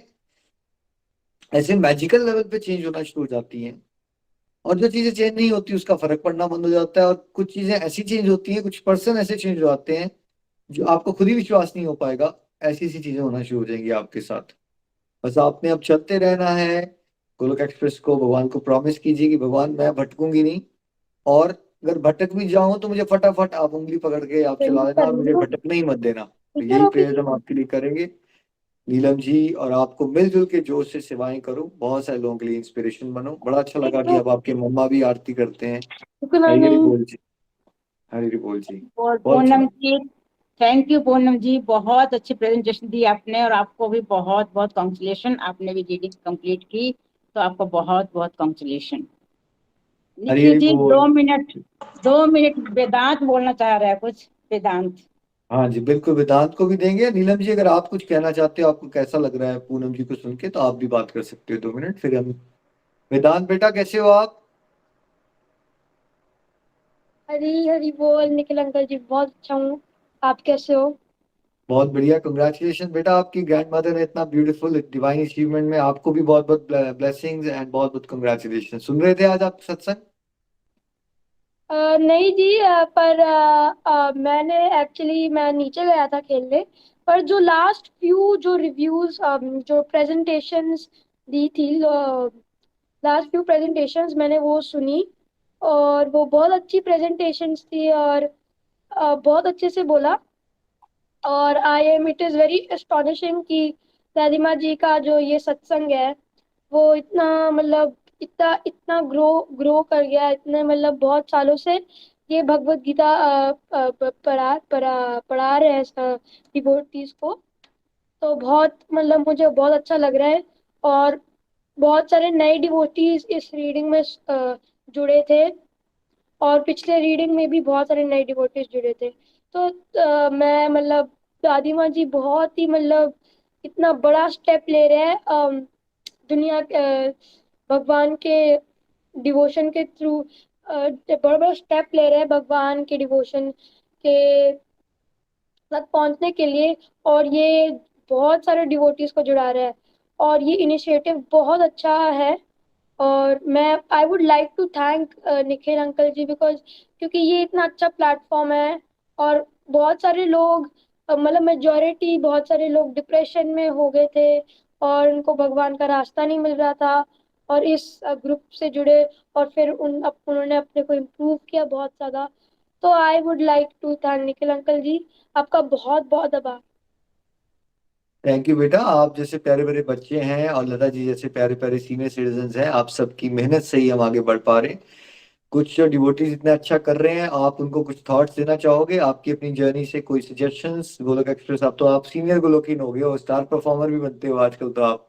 ऐसे मैजिकल लेवल पे चेंज होना शुरू हो जाती हैं। और जो चीजें चेंज नहीं होती उसका फर्क पड़ना बंद हो जाता है। और कुछ चीजें ऐसी चेंज होती हैं, कुछ पर्सन ऐसे चेंज हो जाते हैं जो आपको खुद ही विश्वास नहीं हो पाएगा। ऐसी ऐसी चीजें होना शुरू हो जाएंगी आपके साथ। बस आपने अब चलते रहना है गोलोक एक्सप्रेस को। भगवान को प्रॉमिस कीजिए कि भगवान मैं भटकूंगी नहीं, और अगर भटक भी जाऊं तो मुझे फटाफट आप उंगली पकड़ के आप चला देना, और मुझे भटकने ही मत देना। तो यही प्रेयर हम आपके लिए करेंगे नीलम जी। और आपको मिलजुल के जोर से सेवाएं करो, बहुत सारे लोगों के लिए इंस्पिरेशन बनो। बड़ा अच्छा लगा कि अब आपके मम्मा भी आरती करते हैं। हरी बोल जी, हरी बोल जी। और बहुत अच्छा पूनम जी, थैंक यू पूनम जी, बहुत अच्छी प्रेजेंटेशन दी आपने, और आपको भी बहुत बहुत कॉन्ग्रेचुलेशन। आपने भी जीडी कंप्लीट की, तो आपको बहुत बहुत कॉन्ग्रेचुलेशन। हरी निखिल जी बोल। 2 मिनट वेदांत बोलना चाह रहा है, कुछ वेदांत। हाँ जी, बिल्कुल वेदांत को भी देंगे। नीलम जी, अगर आप कुछ कहना चाहते हो, आपको कैसा लग रहा है पूनम जी को सुन के, तो आप भी बात कर सकते हो 2 मिनट, फिर हम। वेदांत बेटा कैसे हो आप? हरी हरी बोल निखिल अंकल जी, बहुत अच्छा हूँ। आप कैसे हो? बहुत बढ़िया, कंग्रेचुलेशन बेटा। आपकी ग्रैंड मदर ने इतना ब्यूटीफुल डिवाइन अचीवमेंट में, आपको भी बहुत बहुत ब्लेसिंग्स एंड बहुत बहुत कंग्रेचुलेशन। सुन रहे थे आज आप सत्संग? नहीं जी, पर मैंने एक्चुअली मैं नीचे गया था खेलने। पर जो लास्ट फ्यू जो रिव्यूज जो प्रेजेंटेशंस दी थी, लास्ट फ्यू प्रेजेंटेशंस मैंने वो सुनी, और वो बहुत अच्छी प्रेजेंटेशंस थी, और बहुत अच्छे से बोला। और इट इज़ वेरी एस्टोनिशिंग कि दादिमा जी का जो ये सत्संग है, वो इतना मतलब इतना इतना ग्रो कर गया, इतने मतलब बहुत सालों से ये भगवत गीता पढ़ा रहे हैं डिवोटीज को। तो बहुत मतलब मुझे बहुत अच्छा लग रहा है। और बहुत सारे नए डिवोटीज इस रीडिंग में जुड़े थे, और पिछले रीडिंग में भी बहुत सारे नए डिवोटीज जुड़े थे। तो मैं मतलब दादी माँ जी बहुत ही मतलब इतना बड़ा स्टेप ले रहे हैं, दुनिया भगवान के डिवोशन के थ्रू, बड़ा बड़ा स्टेप ले रहे हैं भगवान के डिवोशन के तक पहुंचने के लिए। और ये बहुत सारे डिवोटीज को जुड़ा रहा है, और ये इनिशिएटिव बहुत अच्छा है। और मैं I would like to thank Nikhil uncle ji, because क्योंकि ये इतना अच्छा प्लेटफॉर्म है। और बहुत सारे लोग मतलब मेजोरिटी बहुत सारे लोग डिप्रेशन में हो गए थे, और उनको भगवान का रास्ता नहीं मिल रहा था, और इस ग्रुप से जुड़े, और फिर उन्होंने अपने को इम्प्रूव किया बहुत ज़्यादा। तो I would like to thank Nikhil uncle ji, आपका बहुत बहुत आभार। थैंक यू बेटा। आप जैसे प्यारे प्यारे बच्चे हैं और लता जी जैसे प्यारे प्यारे सीनियर सिटीजन हैं, आप सबकी मेहनत से ही हम आगे बढ़ पा रहे हैं। कुछ डिवोटीज इतना अच्छा कर रहे हैं, आप उनको कुछ थॉट्स देना चाहोगे आपकी अपनी जर्नी से? कोई सजेशंस? गोलोक एक्सप्रेस, आप तो आप सीनियर गोलोकिन हो गए हो, स्टार परफॉर्मर भी बनते हो आजकल, तो आप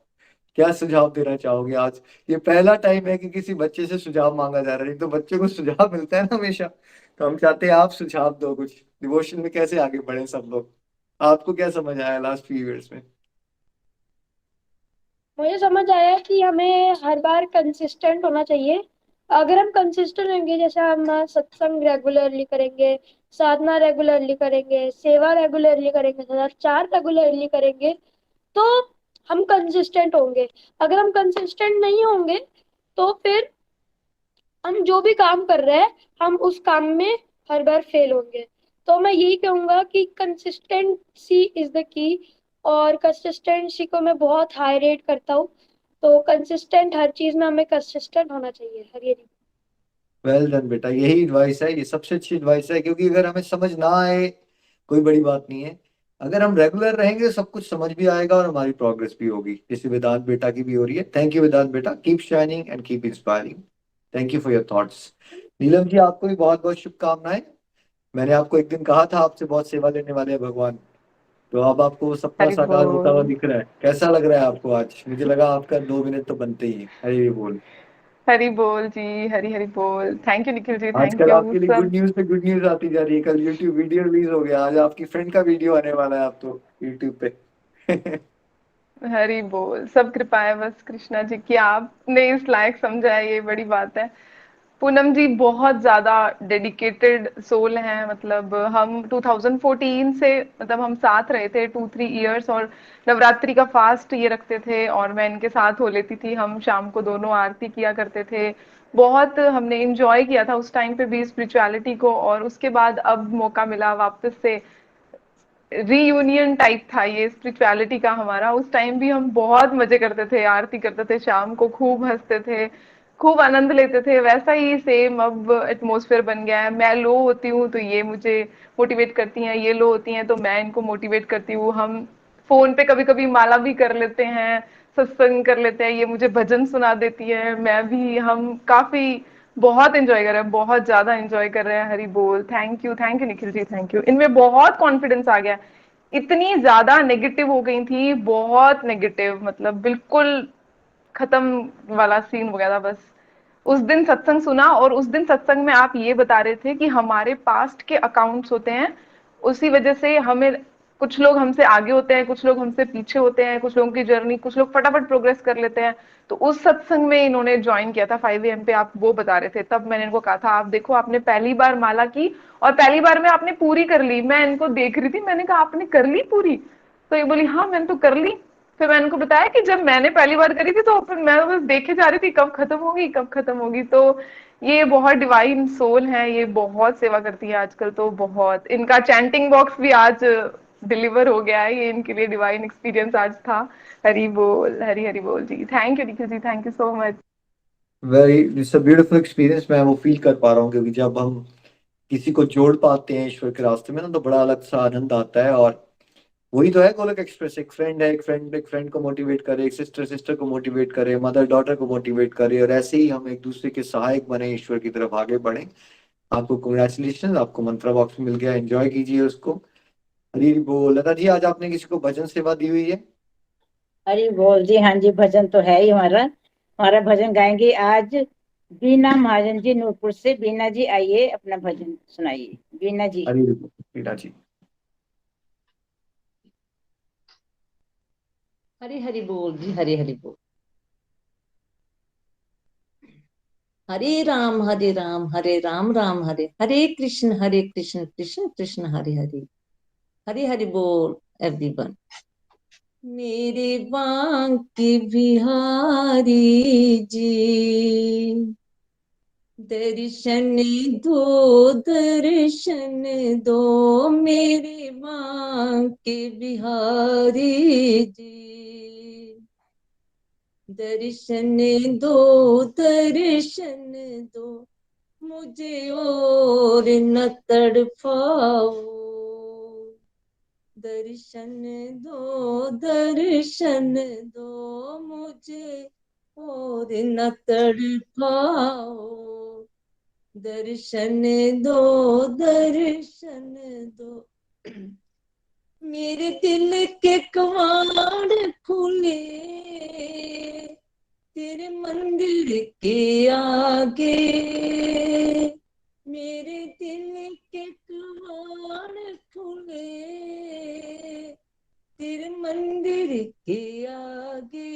क्या सुझाव देना चाहोगे आज? ये पहला टाइम है कि किसी बच्चे से सुझाव मांगा जा रहा है, नहीं तो बच्चे को सुझाव मिलता है ना हमेशा। तो हम चाहते हैं आप सुझाव दो कुछ, डिवोशन में कैसे आगे बढ़े सब लोग। आपको क्या समझ आया लास्ट फ्यू इयर्स में? मुझे समझ आया कि हमें हर बार कंसिस्टेंट होना चाहिए। अगर हम कंसिस्टेंट होंगे, जैसे हम सत्संग रेगुलरली करेंगे, साधना रेगुलरली करेंगे, सेवा रेगुलरली करेंगे, सदाचार रेगुलरली करेंगे, तो हम कंसिस्टेंट होंगे। अगर हम कंसिस्टेंट नहीं होंगे, तो फिर हम जो भी काम कर रहे हैं, हम उस काम में हर बार फेल होंगे। तो मैं यही कहूंगा कि कंसिस्टेंसी इज द की, और कंसिस्टेंसी को मैं बहुत हाई रेट करता हूँ। तो कंसिस्टेंट हर चीज में हमें कंसिस्टेंट होना चाहिए। हरी हरी। वेल डन बेटा, यही एडवाइस है, ये सबसे अच्छी एडवाइस है। क्योंकि अगर हमें समझ ना आए कोई बड़ी बात नहीं है, अगर हम रेगुलर रहेंगे सब कुछ समझ भी आएगा और हमारी प्रोग्रेस भी होगी, जैसे वेदांत बेटा की भी हो रही है। थैंक यू वेदांत बेटा, keep shining and keep inspiring. Thank you for your thoughts. Neelam ji, आपको भी बहुत बहुत शुभकामनाएं। मैंने आपको एक दिन कहा था आपसे बहुत सेवा लेने वाले हैं भगवान, तो अब आपको वो सपना हरि साकार होता हुआ बोल, दिख रहा है। कैसा लग रहा है आपको आज? मुझे लगा आपका 2 मिनट तो बनते ही है। हरी बोल। हरि बोल जी, हरि हरि बोल। Thank you Nikhil ji, thank आजकल यू आपके लिए गुड सब। न्यूज पे गुड न्यूज आती जा रही है। कल यूट्यूब वीडियो रिलीज हो गया, आज आपकी फ्रेंड का वीडियो आने वाला है आप तो यूट्यूब पे। हरी बोल। सब कृपा है बस कृष्णा जी की, आपने इस लायक समझा है, ये बड़ी बात है। पूनम जी बहुत ज्यादा डेडिकेटेड सोल हैं, मतलब हम 2014 से, मतलब हम साथ रहे थे 2-3 इयर्स, और नवरात्रि का फास्ट ये रखते थे और मैं इनके साथ हो लेती थी, हम शाम को दोनों आरती किया करते थे। बहुत हमने इंजॉय किया था उस टाइम पे भी स्पिरिचुअलिटी को, और उसके बाद अब मौका मिला वापस से, रीयूनियन टाइप था ये स्पिरिचुअलिटी का हमारा। उस टाइम भी हम बहुत मजे करते थे, आरती करते थे शाम को, खूब हंसते थे, खूब आनंद लेते थे। वैसा ही सेम अब एटमॉस्फेयर बन गया है। मैं लो होती हूँ तो ये मुझे मोटिवेट करती हैं, ये लो होती हैं तो मैं इनको मोटिवेट करती हूँ। हम फोन पे कभी कभी माला भी कर लेते हैं, सत्संग कर लेते हैं, ये मुझे भजन सुना देती है, मैं भी, हम काफी बहुत एंजॉय कर रहे हैं, बहुत ज्यादा एंजॉय कर रहे हैं। हरी बोल। Thank you Nikhil ji, thank you. इनमें बहुत कॉन्फिडेंस आ गया। इतनी ज्यादा नेगेटिव हो गई थी, बहुत नेगेटिव, मतलब बिल्कुल खत्म वाला सीन हो गया था बस। उस दिन सत्संग सुना, और उस दिन सत्संग में आप ये बता रहे थे कि हमारे पास्ट के अकाउंट्स होते हैं, उसी वजह से हमें, कुछ लोग हमसे आगे होते हैं, कुछ लोग हमसे पीछे होते हैं, कुछ लोगों की जर्नी, कुछ लोग फटाफट प्रोग्रेस कर लेते हैं। तो उस सत्संग में इन्होंने ज्वाइन किया था 5 AM पे, आप वो बता रहे थे, तब मैंने इनको कहा था आप देखो आपने पहली बार माला की और पहली बार में आपने पूरी कर ली। मैं इनको देख रही थी, मैंने कहा आपने कर ली पूरी? तो ये बोली हाँ मैंने तो कर ली। फिर मैंने उनको बताया कि जब मैंने पहली बार करी थी तो फिर मैं बस देखे जा रही थी कब खत्म होगी, कब खत्म होगी। तो ये बहुत डिवाइन सोल है, ये बहुत सेवा करती है आजकल, तो बहुत, इनका चैंटिंग बॉक्स भी आज डिलीवर हो गया है, ये इनके लिए डिवाइन एक्सपीरियंस आज था। हरी बोल, हरी हरी बोल जी। Thank you Nikhil ji, thank you so much. Very, it's a beautiful experience, मैं वो फील कर पा रहा हूँ, क्योंकि जब हम किसी को जोड़ पाते हैं ईश्वर के रास्ते में ना, तो बड़ा अलग सा आनंद आता है। और वही तो है गोलक एक्सप्रेस, एक फ्रेंड है, एक फ्रेंड को मोटिवेट करे, एक सिस्टर सिस्टर को मोटिवेट करे, मदर डॉटर को मोटिवेट करे, और ऐसे ही हम एक दूसरे के सहायक बने, ईश्वर की तरफ आगे बढ़े। आपको कंग्रेचुलेशन, आपको मंत्रा बॉक्स मिल गया, एंजॉय कीजिए उसको। हरी बोल। लता जी, आज आपने किसी को भजन सेवा दी हुई है? हरी बोल जी। हाँ जी, भजन तो है ही हमारा। हमारा भजन गाएंगे आज बीना महाजन जी नूरपुर से। बीना जी आइए, अपना भजन सुनाइए। बीना जी। हरी बोल बीना जी। हरी हरी बोल जी, हरी हरी बोल। हरे राम हरे राम राम हरे हरे कृष्ण कृष्ण कृष्ण हरे हरे। हरे हरि बोल एवरीवन। मेरे बांके बिहारी जी, दर्शन दो दर्शन दो, मेरे बांके बिहारी जी, दर्शन दो दर्शन दो, मुझे और न तड़पाओ, दर्शन दो मुझे और न तड़पाओ, दर्शन दो मेरे दिल के कवाड़ खुले तेरे मंदिर के आगे, मेरे दिल के कवाड़ खुले तेरे मंदिर के आगे,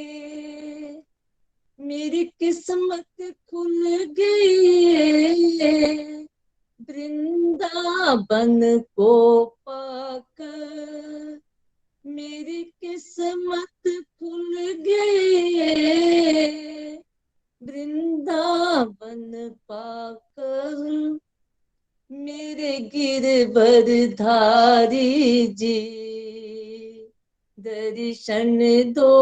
मेरी किस्मत खुल गई वृंदावन को पाकर, मेरी किस्मत खुल गई वृंदावन पाकर, मेरे गिरवर धारी जी, दर्शन दो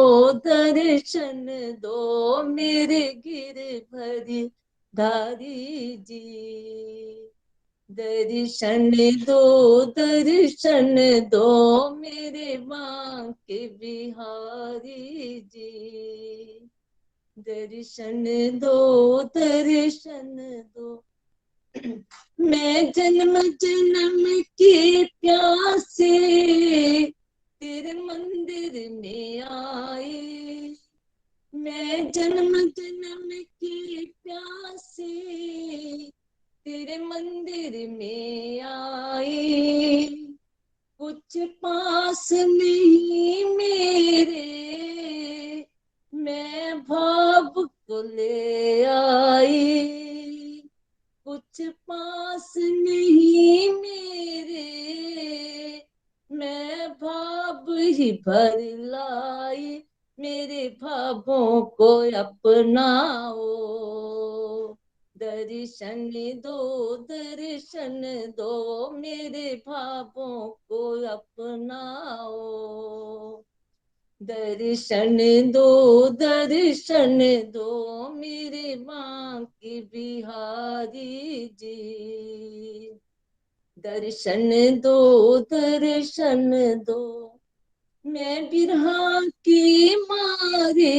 मेरे गिरवर धारी जी, दर्शन दो मेरे बांके बिहारी जी, दर्शन दो मैं जन्म जन्म की प्यासे तेरे मंदिर में आई, मैं जन्म जन्म की प्यासे तेरे मंदिर में आई, कुछ पास नहीं मेरे मैं भाव को ले आई, कुछ पास नहीं मेरे, मैं भाव ही भर लाई, मेरे भावों को अपनाओ, दर्शन दो मेरे भावों को अपनाओ, दर्शन दो मेरे बांके बिहारी जी, दर्शन दो मैं बिरहा की मारे,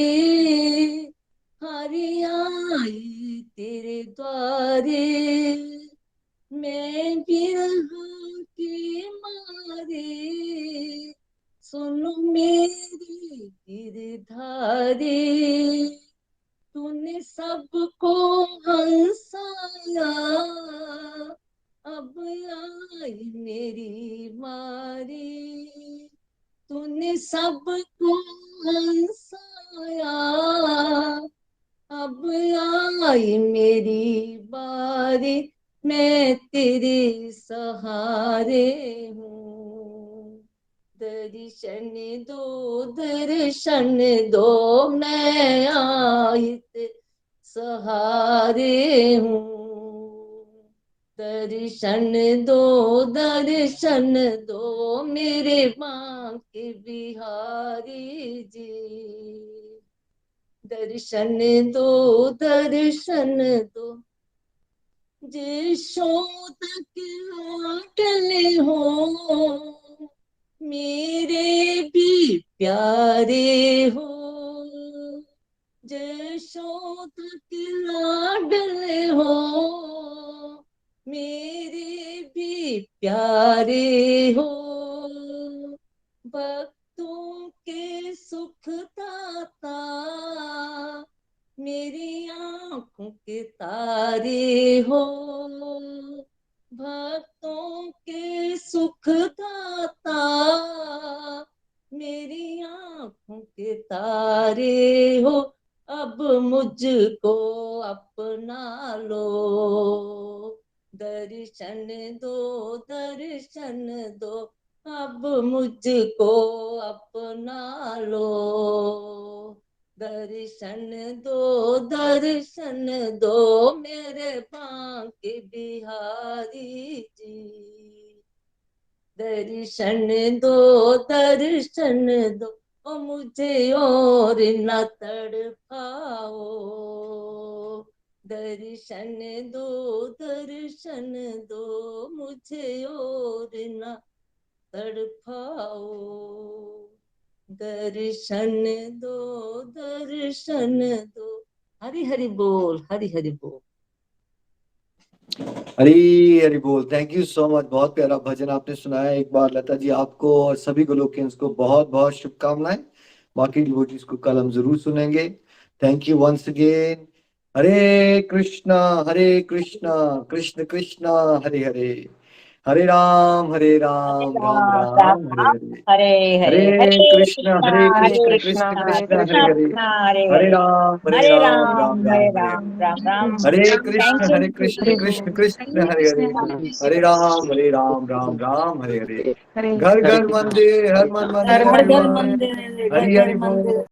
हरि आई तेरे द्वारे, मैं बिरहा के मारे, सुनो मेरी गिरधारी, तूने सबको हंसाया, अब आई मेरी बारी, तूने सबको हंसाया, अब आई मेरी बारी, मैं तेरे सहारे हूँ, दर्शन दो मैं आई तेरे सहारे हूँ, दर्शन दो मेरे बांके बिहारी जी, दर्शन दो यशोदा के लाडले हो, मेरे भी प्यारे हो, यशोदा के लाडले हो, मेरे भी प्यारे हो, भक्तों के सुख दाता, मेरी आंखों के तारे हो, भक्तों के सुख दाता, मेरी आंखों के तारे हो, अब मुझको अपना लो, दर्शन दो अब मुझको अपना लो, दर्शन दो मेरे बांके बिहारी जी, दर्शन दो ओ मुझे और न तड़पाओ, दर्शन दो मुझे और न तड़पाओ, दर्शन दो हरि हरि बोल, हरि हरि बोल, हरी हरी बोल। थैंक यू सो मच, बहुत प्यारा भजन आपने सुनाया। एक बार लता जी आपको और सभी गोलोकियंस को बहुत बहुत शुभकामनाएं। बाकी डिवोटीज को कल हम जरूर सुनेंगे। Thank you once again. Hare Krishna Krishna Krishna Hare Hare, Hare Ram Ram Ram Hare Hare, Hare Krishna Krishna Krishna Hare Hare, Hare Ram Ram Ram, Hare Krishna Krishna Krishna Hare Hare, Hare Ram Ram Hare Hare. घर घर मंदिर, हर मन मंदिर, हरि हरि बोल।